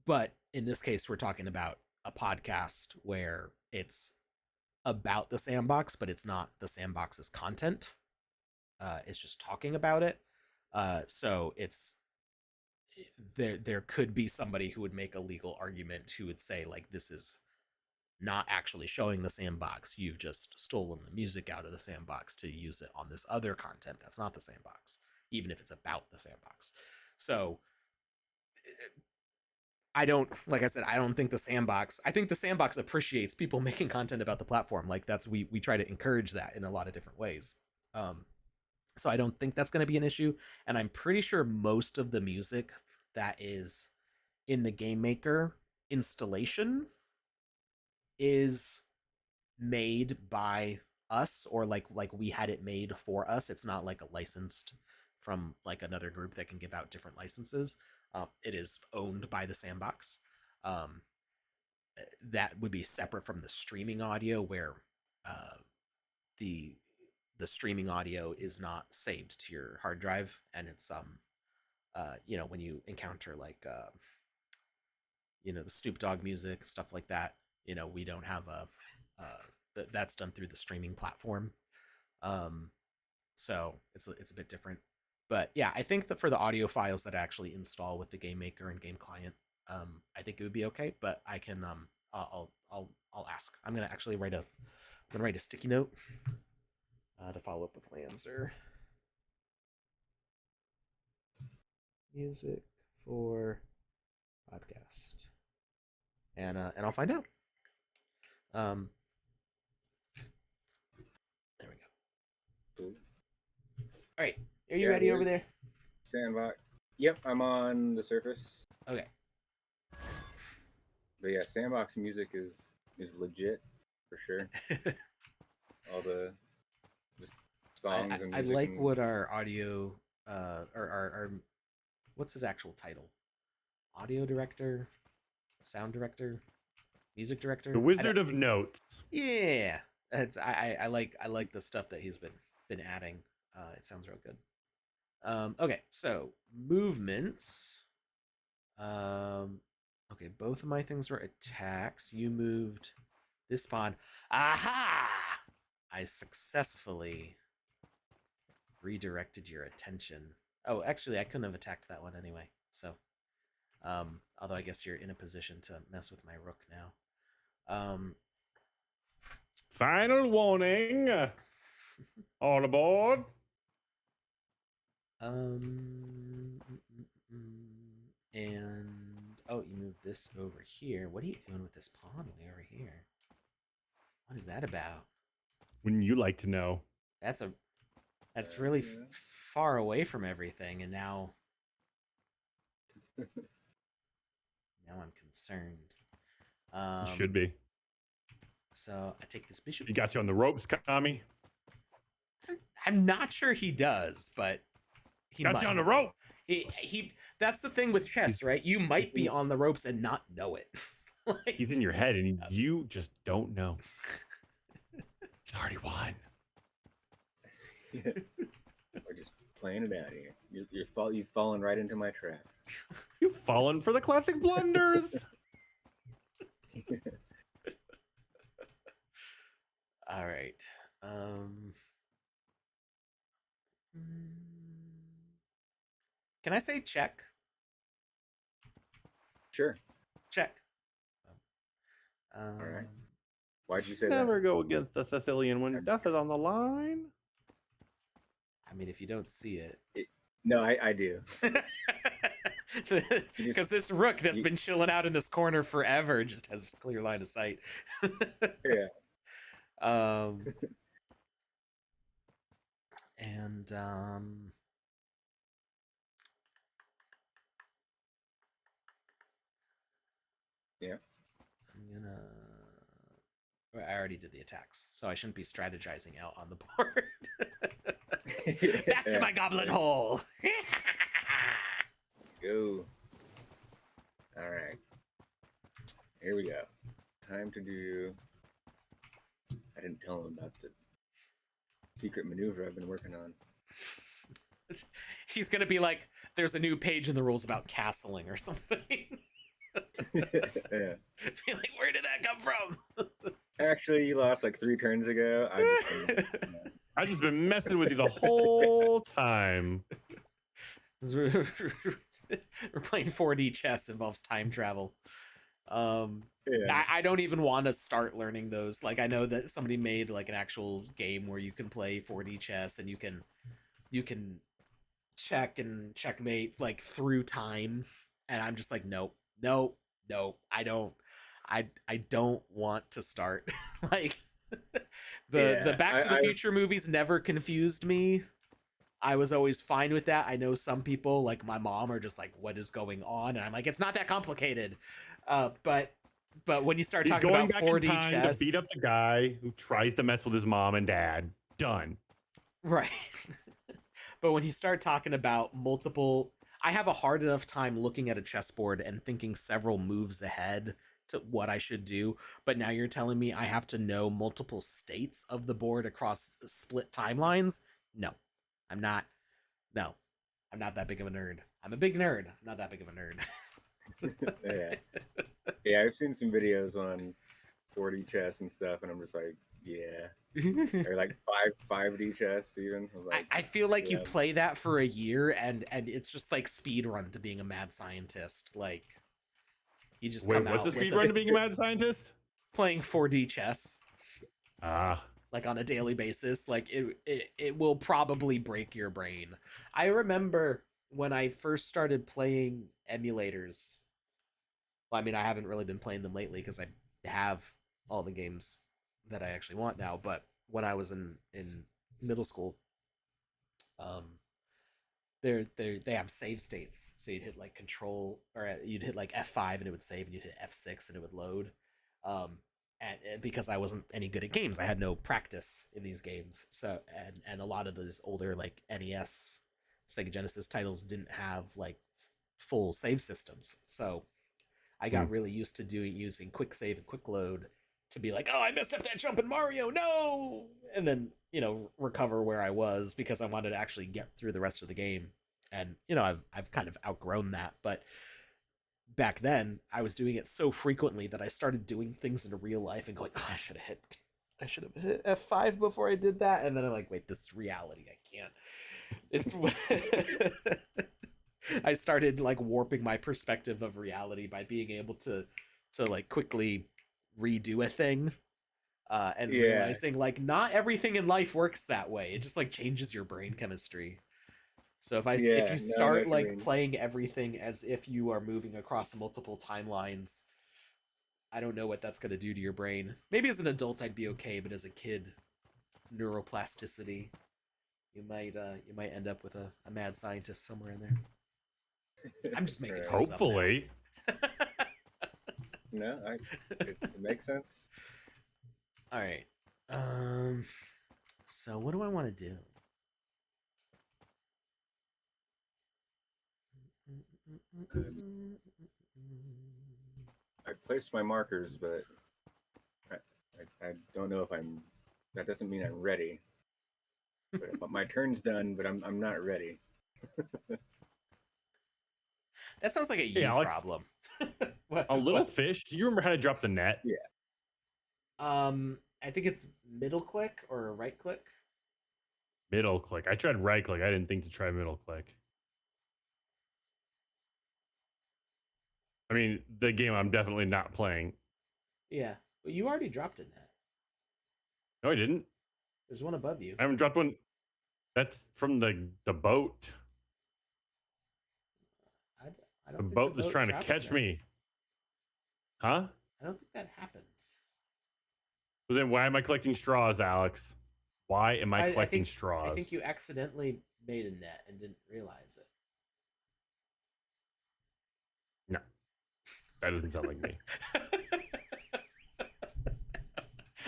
But in this case, we're talking about a podcast where it's about the Sandbox, but it's not the Sandbox's content. It's just talking about it. So it's there could be somebody who would make a legal argument who would say like, this is not actually showing the Sandbox. You've just stolen the music out of the Sandbox to use it on this other content that's not the Sandbox, even if it's about the Sandbox. So I don't think the Sandbox, I think the Sandbox appreciates people making content about the platform. Like we try to encourage that in a lot of different ways. So I don't think that's going to be an issue. And I'm pretty sure most of the music that is in the Game Maker installation is made by us, or like we had it made for us. It's not like a licensed from like another group that can give out different licenses. It is owned by the Sandbox. That would be separate from the streaming audio, where the streaming audio is not saved to your hard drive, and it's when you encounter like the Snoop Dogg music, stuff like that, we don't have that's done through the streaming platform. So it's a bit different. But yeah, I think that for the audio files that I actually install with the Game Maker and Game Client, I think it would be okay. But I can I'll ask. I'm gonna actually write a sticky note to follow up with Lancer. Music for podcast, and I'll find out. There we go. Cool. All right, are you ready over there? Sandbox. Yep, I'm on the surface. Okay. But yeah, Sandbox music is legit for sure. All the just songs and I music like and what our audio, or our what's his actual title? Audio director, sound director, music director. The Wizard of Notes. Yeah, I like the stuff that he's been adding. It sounds real good. Okay, so movements. Okay, both of my things were attacks. You moved this pawn. Aha! I successfully redirected your attention. Oh, actually, I couldn't have attacked that one anyway. So, although I guess you're in a position to mess with my rook now. Final warning. All aboard. And oh, you moved this over here. What are you doing with this pawn way over here? What is that about? Wouldn't you like to know? That's really yeah. far away from everything, and now I'm concerned. You should be. So I take this bishop. He got you on the ropes, Kami. I'm not sure he does, but he Got might. you on the rope. He that's the thing with chess, right? You might be on the ropes and not know it. Like, he's in your head, and you just don't know. He's already won. We're just playing it out here. You've fallen right into my trap. You've fallen for the classic blunders. All right. Can I say check? Sure. Check. All right. Why'd you say Never that? go against the Sicilian when death is on the line. I mean, if you don't see it. No, I do. Because this rook that's been chilling out in this corner forever just has a clear line of sight. Yeah. And yeah. I'm gonna. I already did the attacks, so I shouldn't be strategizing out on the board. Back to my goblin hole. Go. All right. Here we go. Time to do. I didn't tell him about the secret maneuver I've been working on. He's gonna be like, "There's a new page in the rules about castling or something." Yeah. Be like, where did that come from? Actually, you lost like 3 turns ago. I've just been messing with you the whole time. We're playing 4D chess, involves time travel. Yeah. I don't even want to start learning those. Like, I know that somebody made like an actual game where you can play 4D chess and you can check and checkmate like through time, and I'm just like, nope, I don't want to start. Like, the Back to the Future movies never confused me. I was always fine with that. I know some people, like my mom, are just like, what is going on? And I'm like, it's not that complicated. But when you start talking about 4D chess, to beat up the guy who tries to mess with his mom and dad, done. Right. But when you start talking about multiple, I have a hard enough time looking at a chessboard and thinking several moves ahead to what I should do. But now you're telling me I have to know multiple states of the board across split timelines? No, I'm not. No, I'm not that big of a nerd. I'm a big nerd. I'm not that big of a nerd. Yeah, I've seen some videos on 4D chess and stuff, and I'm just like, yeah. Or like 5D chess even. Like, I feel like you play that for a year and it's just like speed run to being a mad scientist. Like, you just come out. What's the speed run to being a mad scientist? Playing 4D chess. Like on a daily basis. Like, it will probably break your brain. I remember when I first started playing emulators. Well, I mean, I haven't really been playing them lately because I have all the games that I actually want now. But when I was in middle school, they have save states, so you'd hit like control, or you'd hit like F5 and it would save, and you'd hit F6 and it would load. Um, and because I wasn't any good at games, I had no practice in these games. So and a lot of those older like NES, Sega Genesis titles didn't have like full save systems. So I got really used to using quick save and quick load to be like, oh, I messed up that jump in Mario, no, and then recover where I was because I wanted to actually get through the rest of the game. And I've kind of outgrown that, but back then I was doing it so frequently that I started doing things in real life and going, oh, I should have hit F5 before I did that, and then I'm like, wait, this is reality. I can't. It's I started like warping my perspective of reality by being able to like quickly redo a thing, and realizing like not everything in life works that way. It just like changes your brain chemistry. So if you start like playing everything as if you are moving across multiple timelines, I don't know what that's going to do to your brain. Maybe as an adult I'd be okay, but as a kid, neuroplasticity, you might end up with a mad scientist somewhere in there. I'm just making Right. Hopefully. No, it makes sense. All right. So what do I want to do? I placed my markers, but I don't know if I'm. That doesn't mean I'm ready. But my turn's done, but I'm not ready. That sounds like a you Alex, problem. A little fish. Do you remember how to drop the net? Yeah. I think it's middle click or right click. Middle click. I tried right click. I didn't think to try middle click. I mean, the game I'm definitely not playing. Yeah, but you already dropped a net. No, I didn't. There's one above you. I haven't dropped one. That's from the boat. I don't The think boat the that's trying to catch nets. me. Huh? I don't think that happens. Well, then why am I collecting straws, Alex? Why am I collecting straws? I think you accidentally made a net and didn't realize it. No, that doesn't sound like me.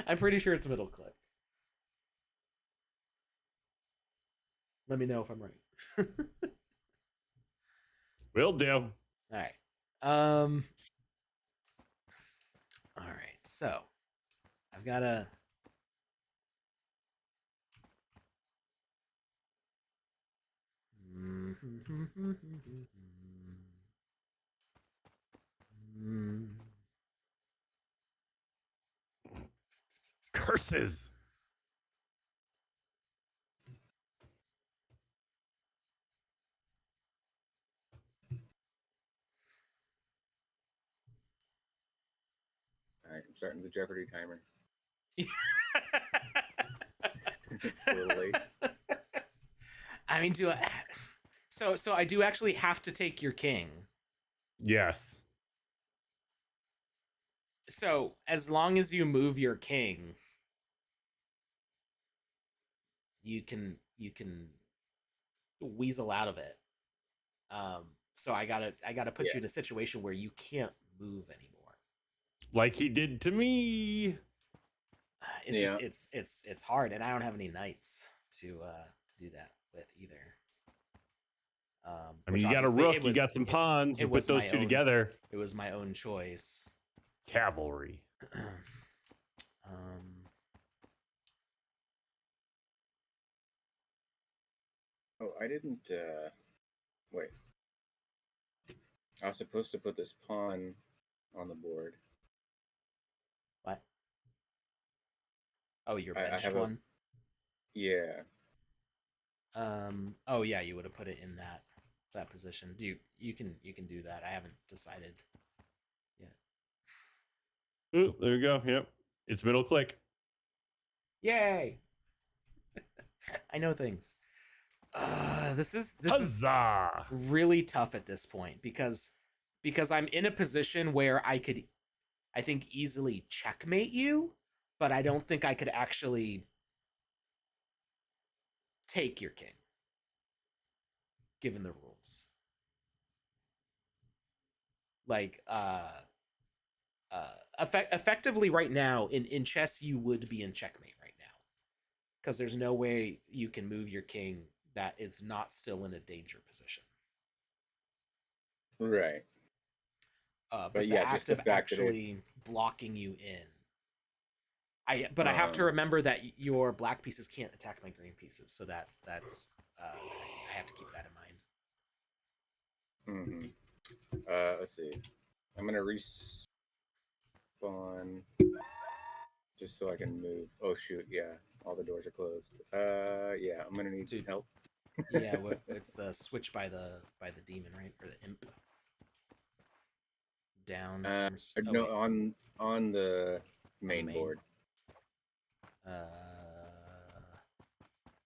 I'm pretty sure it's middle click. Let me know if I'm right. Will do. All right. All right. So I've got a. Curses. All right, I'm starting the Jeopardy timer. It's a little late. I mean, so I do actually have to take your king. Yes. So as long as you move your king, you can weasel out of it. So I gotta put you in a situation where you can't move anymore. Like he did to me. It's just it's hard, and I don't have any knights to do that with either. I mean, you got a rook, you got some pawns, you put those two together. It was my own choice. Cavalry. Oh, I didn't. Wait. I was supposed to put this pawn on the board. What? Oh, your benched one? Yeah. Oh yeah, you would have put it in that position. You can do that. I haven't decided yet. Ooh, there you go. Yep. It's middle click. Yay! I know things. This is really tough at this point because I'm in a position where I could, I think, easily checkmate you, but I don't think I could actually take your king. given the rules. Like effectively right now in chess you would be in checkmate right now because there's no way you can move your king that is not still in a danger position. Right. But But the yeah, act just the of fact that it. actually blocking you in, I have to remember that your black pieces can't attack my green pieces, so that's I have to keep that in mind. Let's see. I'm gonna respawn just so I can move. Oh shoot, yeah, all the doors are closed. Yeah, I'm gonna need Dude. help. Yeah, it's the switch by the demon, right, or the imp. Down. No, on the main main. board.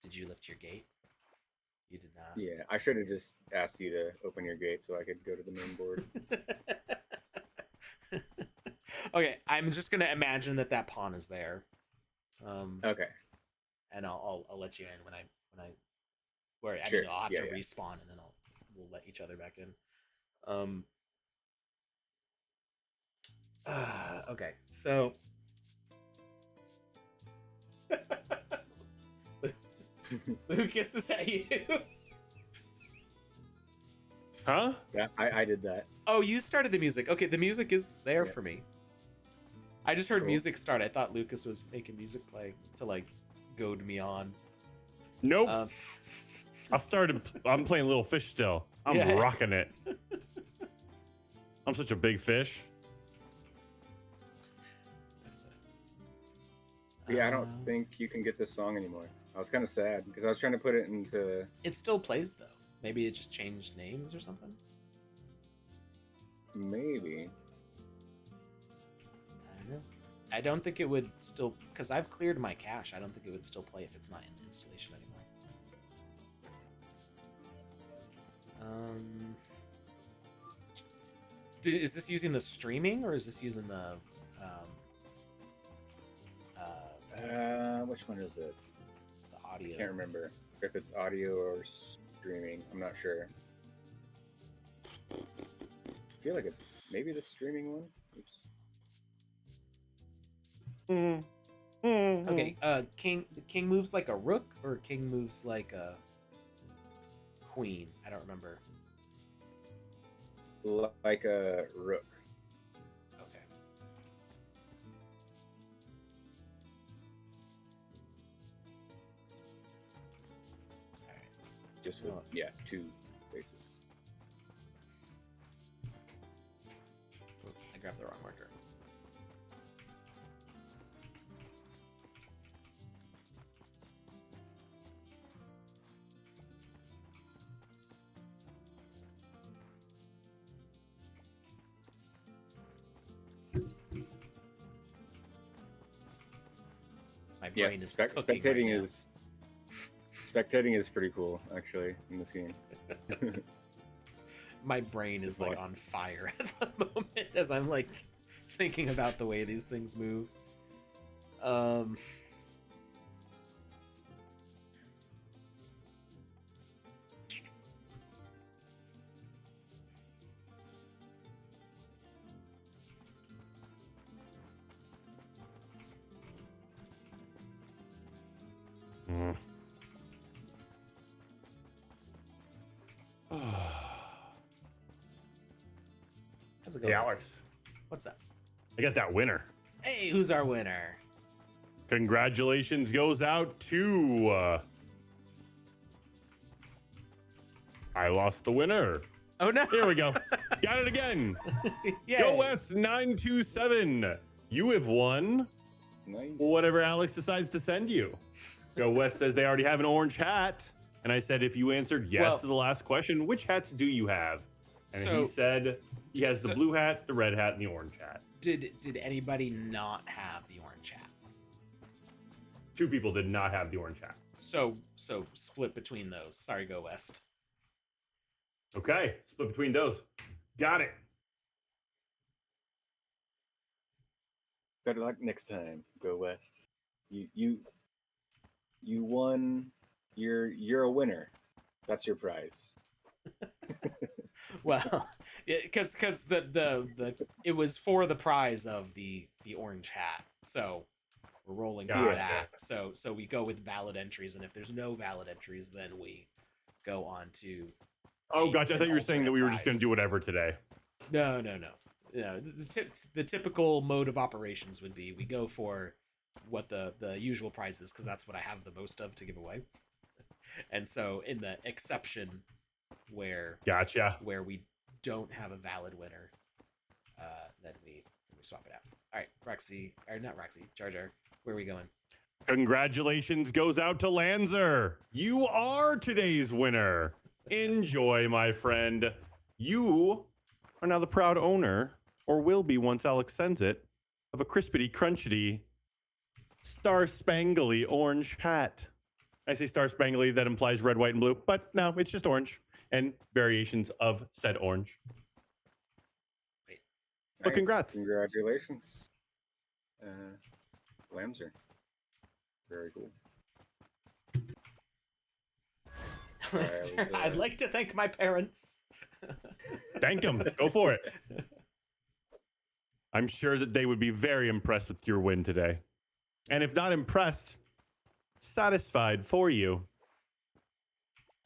Did you lift your gate? You did not. Yeah, I should have just asked you to open your gate so I could go to the main board. Okay, I'm just gonna imagine that pawn is there. Okay. And I'll let you in when I where Sure. I mean, I'll have Yeah, to yeah. respawn and then we'll let each other back in. Okay, so Lucas, is that you? Huh? Yeah, I did that. Oh, you started the music. Okay, the music is there for me. I just heard Cool. music start. I thought Lucas was making music play to like goad me on. Nope. I'm playing Little Fish still. I'm rocking it. I'm such a big fish. Yeah, I don't think you can get this song anymore. I was kind of sad because I was trying to put it into. It still plays though. Maybe it just changed names or something. Maybe. I don't know. I don't think it would still because I've cleared my cache. I don't think it would still play if it's not in installation anymore. Is this using the streaming or is this using the Which one is it? the audio? I can't remember if it's audio or streaming. I'm not sure. I feel like it's maybe the streaming one. Oops. Okay, king. The king moves like a rook, or king moves like a queen. I don't remember. Like a rook. Okay. All right. Just with, yeah, 2 faces. I grabbed the wrong marker. My brain is cooking spectating right now. spectating is pretty cool actually in this game. My brain is like on fire at the moment as I'm like thinking about the way these things move. How's it going? Hey, Alex. What's that? I got that winner. Hey, who's our winner? Congratulations goes out to. I lost the winner. Oh no! Here we go. Got it again. Go West 927. You have won. Nice. Whatever Alex decides to send you. Go West says they already have an orange hat. And I said, if you answered yes to the last question, which hats do you have? And he said he has the blue hat, the red hat, and the orange hat. Did anybody not have the orange hat? 2 people did not have the orange hat. So split between those. Sorry, Go West. Okay, split between those. Got it. Better luck next time, Go West. You won. You're a winner. That's your prize. Well, because the it was for the prize of the orange hat, so we're rolling for Gotcha. that. So we go with valid entries, and if there's no valid entries, then we go on to. Oh, gotcha. I thought you were saying that we were just going to do it. whatever today. No. The typical mode of operations would be we go for what the usual prize is, because that's what I have the most of to give away. And so in the exception where Gotcha. we don't have a valid winner, then we swap it out. All right, Roxy, or not Roxy, Jar Jar, where are we going? Congratulations goes out to Lanzer. You are today's winner. Enjoy, my friend. You are now the proud owner, or will be once Alex sends it, of a crispity, crunchity, star spangly orange hat. I say star spangly, that implies red, white, and blue, but no, it's just orange and variations of said orange. Wait. But congrats. Congratulations. Lamser. Very cool. I'd like to thank my parents. Thank them. Go for it. I'm sure that they would be very impressed with your win today. And if not impressed, satisfied for you.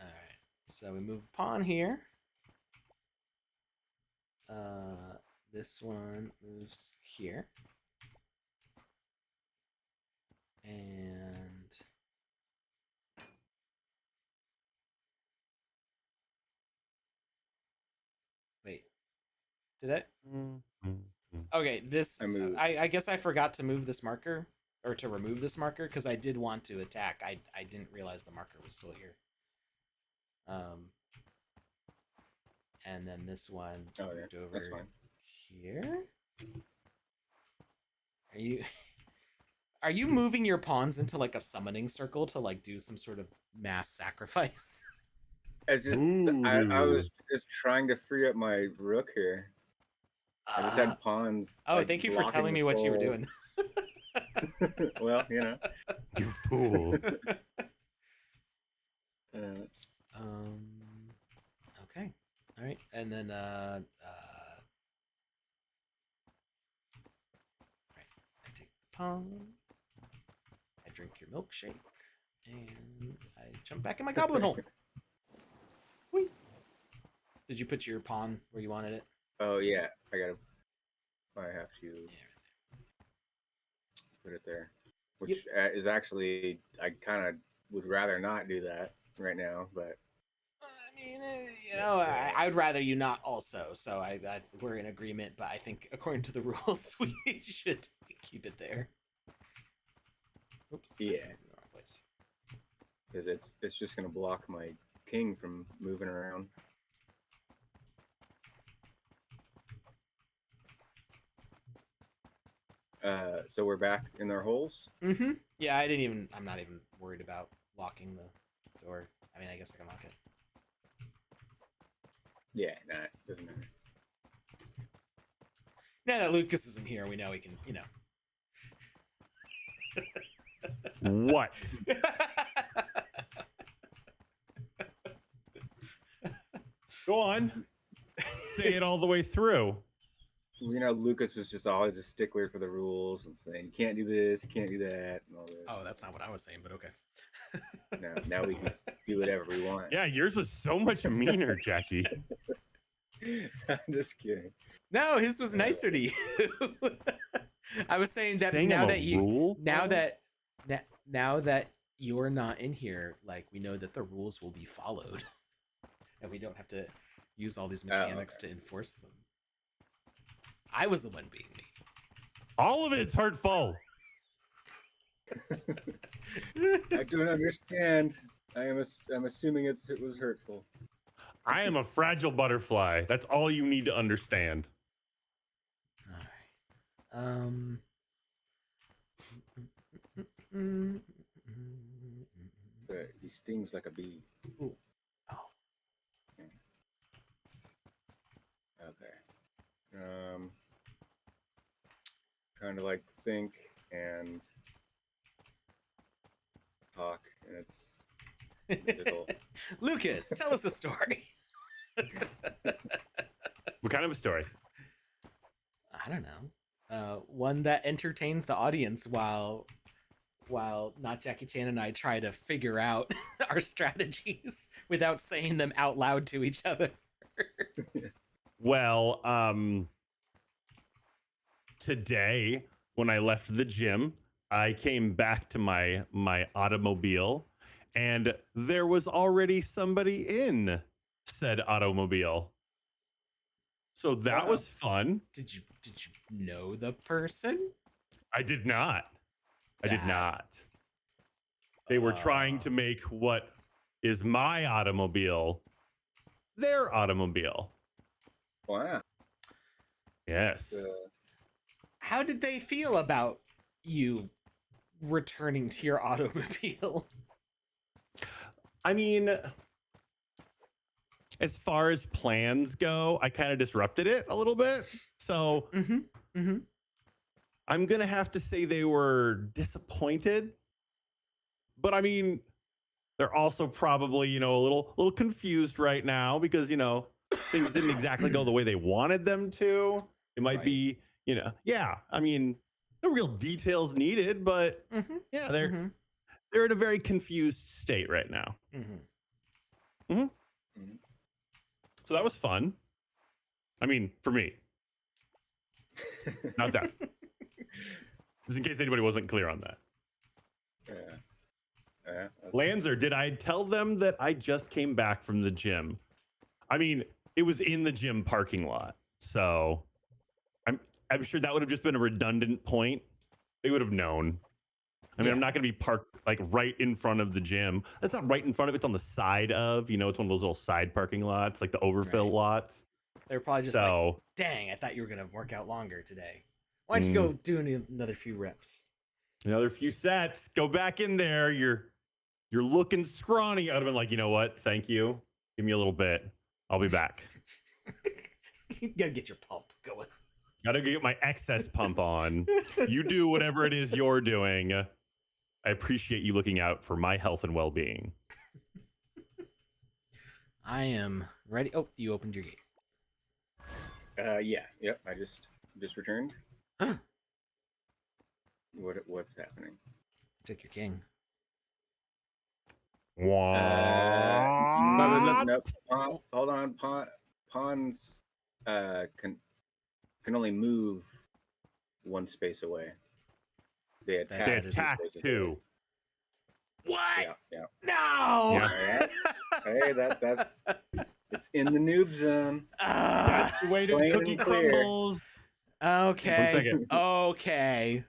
All right. So we move pawn here. This one moves here. And wait. Did I? Okay, this I guess I forgot to move this marker, or to remove this marker, because I did want to attack. I didn't realize the marker was still here. And then this one moved over here. Are you moving your pawns into like a summoning circle to like do some sort of mass sacrifice? It's just I was just trying to free up my rook here. I just had pawns. Oh, thank you for telling me what you were doing. Well, you know. You fool. Okay. All right. And then right. I take the pawn. I drink your milkshake, and I jump back in my goblin hole. Whee. Did you put your pawn where you wanted it? Oh yeah, I have to put it there, which is actually, I kind of would rather not do that right now, but I mean, you know, I would rather you not also. So we're in agreement, but I think according to the rules, we should keep it there. Oops. Yeah. Wrong place. Because it's just gonna block my king from moving around. So we're back in our holes. Mm-hmm. Yeah, I'm not even worried about locking the door. I mean, I guess I can lock it. Yeah, nah, it doesn't matter. Now that Lucas isn't here, we know he can, you know. What? Go on. Say it all the way through. You know, Lucas was just always a stickler for the rules and saying, you can't do this, you can't do that, and all this. Oh, that's not what I was saying, but okay. Now we can do whatever we want. Yeah, yours was so much meaner, Jackie. I'm just kidding. No, his was nicer to you. I was saying that now that you're not in here, like, we know that the rules will be followed, and we don't have to use all these mechanics to enforce them. I was the one being mean. All of it's hurtful. I don't understand. I'm assuming it was hurtful. I am a fragile butterfly. That's all you need to understand. All right. He stings like a bee. Ooh. Oh. Okay. Trying to like think and talk, and it's difficult. Lucas, tell us a story. What kind of a story? I don't know. One that entertains the audience while not Jackie Chan and I try to figure out our strategies without saying them out loud to each other. Well, today when I left the gym, I came back to my automobile, and there was already somebody in said automobile. So that Wow. was fun. Did you know the person? I did not. I did That- not. They were trying to Oh. make what is my automobile their automobile. Wow. Yes. How did they feel about you returning to your automobile? I mean, as far as plans go, I kind of disrupted it a little bit. So I'm going to have to say they were disappointed. But I mean, they're also probably, a little confused right now because, things didn't exactly go the way they wanted them to. It might Right. be, yeah, I mean, no real details needed, but yeah, they're in a very confused state right now. So that was fun. I mean, for me. Not that. Just in case anybody wasn't clear on that. Lanzer, did I tell them that I just came back from the gym? I mean, it was in the gym parking lot. So I'm sure that would have just been a redundant point. They would have known. I mean, I'm not going to be parked like right in front of the gym. That's not right in front of it. It's on the side of, it's one of those little side parking lots, like the overfill lots. They're probably just like, dang, I thought you were going to work out longer today. Why don't you go do another few reps? Another few sets. Go back in there. You're looking scrawny. I'd have been like, you know what? Thank you. Give me a little bit. I'll be back. You gotta get your pump going. Gotta get my excess pump on. You do whatever it is you're doing. I appreciate you looking out for my health and well-being. I am ready. Oh, you opened your gate. Yeah. Yep. I just returned. What's happening? Took your king. Nope. Hold on. Pawns can only move one space away. They attack too. What? Yeah. No. Yeah. Hey, that's it's in the noob zone. That's the way to cookie crumbles. Okay. 1 second. Okay.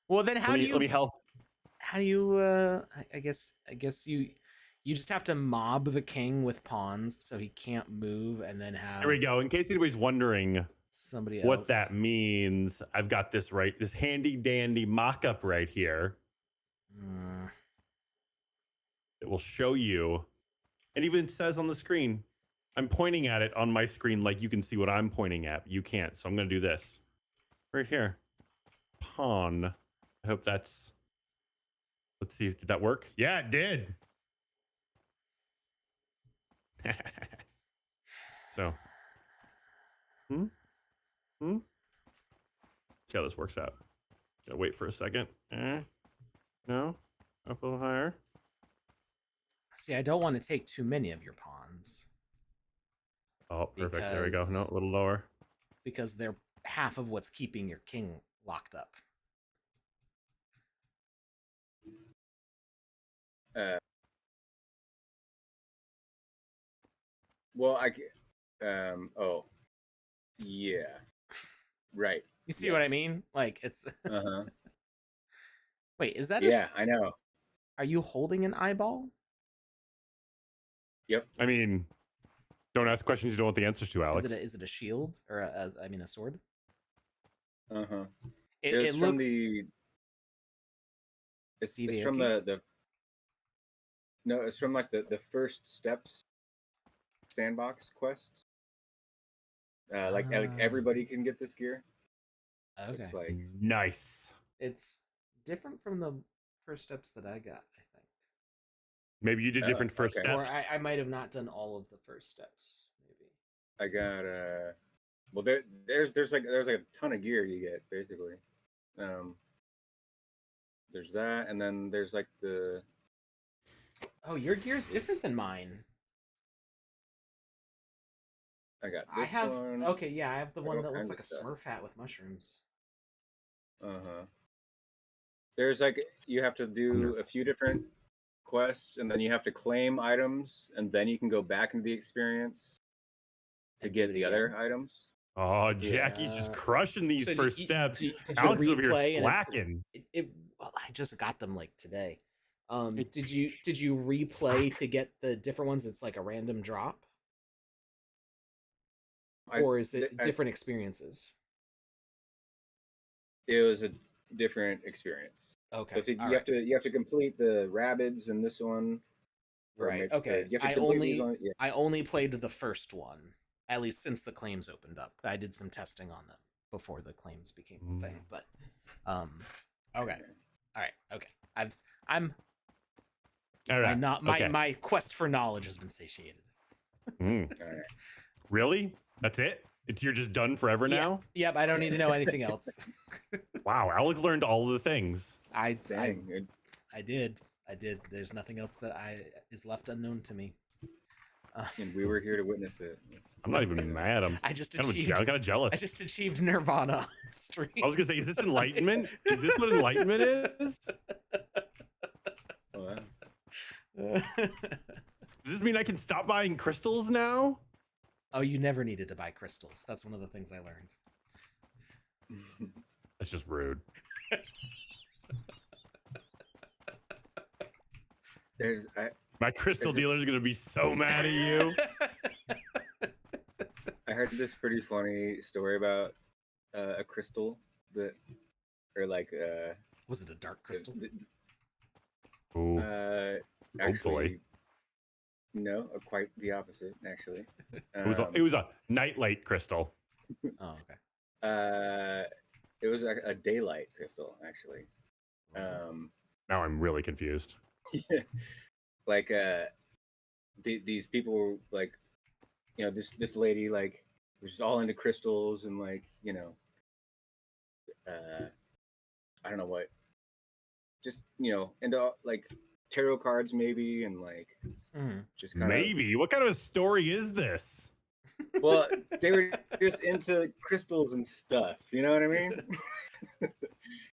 Well, then let me help. How do you? I guess you just have to mob the king with pawns so he can't move, and then have. There we go. In case anybody's wondering somebody else. What that means, I've got this this handy dandy mock-up right here. It will show you, and even says on the screen. I'm pointing at it on my screen like you can see what I'm pointing at. You can't, so I'm going to do this right here. Pawn. I hope that's. Let's see. Did that work? Yeah, it did. So. See how this works out. Gotta wait for a second. No. Up a little higher. See, I don't want to take too many of your pawns. Oh, perfect. There we go. No, a little lower. Because they're half of what's keeping your king locked up. Well, oh, yeah, right. You see what I mean? Like it's. Wait, is that? Yeah, I know. Are you holding an eyeball? Yep. I mean, don't ask questions you don't want the answers to, Alex. Is it a shield or a sword? It's it from looks. It's from the. No, it's from like the first steps sandbox quests. Like everybody can get this gear. Okay. It's like nice. It's different from the first steps that I got, I think. Maybe you did different first steps. Or I might have not done all of the first steps, maybe. I got well there's like a ton of gear you get basically. There's that, and then there's like the Oh, your gear's different than mine. I got I this have one. okay, yeah, I have the I got one all that looks kinds like of a stuff. Smurf hat with mushrooms. There's like you have to do a few different quests, and then you have to claim items, and then you can go back into the experience to And do get it the again. other items. Oh, Jackie's just crushing these So first steps. did you Alex is over here replay and slacking. well, I just got them like today. It- Did you replay to get the different ones? It's like a random drop, or is it different experiences? It was a different experience. Okay, So you have to complete the rabbits in this one. Right. Okay. You have to complete these on. Yeah. I only played the first one, at least since the claims opened up. I did some testing on them before the claims became a thing. But okay. All right. Okay. I'm All right. my quest for knowledge has been satiated. All right. Really? That's it? You're just done forever now? Yep, I don't need to know anything else. Wow, Alex learned all of the things. I did. There's nothing else that is left unknown to me. And we were here to witness it. I'm not even mad. I'm I just kind achieved. of jealous. I just achieved nirvana on stream. I was gonna say, is this enlightenment? Is this what enlightenment is? Well, Does this mean I can stop buying crystals now? Oh, you never needed to buy crystals. That's one of the things I learned. That's just rude. My crystal dealer is gonna be so mad at you. I heard this pretty funny story about a crystal that, or like was it a dark crystal? Ooh. Actually, no, quite the opposite. Actually, it was a nightlight crystal. Oh, okay. It was a daylight crystal, actually. Now I'm really confused. Like these people were like, you know, this lady like was just all into crystals and like, you know, I don't know what, just, you know, into like tarot cards maybe, and like just kind maybe. What kind of a story is this? Well, they were just into crystals and stuff, you know what I mean?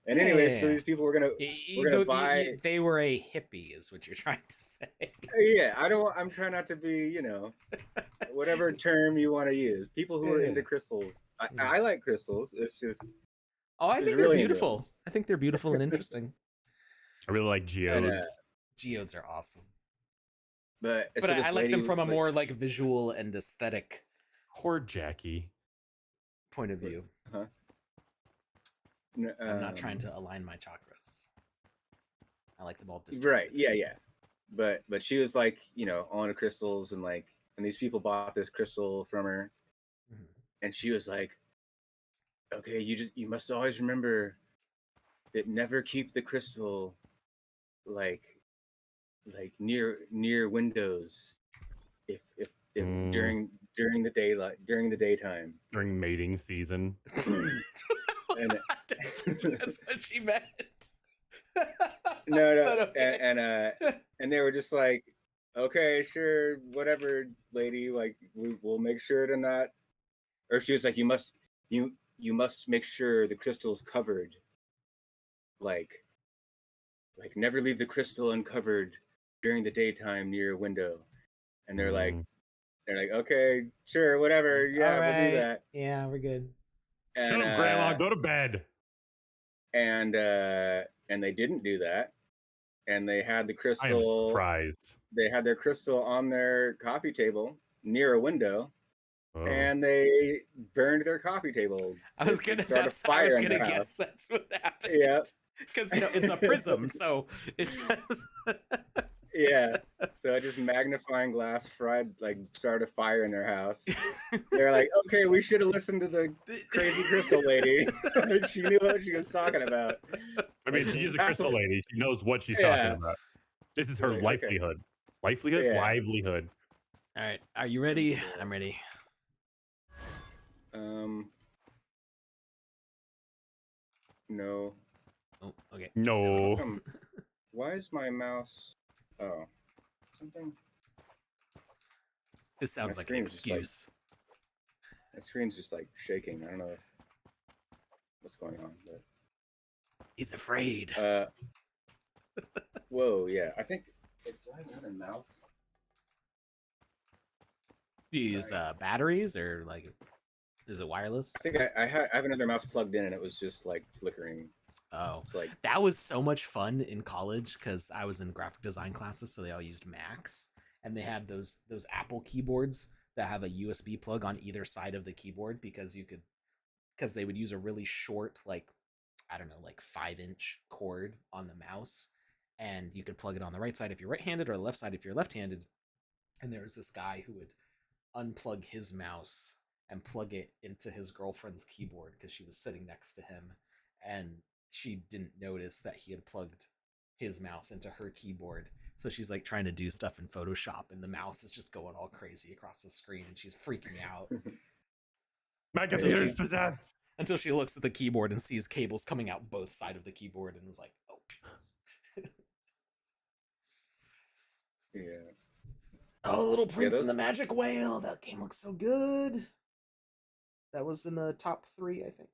And anyway, so these people were gonna buy. They were a hippie, is what you're trying to say. Yeah, I'm trying not to be, you know, whatever term you want to use. People who are into crystals. I like crystals. It's just. Oh, I think they're beautiful. I think they're beautiful and interesting. I really like geodes. Geodes are awesome. But I like them from a more like visual and aesthetic. Poor Jackie. Point of view. Huh? I'm not trying to align my chakras. I like them all distinct. Right. Yeah. But she was like, you know, on crystals and like, and these people bought this crystal from her, and she was like, okay, you must always remember that never keep the crystal like near windows if during the daytime during mating season. And that's what she meant. No, okay. And they were just like, okay, sure, whatever, lady, like we'll make sure to not. Or she was like, you must make sure the crystal's covered, like never leave the crystal uncovered during the daytime near a window. And they're like, okay, sure, whatever, yeah, right. We'll do that. Yeah, we're good. And, shut up, Grandma, go to bed. And they didn't do that. And they had the crystal. I am surprised. They had their crystal on their coffee table near a window, and they burned their coffee table. I was gonna guess that's what happened. Yeah, because you know it's a prism, so it's just. Yeah, so just magnifying glass started a fire in their house. They're like, okay, we should have listened to the crazy crystal lady. She knew what she was talking about. I mean, she is a crystal lady. She knows what she's talking about. This is her livelihood. Yeah. Livelihood. All right, are you ready? I'm ready. No. Oh, okay. How No. come- Why is my mouse? Oh, something. This sounds My like an screen's just like- excuse. My screen's just like shaking. I don't know what's going on, but He's afraid. whoa, yeah. I think. Do I have another mouse? Do you use batteries or like, is it wireless? I think I have another mouse plugged in, and it was just like flickering. Oh, It's like that was so much fun in college because I was in graphic design classes, so they all used Macs, and they had those Apple keyboards that have a USB plug on either side of the keyboard because they would use a really short, like, I don't know, like 5-inch cord on the mouse, and you could plug it on the right side if you're right-handed or the left side if you're left-handed. And there was this guy who would unplug his mouse and plug it into his girlfriend's keyboard because she was sitting next to him, and she didn't notice that he had plugged his mouse into her keyboard. So she's like trying to do stuff in Photoshop, and the mouse is just going all crazy across the screen, and she's freaking out My computer's possessed. until she looks at the keyboard and sees cables coming out both sides of the keyboard, and was like, "Oh." yeah. Oh, Little Prince those- and the Magic Whale. That game looks so good. That was in the top 3, I think,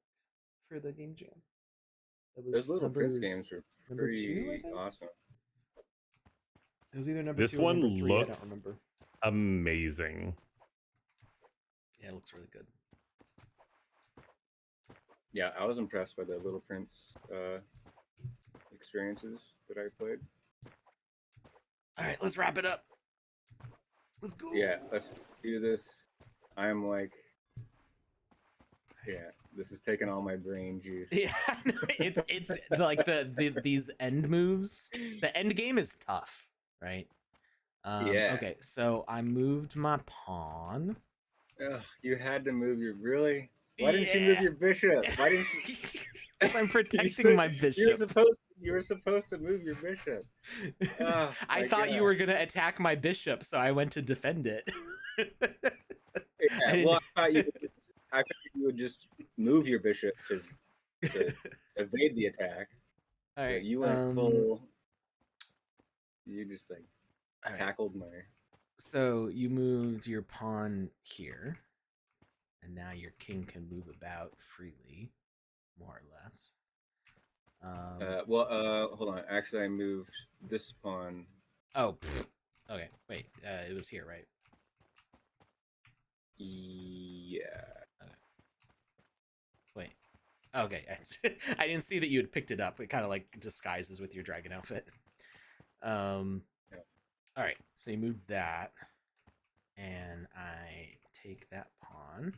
for the Game Jam. That was Those Little Prince games were number 2, I pretty think. awesome. It was either number This 2 or one number 3. I don't looks- remember. Amazing. Yeah, it looks really good. Yeah, I was impressed by the Little Prince experiences that I played. All right, let's wrap it up. Let's go. Yeah, let's do this. I'm like, yeah, this is taking all my brain juice. Yeah, it's like these end moves. The end game is tough, right? Yeah. Okay, so I moved my pawn. Ugh, you had to move your really. Why didn't you move your bishop? Why didn't you? Because I'm You protecting said- my bishop. You were supposed to move your bishop. Oh, I my thought you were gosh. gonna attack my bishop, so I went to defend it. Yeah, well, I thought you would just move your bishop to evade the attack. All But right, you went full. You just like all right. tackled my. So you moved your pawn here, and now your king can move about freely, more or less. Hold on. Actually, I moved this pawn. Oh, pfft. Okay. Wait. It was here, right? Yeah. Wait. Okay. I didn't see that you had picked it up. It kind of like disguises with your dragon outfit. Yeah. All right. So you moved that, and I take that pawn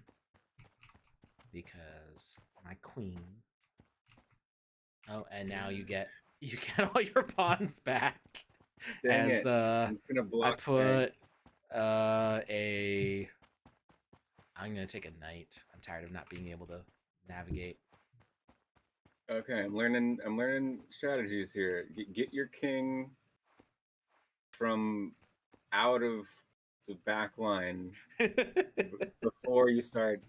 because my queen. Oh, and now you get all your pawns back. Dang as it! I'm just gonna I block. put I'm gonna take a knight. I'm tired of not being able to navigate. Okay, I'm learning strategies here. Get your king from out of the back line before you start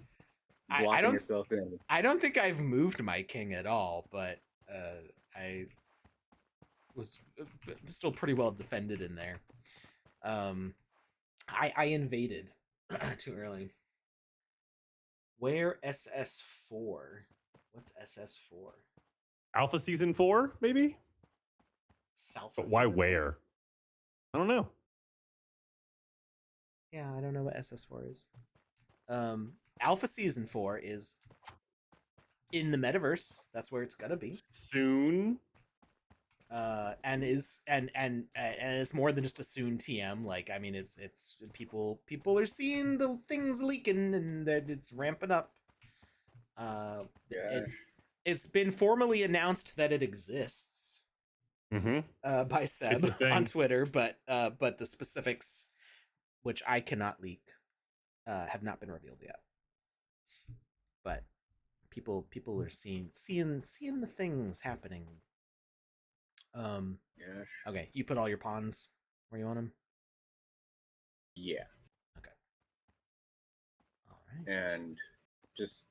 I blocking don't- yourself in. I don't think I've moved my king at all, but I was still pretty well defended in there. I invaded too early. Where SS4? What's SS4? Alpha Season 4, maybe? South. But why where? I don't know. Yeah, I don't know what SS4 is. Alpha Season 4 is in the metaverse. That's where it's gonna be. Soon. And it's more than just a soon TM. Like, I mean, it's people are seeing the things leaking, and that it's ramping up. Yeah. It's been formally announced that it exists Mm-hmm. by a Seb thing. on Twitter, but the specifics, which I cannot leak, have not been revealed yet. But people are seeing the things happening. Yes. Okay, you put all your pawns where you want them. Yeah. All right. And just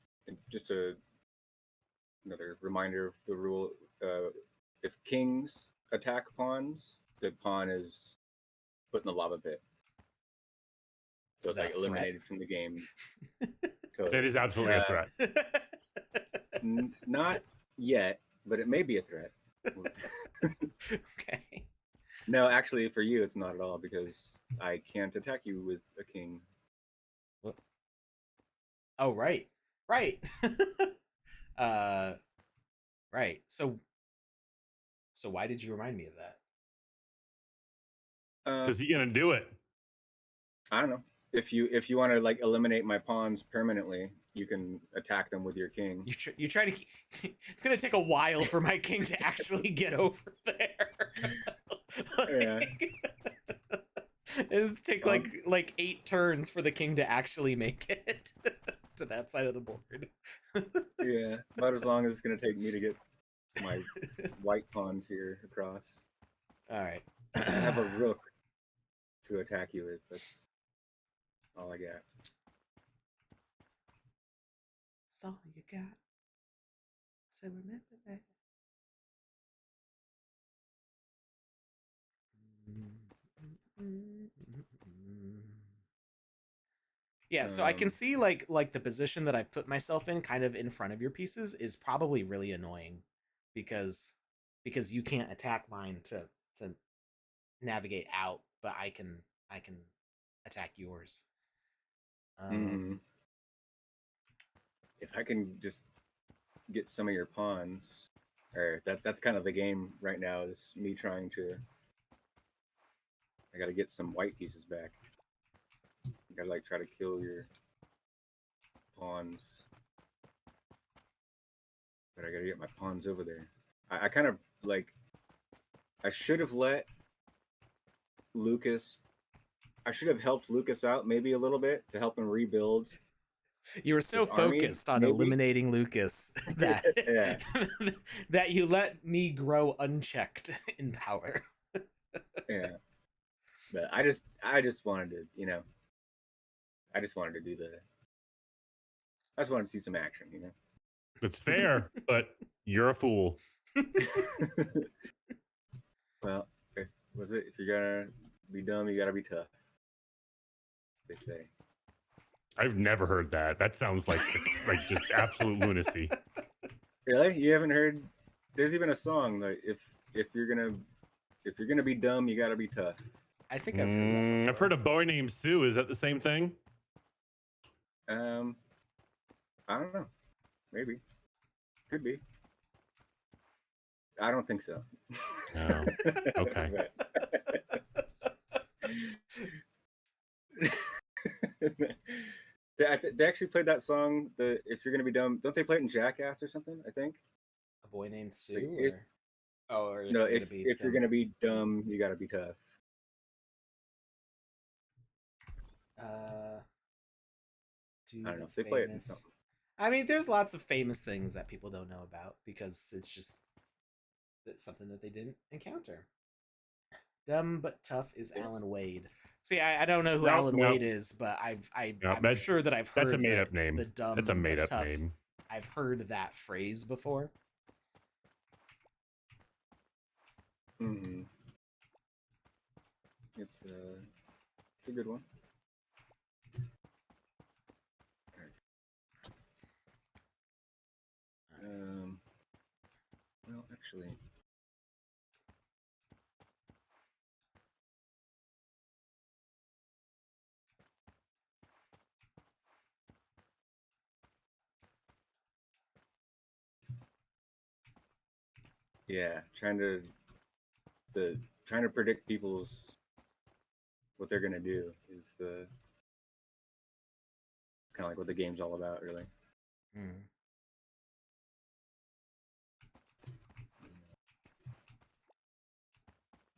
another reminder of the rule. If kings attack pawns, the pawn is put in the lava pit. So Is it's that like a threat? eliminated from the game. That is absolutely a threat. Not yet, but it may be a threat. Okay. No, actually, for you, it's not at all because I can't attack you with a king. What? Oh, right. Right. Right. So why did you remind me of that? Because you're gonna do it. I don't know. If you want to like eliminate my pawns permanently, you can attack them with your king. You try to. It's gonna take a while for my king to actually get over there. Yeah. It'll take like 8 turns for the king to actually make it to that side of the board. Yeah, about as long as it's gonna take me to get my white pawns here across. All right. I have a rook to attack you with. That's all I got. That's all you got. So remember that. Yeah, so I can see like the position that I put myself in, kind of in front of your pieces, is probably really annoying, because you can't attack mine to navigate out, but I can attack yours. If I can just get some of your pawns, or that's kind of the game right now, is me trying to. I gotta get some white pieces back. I gotta like try to kill your pawns, but I gotta get my pawns over there. I kind of like. I should have let Lucas. I should have helped Lucas out maybe a little bit to help him rebuild. You were so his army, focused on maybe? eliminating Lucas that Yeah. that you let me grow unchecked in power. Yeah. But I just wanted to, I just wanted to do I just wanted to see some action, It's fair, but you're a fool. Well, if you're gonna be dumb, you gotta be tough. They say. I've never heard that. That sounds like just absolute lunacy. Really? You haven't heard? There's even a song like if you're gonna be dumb, you gotta be tough. I think I've heard that. I've heard a boy named Sue. Is that the same thing? I don't know. Maybe. Could be. I don't think so. Oh, okay. They actually played that song. If you're gonna be dumb, don't they play it in Jackass or something? I think. A boy named Sue. Like if you're gonna be dumb, you gotta be tough. Dude, I don't know. They play it in something. I mean, there's lots of famous things that people don't know about because it's something that they didn't encounter. Dumb but tough is Alan Wade. See, I don't know who Alan Wade is, but I'm sure that I've heard that's a made up name. The dumb that's a made up tough. name. I've heard that phrase before. Mm-hmm. It's a good one. Well, actually, yeah, trying to predict people's what they're gonna do is the kind of like what the game's all about, really. Mm.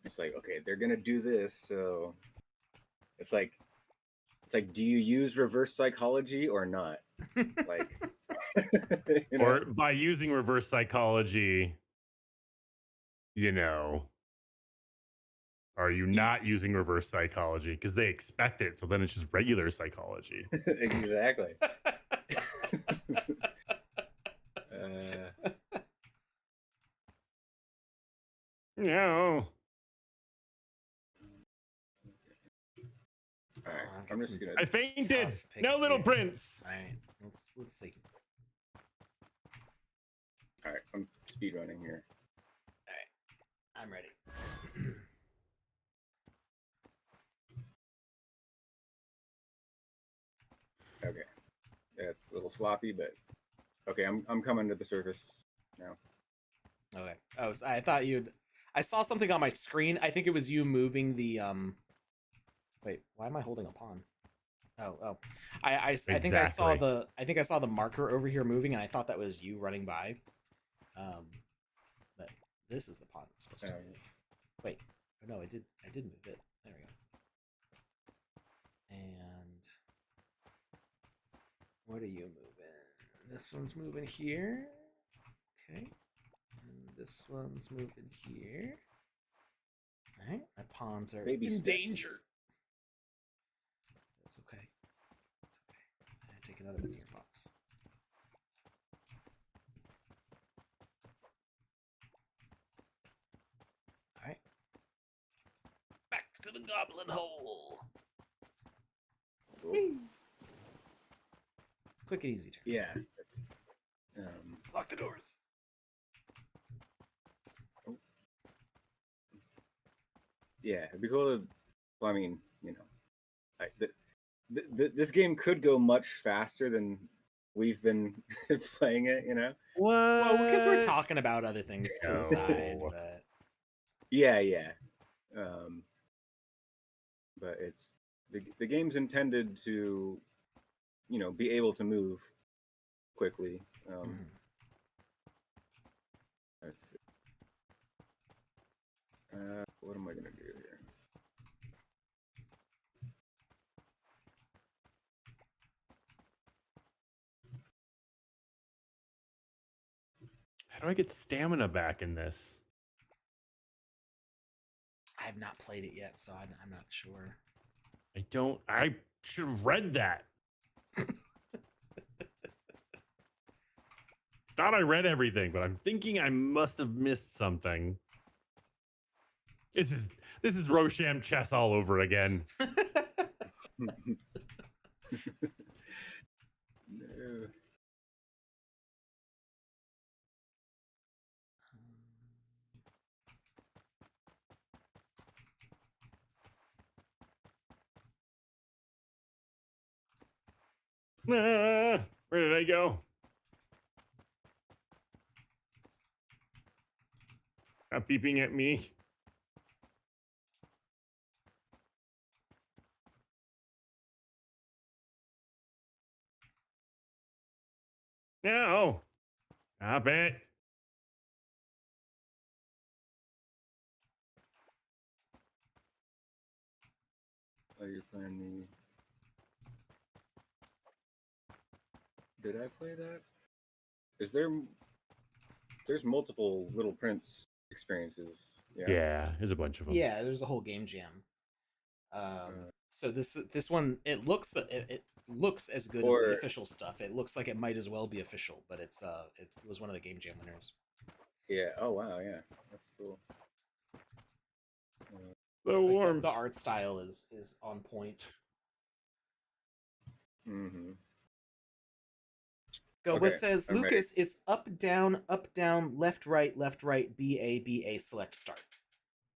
It's like, okay, they're gonna do this, so it's like, do you use reverse psychology or not? Like, or by using reverse psychology, are you not using reverse psychology because they expect it? So then it's just regular psychology. Exactly. No. All right, I've got I'm just some gonna. I fainted. tough No, picks little here. prince. All right, let's see. All right, I'm speed running here. I'm ready. Okay, it's a little sloppy, but okay, I'm coming to the surface now. Okay. I thought you'd. I saw something on my screen. I think it was you moving the. Wait, why am I holding a pawn? Oh. I think I saw Exactly. the marker over here moving, and I thought that was you running by. But this is the pawn I'm supposed to move. Wait, no, I did move it. There we go. And what are you moving? This one's moving here. Okay. And this one's moving here. All right, my pawns are Baby in steps. danger. That's okay. It's okay. I take another one of your pawns. All right. Back to the goblin hole. Cool. Quick and easy turn. Yeah, that's. Lock the doors. Yeah, it'd be cool to. Well, I mean, you know, this game could go much faster than we've been playing it. You know. What? Well, because we're talking about other things to the side, No. but Yeah. But it's the game's intended to, you know, be able to move quickly. Let's see. What am I gonna do here? How do I get stamina back in this? I have not played it yet, so I'm not sure. I should have read that. Thought I read everything, but I'm thinking I must have missed something. This is Rosham chess all over again. No. Where did I go? Stop beeping at me. No. Stop it. Oh, you're playing the. Did I play that? Is there? There's multiple Little Prince experiences. Yeah, there's a bunch of them. Yeah, there's a whole game jam. So this one it looks as good as the official stuff. It looks like it might as well be official, but it was one of the game jam winners. Yeah. Oh wow. Yeah, that's cool. The art style is on point. Mm-hmm. Go. What says Lucas? Ready. It's up, down, left, right, B, A, select, start.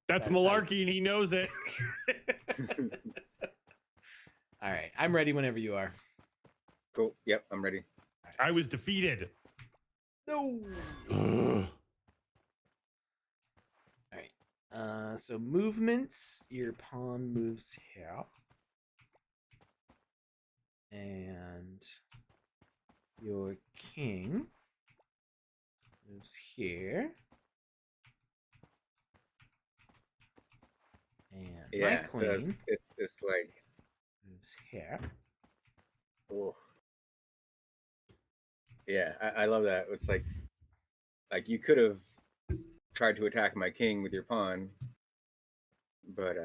That's malarkey, and he knows it. All right, I'm ready whenever you are. Cool. Yep, I'm ready. I was defeated. No. All right. So movements. Your pawn moves here, and your king moves here. And my queen so it's like moves here. Oh. Yeah, I love that. It's like you could have tried to attack my king with your pawn, but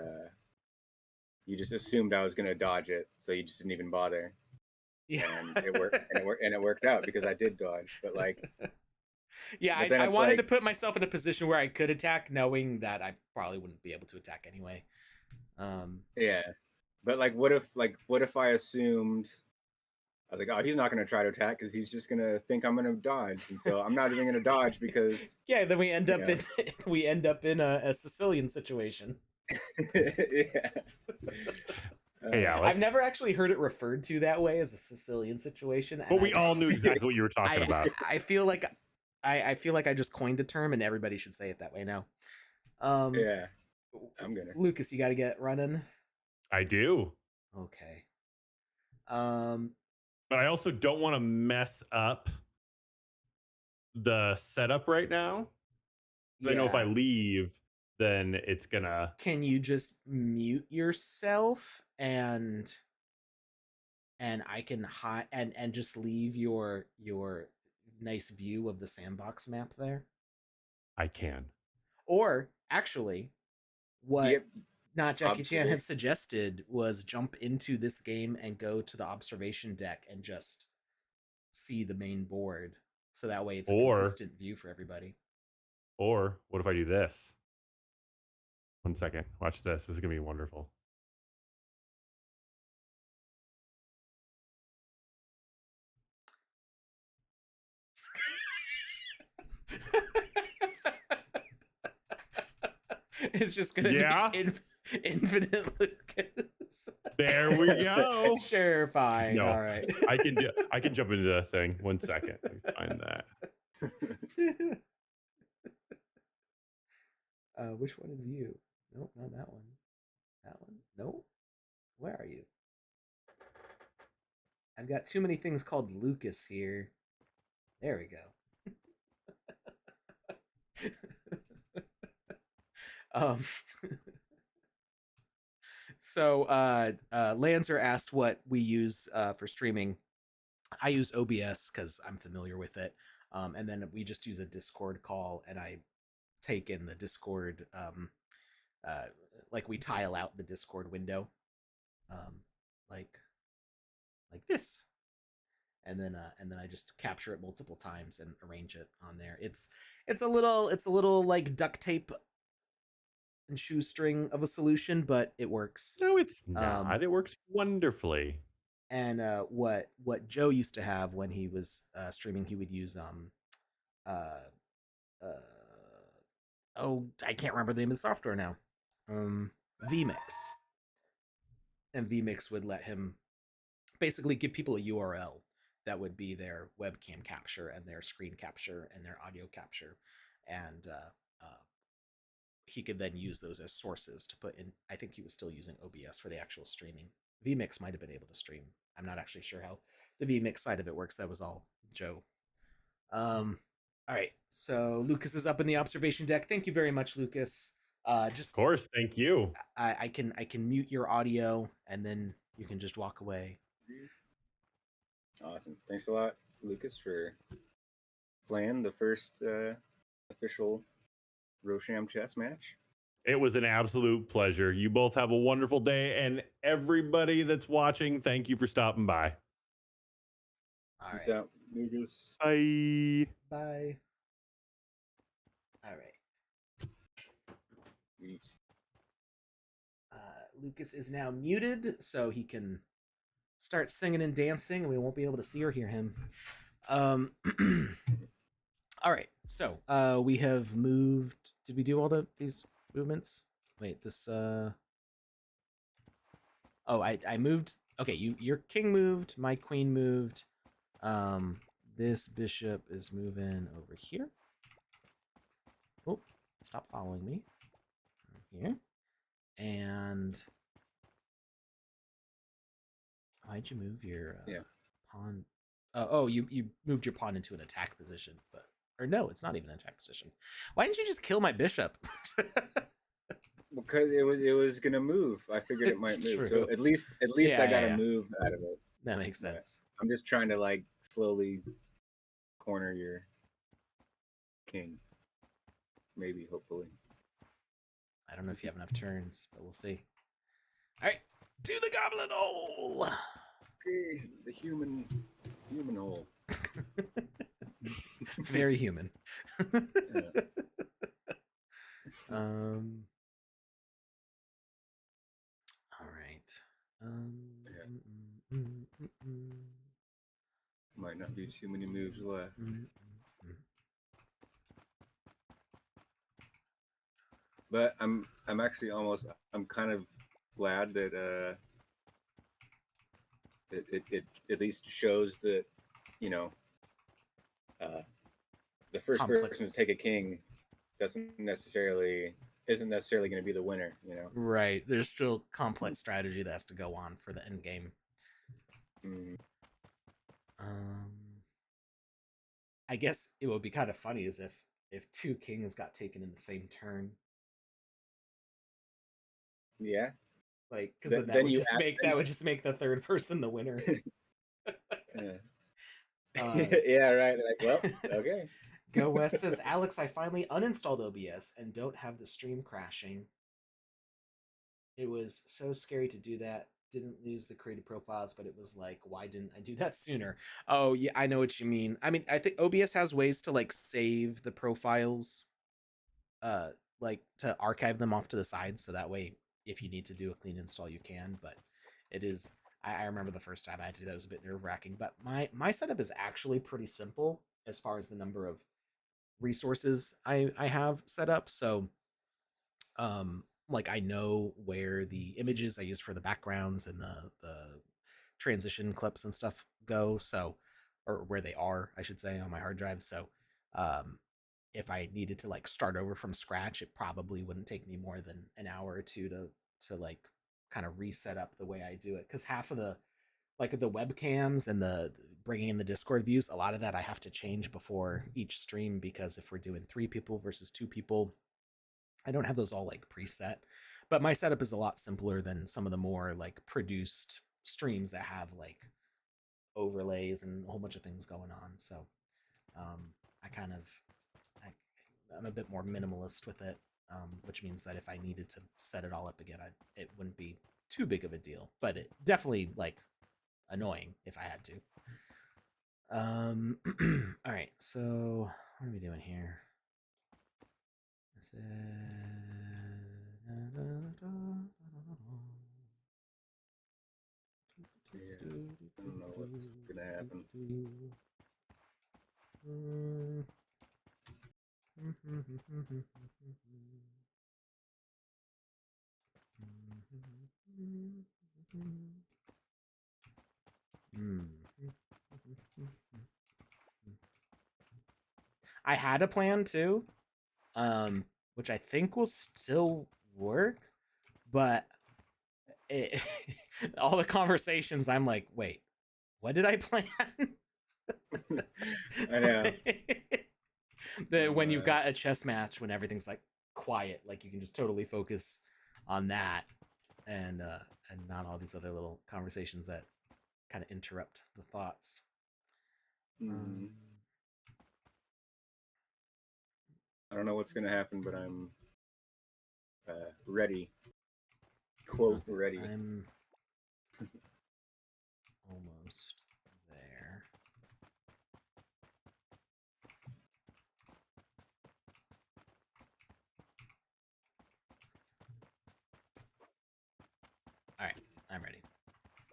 you just assumed I was gonna dodge it, so you just didn't even bother. Yeah. and it worked, and it worked out because I did dodge. But like, yeah, but then I it's wanted to like, put myself in a position where I could attack, knowing that I probably wouldn't be able to attack anyway. yeah. But like, what if I assumed I was like, oh, he's not going to try to attack because he's just going to think I'm going to dodge, and so I'm not even going to dodge because yeah, then we end you up know, in we end up in a Sicilian situation. yeah. Hey, I've Alex. never actually heard it referred to that way as a Sicilian situation. But we all knew exactly what you were talking about. I feel like I feel like I just coined a term and everybody should say it that way now. Yeah, I'm gonna. Lucas, you got to get running. I do. Okay. But I also don't want to mess up the setup right now. I know if I leave, then it's gonna. Can you just mute yourself and I can hide and just leave your nice view of the sandbox map there? I can. Or actually, what Yep. Not Jackie Chan had suggested was jump into this game and go to the observation deck and just see the main board, so that way it's a consistent view for everybody. Or what if I do this? 1 second. Watch this. This is gonna be wonderful. It's just gonna be infinite Lucas. There we go. Sure, fine. No, all right. I can jump into the thing. 1 second. Let me find that. Which one is you? Nope, not that one. That one? Nope. Where are you? I've got too many things called Lucas here. There we go. So Lancer asked what we use for streaming. I use OBS because I'm familiar with it, and then we just use a Discord call, and I take in the Discord, like we tile out the Discord window, like this, and then I just capture it multiple times and arrange it on there. It's a little like duct tape and shoestring of a solution, but it works. No, it's not. It works wonderfully. And what Joe used to have when he was streaming, he would use I can't remember the name of the software now. vMix. And vMix would let him basically give people a URL that would be their webcam capture and their screen capture and their audio capture, and he could then use those as sources to put in. I think he was still using OBS for the actual streaming. vMix might have been able to stream. I'm not actually sure how the vMix side of it works. That was all Joe. All right, so Lucas is up in the observation deck. Thank you very much, Lucas. Just of course, thank you. I can mute your audio and then you can just walk away. Awesome. Thanks a lot, Lucas, for playing the first official Rosham chess match. It was an absolute pleasure. You both have a wonderful day, and everybody that's watching, thank you for stopping by. Peace out, Lucas. Bye. Bye. All right. Peace. Lucas is now muted, so he can start singing and dancing, and we won't be able to see or hear him. All right, so we have moved. Did we do all these movements? Wait, this. Oh, I moved. Okay, your king moved. My queen moved. This bishop is moving over here. Oh, stop following me. Here. And why'd you move your pawn? Oh, you moved your pawn into an attack position, but or no, it's not even an attack position. Why didn't you just kill my bishop? Because it was gonna move. I figured it might move. True. So at least I got a move out of it. That makes sense. I'm just trying to like slowly corner your king. Maybe, hopefully. I don't know if you have enough turns, but we'll see. All right, to the goblin hole. Okay, the human hole. Very human. Yeah. Um. All right. Yeah. Mm, mm, mm, mm, Might not be too many moves left. mm, mm. But I'm actually almost I'm kind of glad that it at least shows that, you know, uh the first person to Complex. take a king isn't necessarily going to be the winner, you know. Right. There's still complex strategy that has to go on for the end game. Mm, Um. I guess it would be kind of funny as if two kings got taken in the same turn. yeah. Like, because then Then you add that would just make the third person the winner. yeah. Uh, Yeah, right. Like, well, okay. Go West says, Alex, I finally uninstalled OBS and don't have the stream crashing. It was so scary to do that. Didn't lose the created profiles, but it was like, why didn't I do that sooner? Oh, yeah, I know what you mean. I mean, I think OBS has ways to like save the profiles, uh, like to archive them off to the side, so that way, if you need to do a clean install, you can. But it is, I remember the first time I had to do that, it was a bit nerve wracking. But my setup is actually pretty simple as far as the number of resources I have set up. So like I know where the images I use for the backgrounds and the transition clips and stuff go, so or where they are, I should say, on my hard drive. So um if I needed to like start over from scratch, it probably wouldn't take me more than an hour or two to like kind of reset up the way I do it, cuz half of the like the webcams and the bringing in the Discord views, a lot of that I have to change before each stream, because if we're doing 3 people versus 2 people, I don't have those all like preset. But my setup is a lot simpler than some of the more like produced streams that have like overlays and a whole bunch of things going on. So I kind of I, I'm a bit more minimalist with it, which means that if I needed to set it all up again, it wouldn't be too big of a deal. But it definitely like annoying if I had to. All right, so what are we doing here? This is... Yeah. I don't know what's gonna happen. I had a plan too, which I think will still work, but it, all the conversations, I'm like, wait, what did I plan? I know. When you've got a chess match, when everything's like quiet, like you can just totally focus on that, and not all these other little conversations that kind of interrupt the thoughts. Mm-hmm. I don't know what's gonna happen, but I'm ready. Quote Okay, ready. I'm almost there. All right, I'm ready.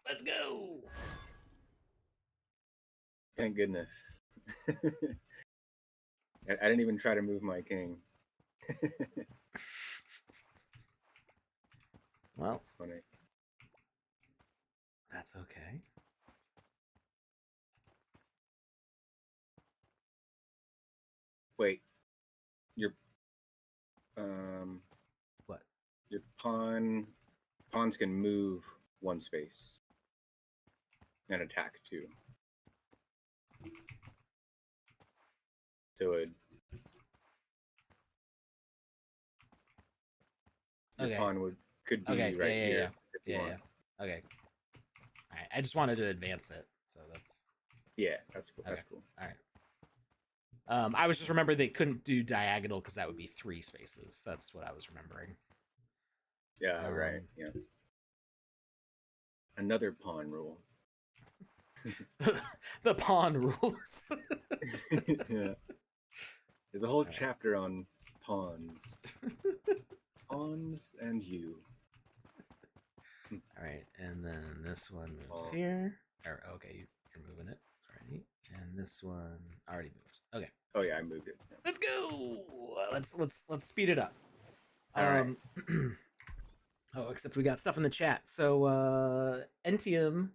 Let's go. Thank goodness. I didn't even try to move my king. Well, That's funny. that's okay. Wait, your What? your pawns can move one space and attack too. So your Okay. pawn could be Okay. right here if you Yeah. want. Okay. All right. I just wanted to advance it, so that's. Yeah, that's cool. Okay. That's cool. All right. I was just remembering they couldn't do diagonal because that would be 3 spaces. That's what I was remembering. Yeah, right. Yeah. Another pawn rule. the pawn rules. Yeah. There's a whole right. chapter on pawns. Pawns and you. All right, and then this one moves Oh. here. Or okay, you're moving it. Alrighty, and this one already moved. Okay, Oh yeah, I moved it. Yeah. let's go. Let's speed it up. All right. Oh, except we got stuff in the chat. So Entenium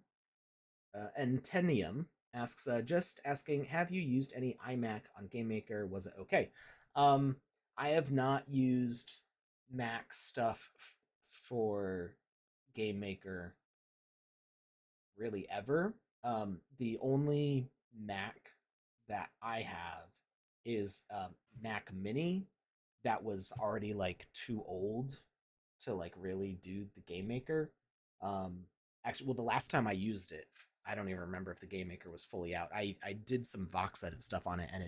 asks, just asking, have you used any iMac on Game Maker? Was it okay? I have not used Mac stuff for Game Maker really ever. The only Mac that I have is Mac Mini that was already like too old to like really do the Game Maker. Um, Actually, well, the last time I used it, I don't even remember if the Game Maker was fully out. I did some VoxEdit stuff on it, and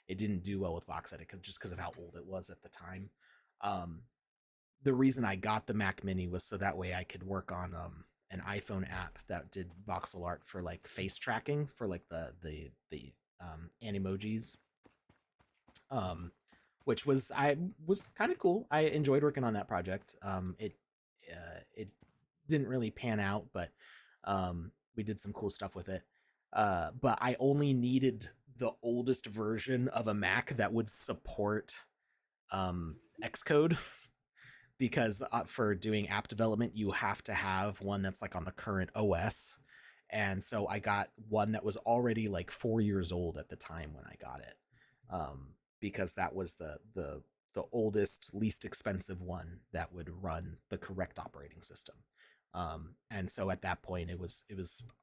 it didn't do well with VoxEdit just because of how old it was at the time. Um, the reason I got the Mac Mini was so that way I could work on an iPhone app that did voxel art for like face tracking for like the animojis. Which was kind of cool. I enjoyed working on that project. It didn't really pan out, but we did some cool stuff with it. But I only needed the oldest version of a Mac that would support Xcode because for doing app development, you have to have one that's like on the current OS. And so I got one that was already like 4 years old at the time when I got it, because that was the oldest, least expensive one that would run the correct operating system. And so at that point, it was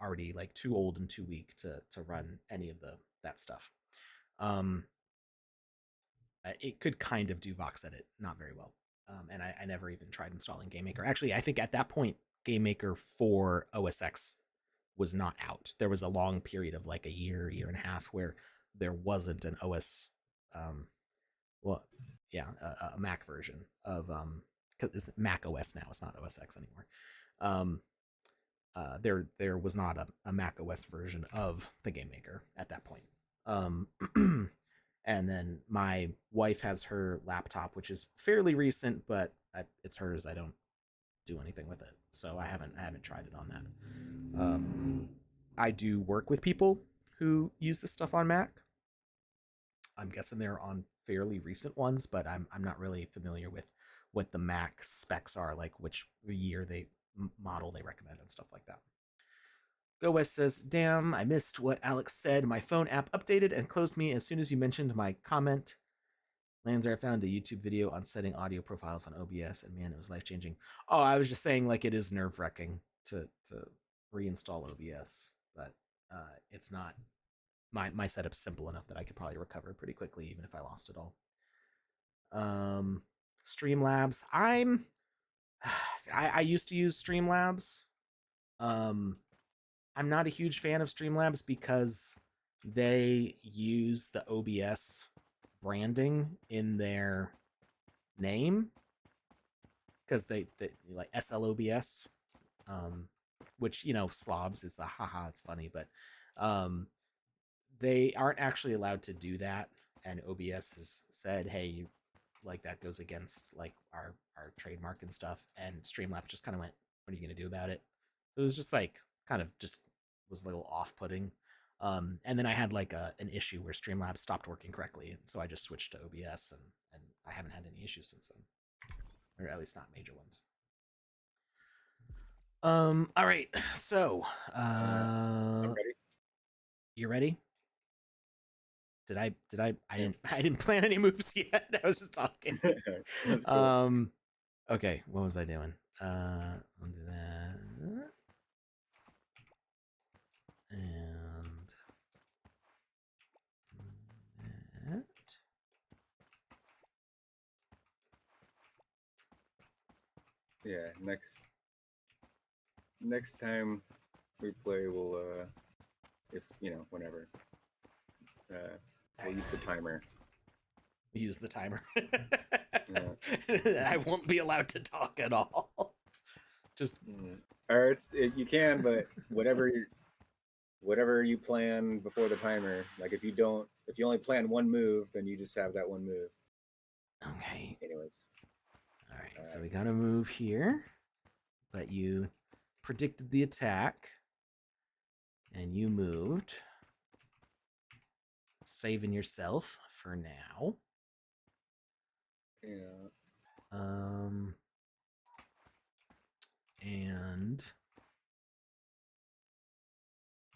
already like too old and too weak to run any of that stuff. Um, it could kind of do VoxEdit, not very well. And I never even tried installing Game Maker. Actually, I think at that point, Game Maker for OS X was not out. There was a long period of like a year and a half where there wasn't an OS, well, yeah, a Mac version of because it's Mac OS now. It's not OS X anymore. There was not a Mac OS version of the Game Maker at that point. And then my wife has her laptop, which is fairly recent, but it's hers. I don't do anything with it, so I haven't tried it on that. I do work with people who use this stuff on Mac. I'm guessing they're on fairly recent ones, but I'm not really familiar with what the Mac specs are, like which year model they recommend and stuff like that. Go West says, damn, I missed what Alex said. My phone app updated and closed me as soon as you mentioned my comment. Lanzer, I found a YouTube video on setting audio profiles on OBS, and man, it was life-changing. Oh, I was just saying, like, it is nerve-wracking to reinstall OBS, but it's not. My setup's simple enough that I could probably recover pretty quickly, even if I lost it all. Streamlabs. I used to use Streamlabs. I'm not a huge fan of Streamlabs because they use the OBS branding in their name, because they like SLOBS, which, you know, slobs is a haha, it's funny, but they aren't actually allowed to do that, and OBS has said, hey, like, that goes against like our trademark and stuff, and Streamlabs just kind of went, what are you going to do about it? So it was just like kind of just was a little off-putting. And then I had like an issue where Streamlabs stopped working correctly, and so I just switched to OBS, and I haven't had any issues since then, or at least not major ones. All right, so I'm ready. you ready? I didn't plan any moves yet. I was just talking. That's cool. Okay, what was I doing? I'll do that. And that. Yeah, next time we play, we'll if you know, whenever, we'll use the timer. Use the timer. Yeah. I won't be allowed to talk at all. Just or you can, but whatever whatever you plan before the timer. Like if you only plan one move, then you just have that one move. Okay. Anyways. All right. So we got to move here, but you predicted the attack, and you moved, saving yourself for now. Yeah. And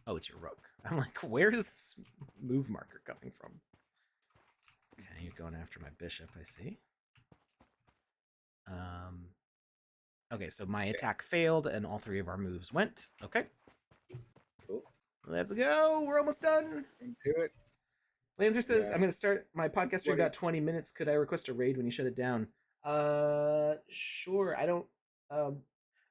oh, it's your rook. I'm like, where is this move marker coming from? Okay, you're going after my bishop, I see. Okay, so my attack failed, and all three of our moves went. Okay. Cool. Let's go. We're almost done. Into it. Lancer says, Yeah, I'm going to start my podcast stream about 20 minutes. Could I request a raid when you shut it down? Sure. I don't, I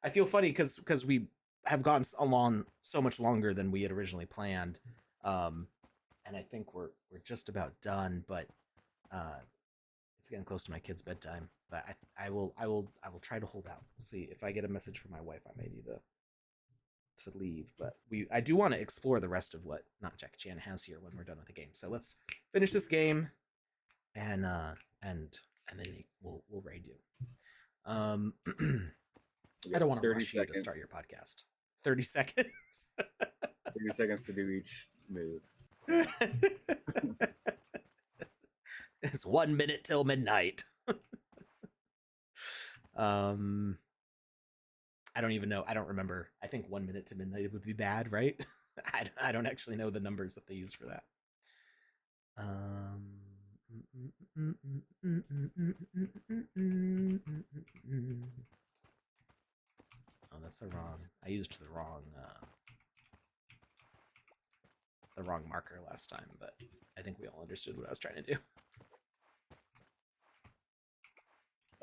feel funny because we have gone along so much longer than we had originally planned. And I think we're just about done, but, it's getting close to my kid's bedtime, but I will try to hold out. See if I get a message from my wife, I may need to leave, but I do want to explore the rest of what Not Jackie Chan has here when we're done with the game. So let's finish this game, and then we'll raid you. I don't want to rush you to start your podcast. 30 seconds. 30 seconds to do each move. It's 1 minute till midnight. I don't even know. I don't remember. I think 1 minute to midnight would be bad, right? I don't actually know the numbers that they use for that. Oh, that's the wrong. I used the wrong marker last time, but I think we all understood what I was trying to do.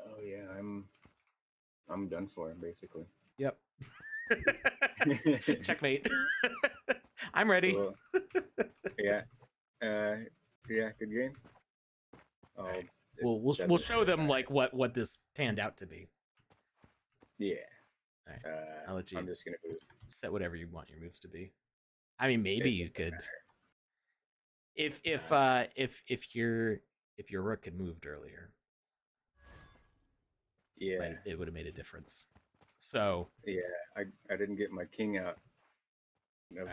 Oh yeah, I'm done for, basically. Yep. Checkmate. I'm ready. Cool. Yeah. Yeah, good game. Oh, right. We'll show them like what this panned out to be. Yeah. All right. I'll let you. I'm just gonna move. Set whatever you want your moves to be. I mean, maybe you could. If your rook had moved earlier, yeah, it would have made a difference. So yeah, I didn't get my king out of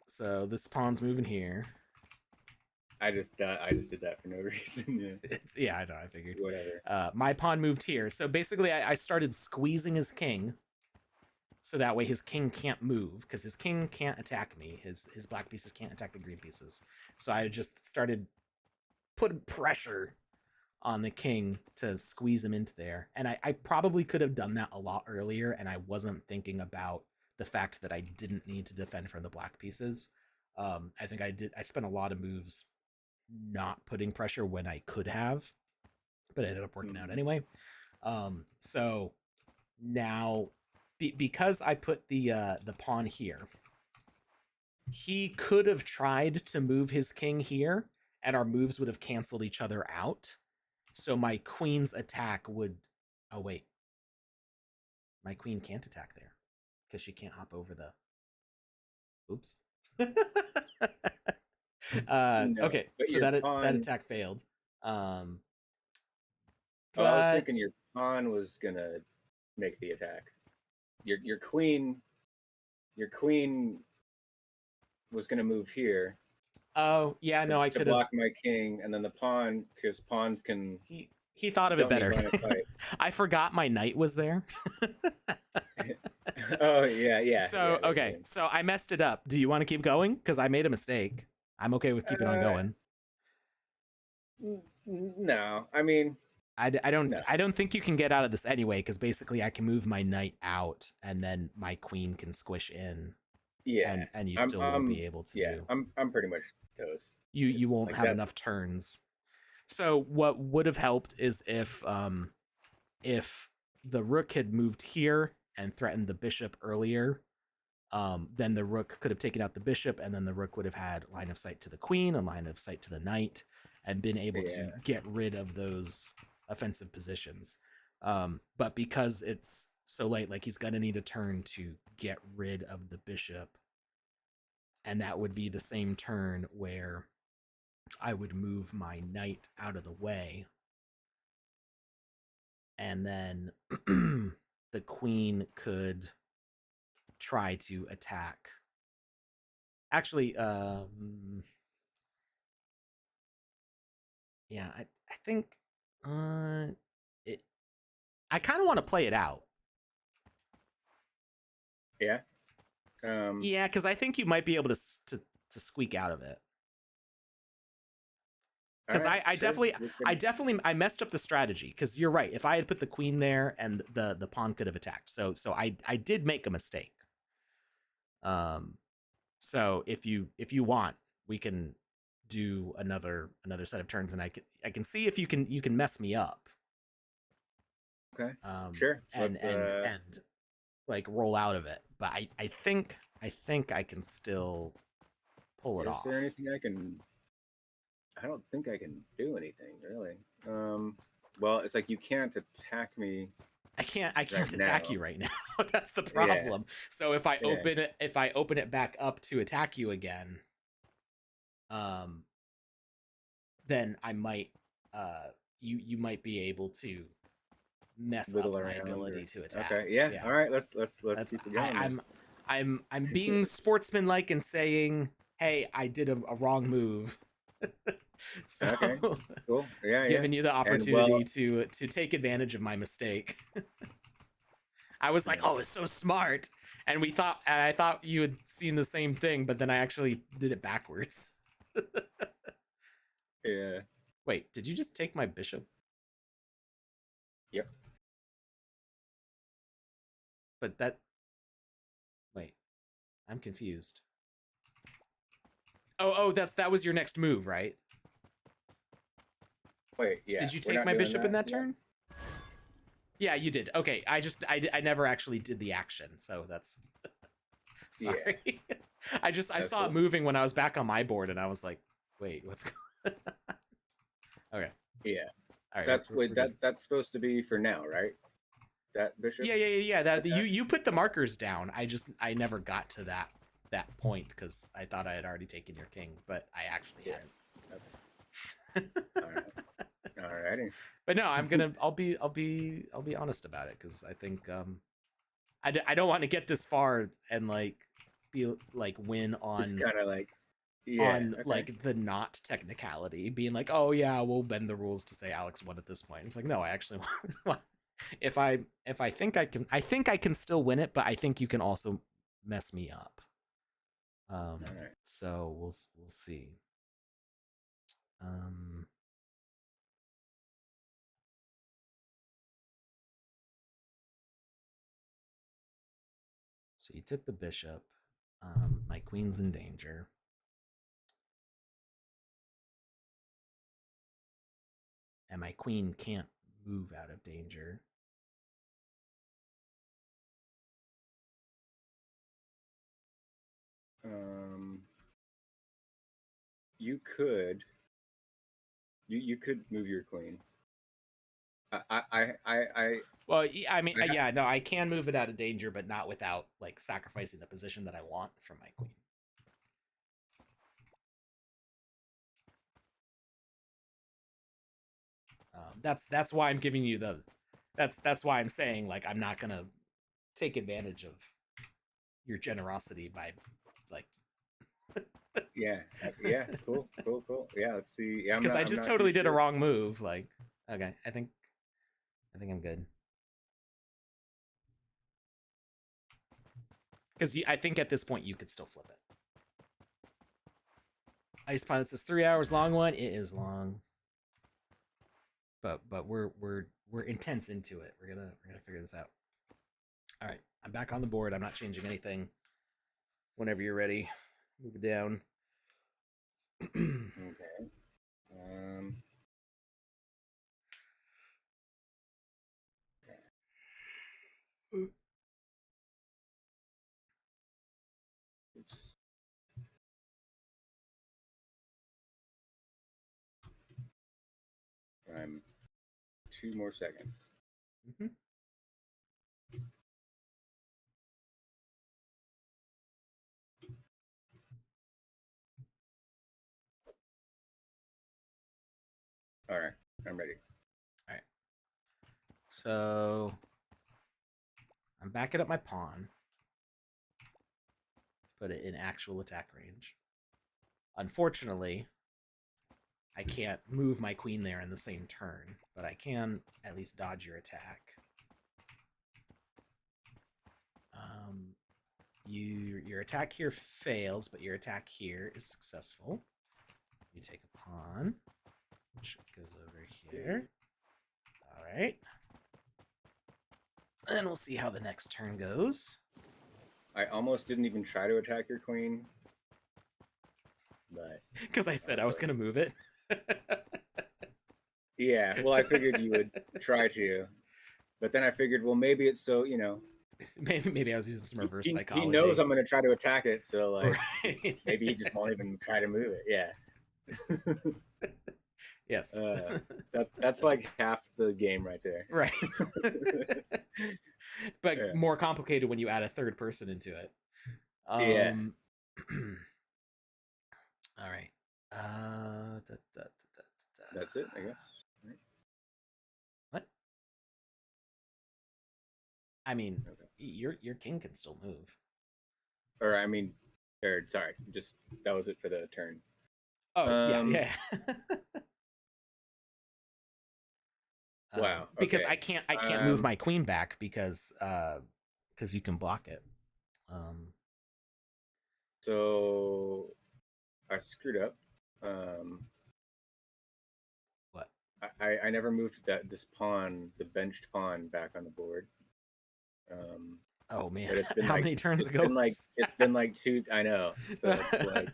So this pawn's moving here. I just did that for no reason. Yeah, I know. I figured. Whatever. My pawn moved here, so basically I started squeezing his king, so that way his king can't move because his king can't attack me. His black pieces can't attack the green pieces. So I just started putting pressure on the king to squeeze him into there. And I probably could have done that a lot earlier, and I wasn't thinking about the fact that I didn't need to defend from the black pieces. I think I spent a lot of moves not putting pressure when I could have, but it ended up working out anyway. So now, because I put the pawn here, he could have tried to move his king here, and our moves would have canceled each other out. So my queen's attack would... Oh, wait. My queen can't attack there because she can't hop over the... Oops. No, okay, so that attack failed. I was thinking your pawn was gonna make the attack. Your queen was gonna move here. Oh yeah, no, I could block my king, and then the pawn, because pawns can. He thought of it better. I forgot my knight was there. Oh yeah. So yeah, okay, so I messed it up. Do you want to keep going? Because I made a mistake. I'm okay with keeping on going. No, I mean, I don't think you can get out of this anyway, because basically I can move my knight out, and then my queen can squish in. Yeah, and you still won't be able to. Yeah, I'm pretty much toast. You won't have enough turns. So what would have helped is if the rook had moved here and threatened the bishop earlier, then the rook could have taken out the bishop, and then the rook would have had line of sight to the queen, a line of sight to the knight, and been able to get rid of those offensive positions. But because it's so late, like he's gonna need a turn to get rid of the bishop and that would be the same turn where I would move my knight out of the way, and then the queen could try to attack. Actually, yeah, I think it. I kind of want to play it out. Yeah. Yeah, because I think you might be able to squeak out of it. Because right, I sure. definitely I messed up the strategy. Because you're right. If I had put the queen there, and the pawn could have attacked. So I did make a mistake. So if you want, we can do another set of turns, and I can see if you can mess me up. Okay. Sure. And like roll out of it. But I think I can still pull it off. Is there anything I can? I don't think I can do anything really. Well, it's like you can't attack me. I can't attack now. you right now. That's the problem. Yeah. So if I open it back up to attack you again, then I might you might be able to mess Wiggle up my around ability to attack. Okay. Yeah. All right. Let's keep it going. I'm being sportsmanlike and saying, hey, I did a wrong move. So, okay. Cool. Yeah. giving yeah. you the opportunity to take advantage of my mistake. I was like, oh, it's so smart. And I thought you had seen the same thing, but then I actually did it backwards. Yeah. Wait, did you just take my bishop? Yep. But that... Wait, I'm confused. Oh, that was your next move, right? Wait, yeah. Did you take my bishop in that turn? Yeah, you did. Okay, I never actually did the action, so that's... Sorry. Yeah. I saw cool. it moving when I was back on my board, and I was like, wait, what's going on? Okay. Yeah. All right. That's supposed to be for now, right? That bishop? Yeah. You put the markers down. I never got to that point because I thought I had already taken your king, but I actually hadn't. Okay. Alrighty. But no, I'll be honest about it, because I think I don't want to get this far and like be like win on It's kind of like like the not technicality, being like, oh yeah, we'll bend the rules to say Alex won at this point. It's like, no, I actually want. If I think I can still win it, but I think you can also mess me up. All right. So we'll see. So you took the bishop. My queen's in danger. And my queen can't move out of danger. You could move your queen. Well, I mean, yeah, no, I can move it out of danger, but not without like sacrificing the position that I want from my queen. That's why I'm giving you the. That's why I'm saying, like, I'm not gonna take advantage of your generosity by like. yeah. Cool. Yeah, let's see. Yeah, because I just totally did a wrong move. Like, okay, I think I'm good. Because I think at this point you could still flip it. Ice Pilot says 3 hours long one. It is long, but we're intense into it. We're gonna figure this out. All right, I'm back on the board. I'm not changing anything. Whenever you're ready, move it down. Okay. Oops. I'm 2 more seconds. Mm-hmm. All right, I'm ready. All right. So I'm backing up my pawn. Put it in actual attack range. Unfortunately, I can't move my queen there in the same turn, but I can at least dodge your attack. Your attack here fails, but your attack here is successful. You take a pawn, which goes over here. All right. And we'll see how the next turn goes. I almost didn't even try to attack your queen, but because I said I was going to move it. yeah, well, I figured you would try to, but then I figured, well, maybe it's so, maybe I was using some reverse psychology. He knows I'm going to try to attack it, so like right. maybe he just won't even try to move it. Yeah. Yes. That's like half the game right there. Right. But more complicated when you add a third person into it. Yeah. All right. That's it, I guess. Right. What? I mean, your king can still move. Or I mean, sorry, just that was it for the turn. Oh yeah. Wow. Because okay. I can't move my queen back because you can block it. So I screwed up. What? I never moved this pawn, the benched pawn, back on the board. Oh man, but it's been how like, many turns it's ago? It's been like 2. I know. So it's like.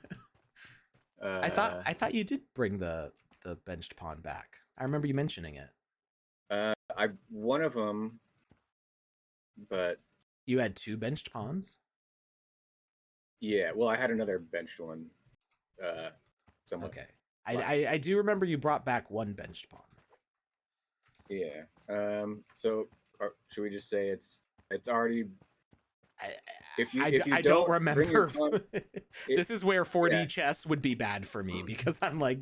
I thought you did bring the benched pawn back. I remember you mentioning it. One of them, but you had 2 benched pawns. Yeah, well, I had another benched one. Somewhat. Okay, I do remember you brought back 1 benched pawn. Yeah. So should we just say it's already? I don't remember. This is where 4D chess would be bad for me because I'm like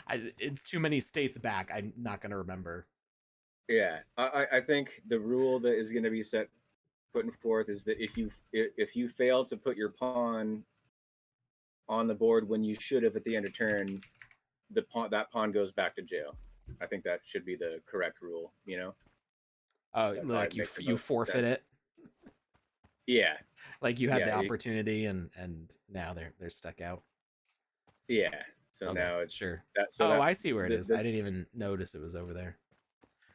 it's too many states back. I'm not gonna remember. Yeah, I think the rule that is going to be putting forth is that if you fail to put your pawn on the board when you should have at the end of turn, that pawn goes back to jail. I think that should be the correct rule. Like you forfeit it. Yeah. Like you had the opportunity and now they're stuck out. Yeah. So now it's sure. That, I see where it is. I didn't even notice it was over there.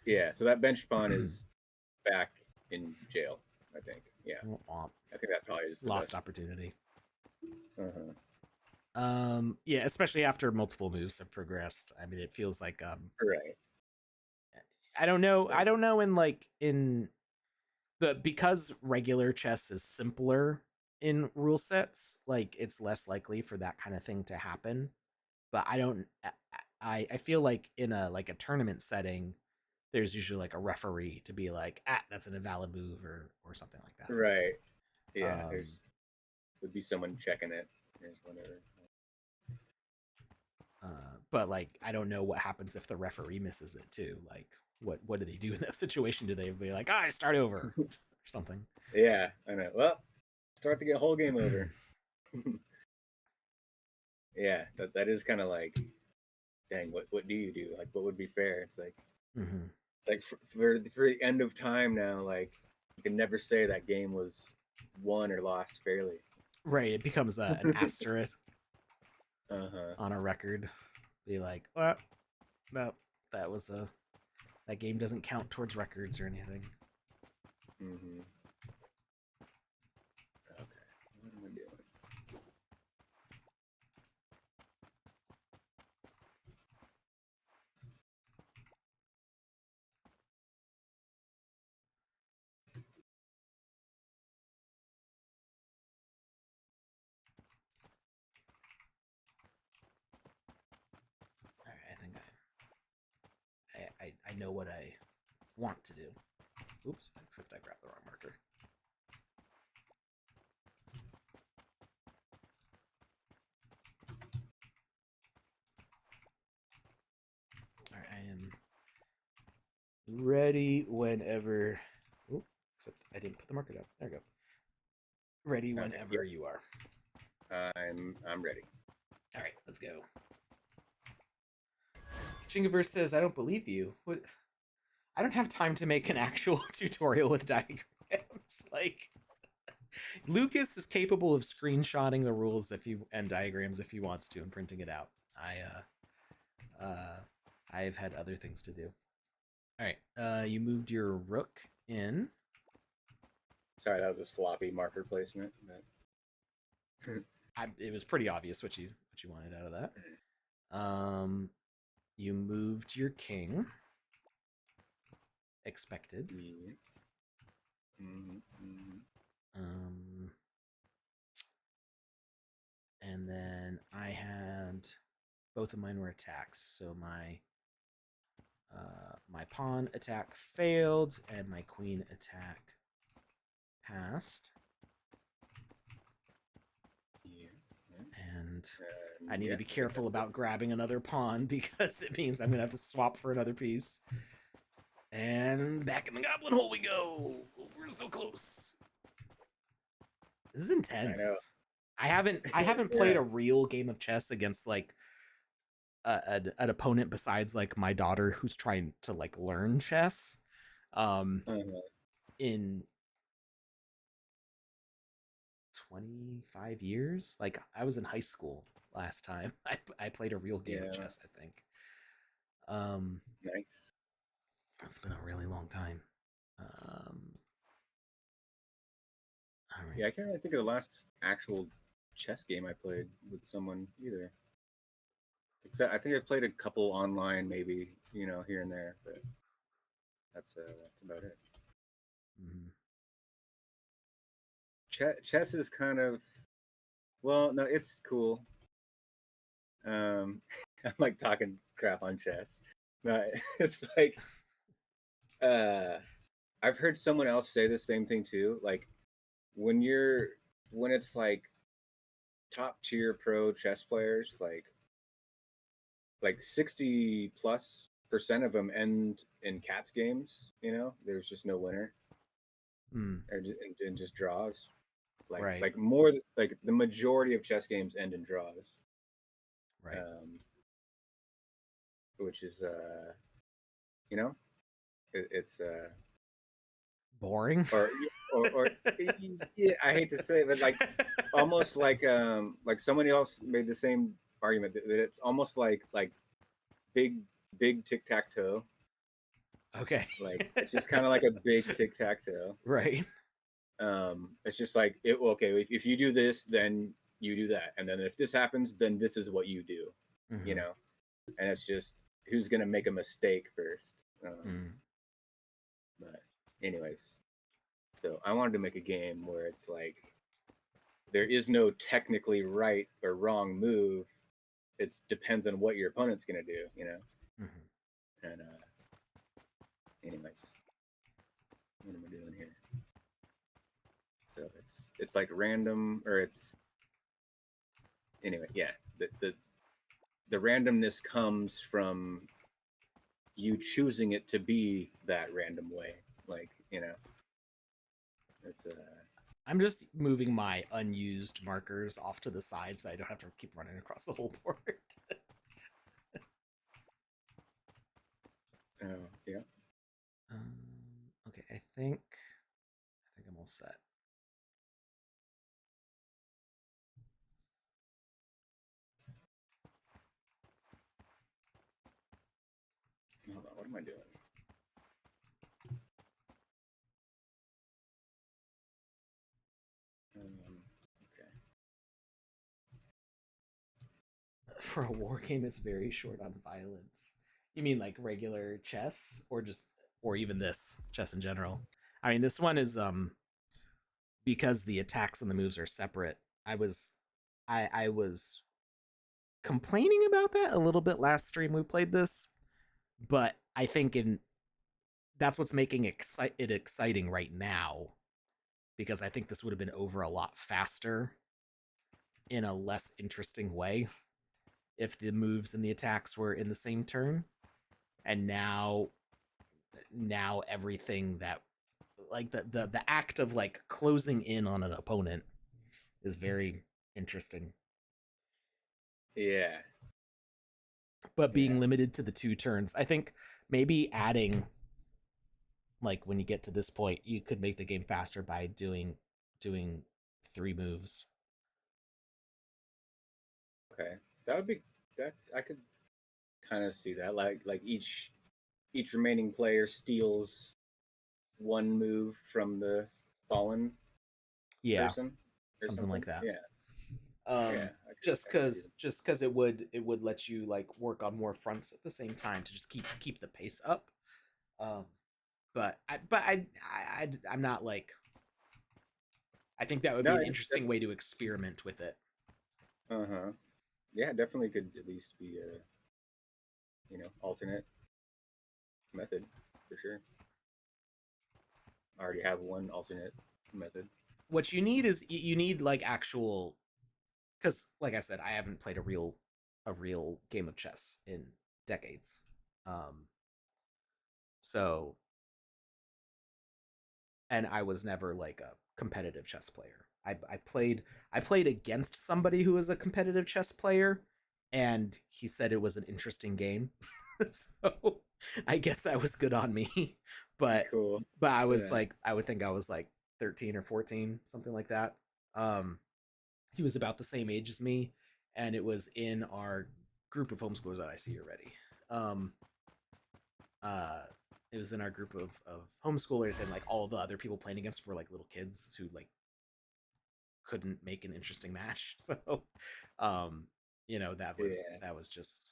Yeah. So that bench pawn is back in jail, I think. Yeah. I think that probably is the lost best opportunity. Uh-huh. Yeah, especially after multiple moves have progressed. I mean, it feels like right. I don't know. I don't know because regular chess is simpler in rule sets, like it's less likely for that kind of thing to happen. But I feel like in a tournament setting, there's usually like a referee to be like, that's an invalid move or something like that. Right. Yeah. Would be someone checking it. There's whatever. But like, I don't know what happens if the referee misses it too. Like, what do they do in that situation? Do they be like, start over or something? Yeah, I know. Well, start the whole game over. Yeah, that is kind of like, dang, what do you do? Like, what would be fair? It's like, it's like for the end of time now, like you can never say that game was won or lost fairly. Right, it becomes an asterisk on a record. Be like, well, no, that game doesn't count towards records or anything. Okay, what am I doing? I know what I want to do. Oops, except I grabbed the wrong marker. Alright, I Ready whenever. Ooh, except I didn't put the marker down. There we go. Ready Okay, whenever you are. I'm ready. All right, let's go. Shingaverse says, "I don't believe you. What? I don't have time to make an actual tutorial with diagrams. Like, Lucas is capable of screenshotting the rules and diagrams if he wants to and printing it out. I've had other things to do. All right, you moved your rook in. Sorry, that was a sloppy marker placement. But... It was pretty obvious what you wanted out of that. You moved your king. Expected. Yeah. And then I had both of mine were attacks, so my pawn attack failed and my queen attack passed. Yeah. And I need to be careful about grabbing another pawn because it means I'm gonna have to swap for another piece. And back in the goblin hole we go. We're so close. This is intense. I know. I haven't played a real game of chess against like an opponent besides like my daughter who's trying to like learn chess. In 25 years. Like I was in high school last time I played a real game of chess, I think. Nice. It's been a really long time. All right. Yeah, I can't really think of the last actual chess game I played with someone either. Except I think I've played a couple online, maybe, here and there, but that's about it. Mm-hmm. Chess is kind of, well, no, it's cool. I'm like talking crap on chess. No, it's like, I've heard someone else say the same thing too. Like when it's like top tier pro chess players, like 60+% of them end in cats games. There's just no winner, and just draws. Like more like the majority of chess games end in draws. Right. Which is it's boring. Or yeah, I hate to say it, but like almost like somebody else made the same argument that it's almost like big tic-tac-toe. Okay. Like it's just kind of like a big tic-tac-toe. Right. It's just like okay, if you do this, then you do that, and then if this happens, then this is what you do. Mm-hmm. And it's just who's gonna make a mistake first. But anyways, so I wanted to make a game where it's like there is no technically right or wrong move. It depends on what your opponent's gonna do, And anyways, what am I doing here? So it's like random, or it's anyway. Yeah, the randomness comes from you choosing it to be that random way. Like it's I'm just moving my unused markers off to the side so I don't have to keep running across the whole board. Oh, yeah. Okay, I think I'm all set. Hold on, what am I doing? Okay. For a war game, it's very short on violence. You mean like regular chess, or even this chess in general? I mean, this one is because the attacks and the moves are separate. I was complaining about that a little bit last stream we played this, but I think that's what's making it exciting right now, because I think this would have been over a lot faster in a less interesting way if the moves and the attacks were in the same turn. And now now everything that like the act of like closing in on an opponent is very interesting. Yeah. But being Yeah. limited to the 2 turns, I think maybe adding like when you get to this point, you could make the game faster by doing 3 moves. Okay. That would be that I could kind of see that. Like each remaining player steals one move from the fallen Yeah, person or something something. like that. Yeah. Yeah. Just I could see because it would let you like work on more fronts at the same time to just keep the pace up. But I'm not like, I think that would be No, an interesting way that's to experiment with it. uh-huh. Yeah, definitely could at least be a alternate method for sure. I already have one alternate method. What you need is you need like actual, because like I said, I haven't played a real game of chess in decades. So, and I was never like a competitive chess player. I played against somebody who was a competitive chess player, and he said it was an interesting game. So I guess that was good on me. But Cool. I was Yeah. like, I would think I was like 13 or 14, something like that. He was about the same age as me, and it was in our group of homeschoolers that I see already. Um, uh, it was in our group of homeschoolers, and like all the other people playing against were like little kids who like couldn't make an interesting match. So, um, Yeah. that was just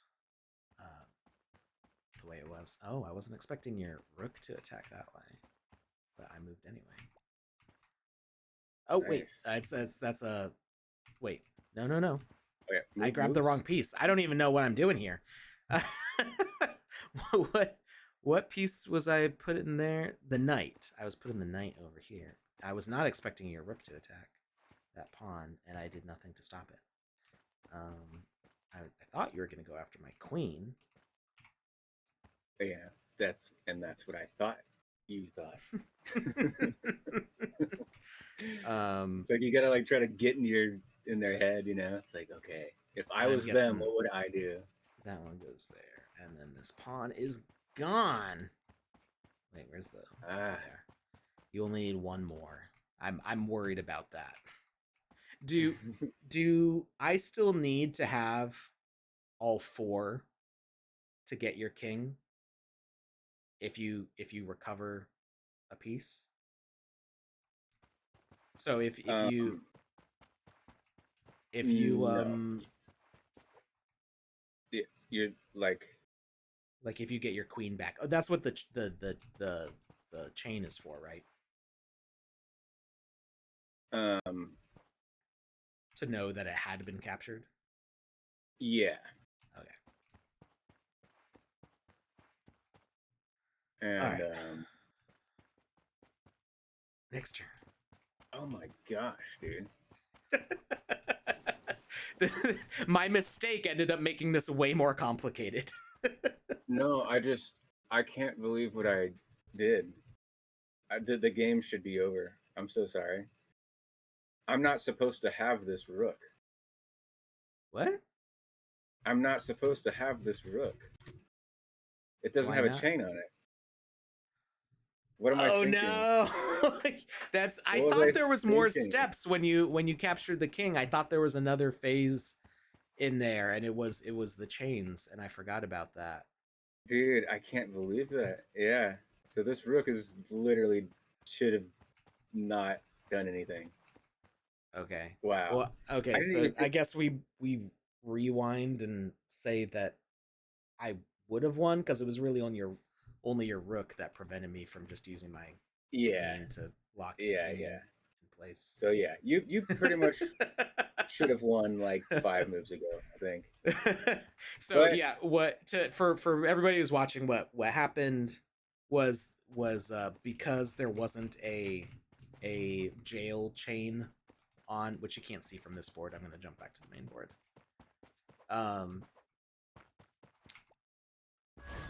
the way it was. Oh, I wasn't expecting your rook to attack that way, but I moved anyway. Oh wait, Nice. that's a wait. No, no, no. Okay. I grabbed the wrong piece. I don't even know what I'm doing here. what what piece was I put in there? The knight. I was putting the knight over here. I was not expecting your rook to attack that pawn, and I did nothing to stop it. I thought you were going to go after my queen. Yeah. That's what I thought. You thought. It's like you gotta like try to get in their head, It's like, okay, if I was them, what would I do? That one goes there, and then this pawn is gone. Wait, where's the there? You only need one more. I'm worried about that. Do I still need to have all 4 to get your king if you recover a piece? So if you no. You're like if you get your queen back. Oh, that's what the chain is for, right? To know that it had been captured. Yeah. Okay. And right. Next turn. Oh my gosh, dude. My mistake ended up making this way more complicated. No, I can't believe what I did. The game should be over. I'm so sorry. I'm not supposed to have this rook. What? I'm not supposed to have this rook. It doesn't Why have not? a chain on it. What am I thinking? Oh no! I thought there was more steps when you captured the king. I thought there was another phase in there, and it was the chains, and I forgot about that. Dude, I can't believe that. Yeah. So this rook is literally should have not done anything. Okay. Wow. Well, okay. So I guess we rewind and say that I would have won because it was really on only your rook that prevented me from just using my queen to lock in place. So yeah, you pretty much should have won like 5 moves ago, I think. So but, yeah, for everybody who's watching, what happened was because there wasn't a jail chain on, which you can't see from this board. I'm going to jump back to the main board.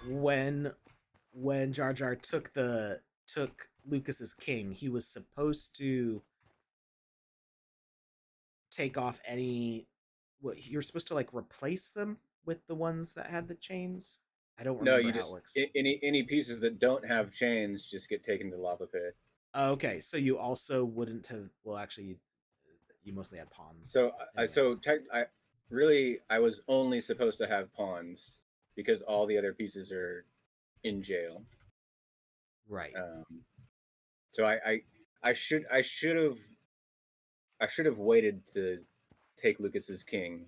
When when Jar Jar took Lucas's king, he was supposed to take off any. What you're supposed to like replace them with the ones that had the chains. I don't No, remember you how it just works. any pieces that don't have chains just get taken to the lava pit. Okay, so you also wouldn't have. Well, actually, you mostly had pawns. So Anyway. I was only supposed to have pawns because all the other pieces are in jail. Right. So I should have waited to take Lucas's king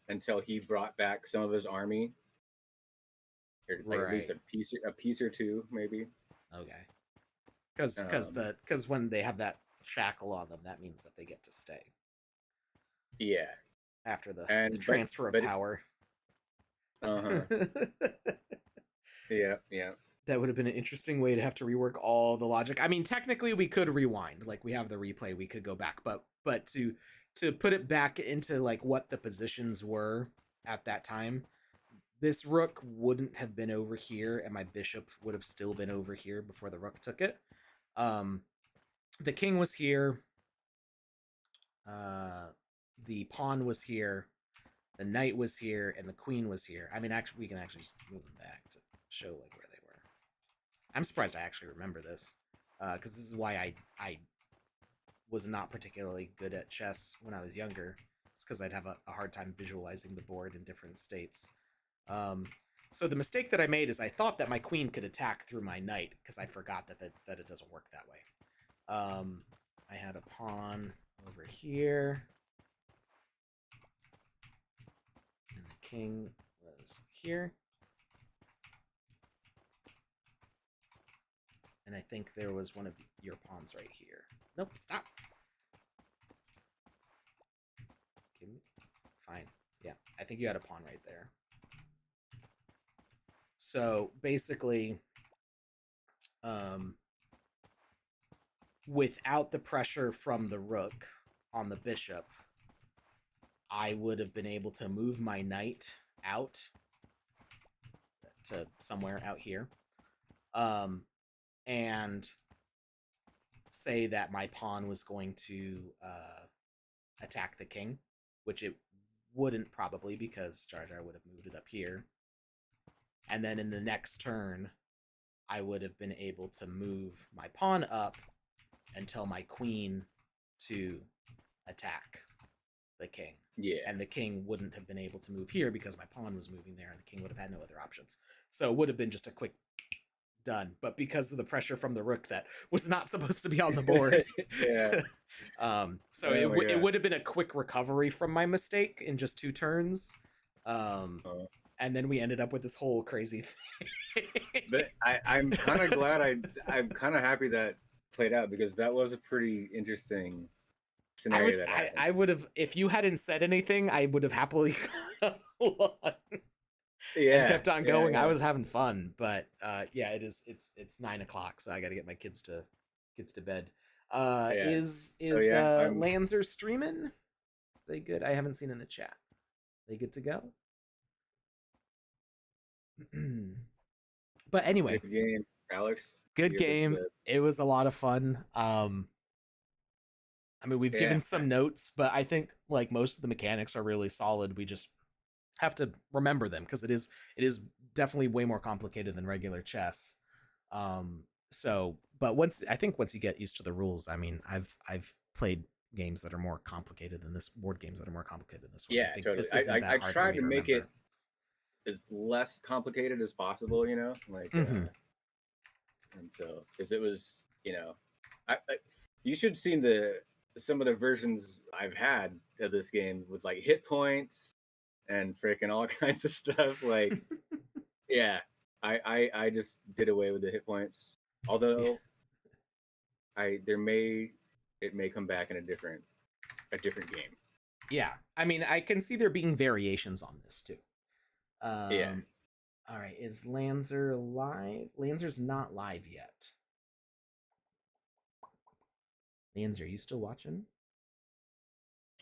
until he brought back some of his army, or like at least a piece or two, maybe. Okay. Because when they have that shackle on them, that means that they get to stay. Yeah. After the But transfer of power. Yeah, yeah. That would have been an interesting way to have to rework all the logic. I mean, technically we could rewind, like we have the replay, we could go back, but to put it back into like what the positions were at that time, this rook wouldn't have been over here, and my bishop would have still been over here before the rook took it. The king was here. The pawn was here. The knight was here, and the queen was here. I mean, actually, we can actually just move them back to show like where they were. I'm surprised I actually remember this, because this is why I was not particularly good at chess when I was younger. It's because I'd have a hard time visualizing the board in different states. So the mistake that I made is I thought that my queen could attack through my knight, because I forgot that it doesn't work that way. I had a pawn over here, and the king was here. And I think there was one of your pawns right here. Nope, stop. Fine. Yeah, I think you had a pawn right there. So basically, without the pressure from the rook on the bishop, I would have been able to move my knight out to somewhere out here, and say that my pawn was going to attack the king, which it wouldn't probably, because Jar Jar would have moved it up here. And then in the next turn, I would have been able to move my pawn up and tell my queen to attack the king. Yeah. And the king wouldn't have been able to move here because my pawn was moving there, and the king would have had no other options. So it would have been just a quick done. But because of the pressure from the rook that was not supposed to be on the board, Yeah. So it would have been a quick recovery from my mistake in just 2 turns. And then we ended up with this whole crazy thing. But I'm kind of glad I'm kind of happy that played out, because that was a pretty interesting scenario. I would have, if you hadn't said anything, I would have happily won. Yeah, and kept on going. Yeah. I was having fun, but yeah, it's 9 o'clock, so I got to get my kids to bed. Is Lanzer streaming? They good? I haven't seen in the chat. They good to go? But anyway, good game, Alex. Good game. It was a lot of fun. I mean, we've given some notes, but I think like most of the mechanics are really solid. We just have to remember them, because it is definitely way more complicated than regular chess. But once you get used to the rules, I mean, I've played games that are more complicated than this, board games that are more complicated than this one. Yeah, totally. I tried to make it as less complicated as possible, you know, like, and so because it was, you know, you should have seen some of the versions I've had of this game with like hit points and freaking all kinds of stuff. Like, yeah, I just did away with the hit points. Although it may come back in a different game. Yeah, I mean, I can see there being variations on this too. Yeah. All right, is Lanzer live? Lanzer's not live yet. Lanzer, are you still watching?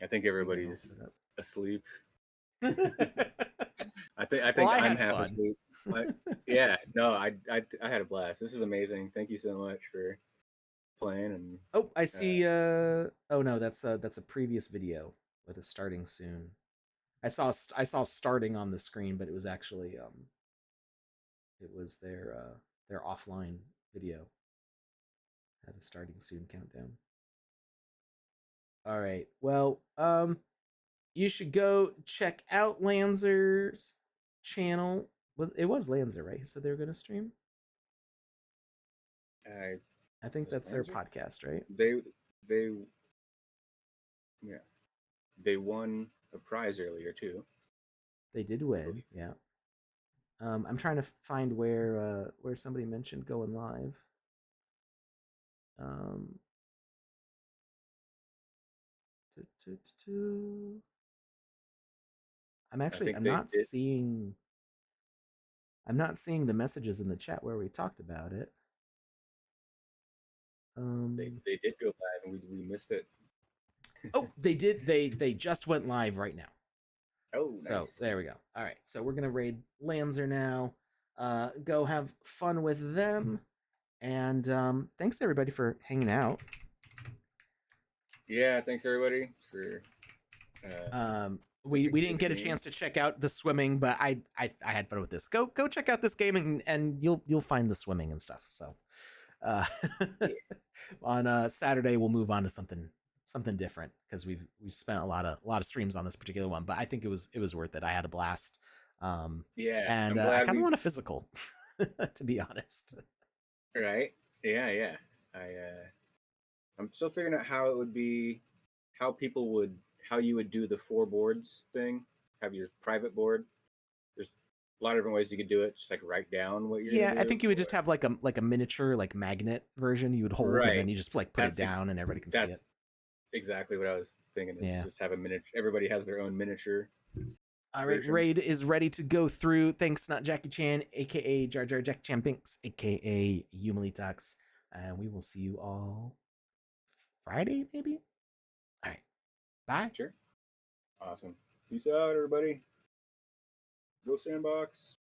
I think everybody's asleep. I think I'm half asleep. Yeah, no, I had a blast. This is amazing. Thank you so much for playing. And Oh, I see. Oh no, that's a previous video with a starting soon. I saw starting on the screen, but it was actually it was their offline video had a starting soon countdown. All right. Well, you should go check out Lanzer's channel. It was Lanzer, right? Who said they were going to stream? I think was it that's their Lancer? podcast, right? They yeah, they won a prize earlier too. They did I win, believe. yeah. I'm trying to find where somebody mentioned going live. Um, tu- tu- tu- tu. I think I'm they not did. seeing the messages in the chat where we talked about it. They did go live, and we missed it. Oh, they did. They just went live right now. Oh, So nice. there we go. All right, so we're gonna raid Lanzer now. Go have fun with them, and thanks everybody for hanging out. Yeah, thanks everybody for. We the didn't get a game. chance to check out the swimming, but I had fun with this. Go check out this game and you'll find the swimming and stuff. So Yeah. on Saturday we'll move on to something different because we've spent a lot of streams on this particular one, but I think it was worth it. I had a blast. Yeah, And I'm I glad kind of we. want a physical, to be honest. Right. Yeah, yeah. I'm still figuring out how it would be, how you would do the four boards thing. Have your private board. There's a lot of different ways you could do it. Just like write down what you're Yeah, gonna I do. think you would just have like a miniature like magnet version you would hold, and Right. then you just like put it That's down, and everybody can see it. that's exactly what I was thinking. Is Yeah. just have a miniature. Everybody has their own miniature. All right, Version. raid is ready to go through. Thanks, not Jackie Chan, aka Jar Jar Jack Chan Binks, aka Yumalitax, and we will see you all Friday, maybe. All right, bye. Sure. Awesome. Peace out, everybody. Go Sandbox.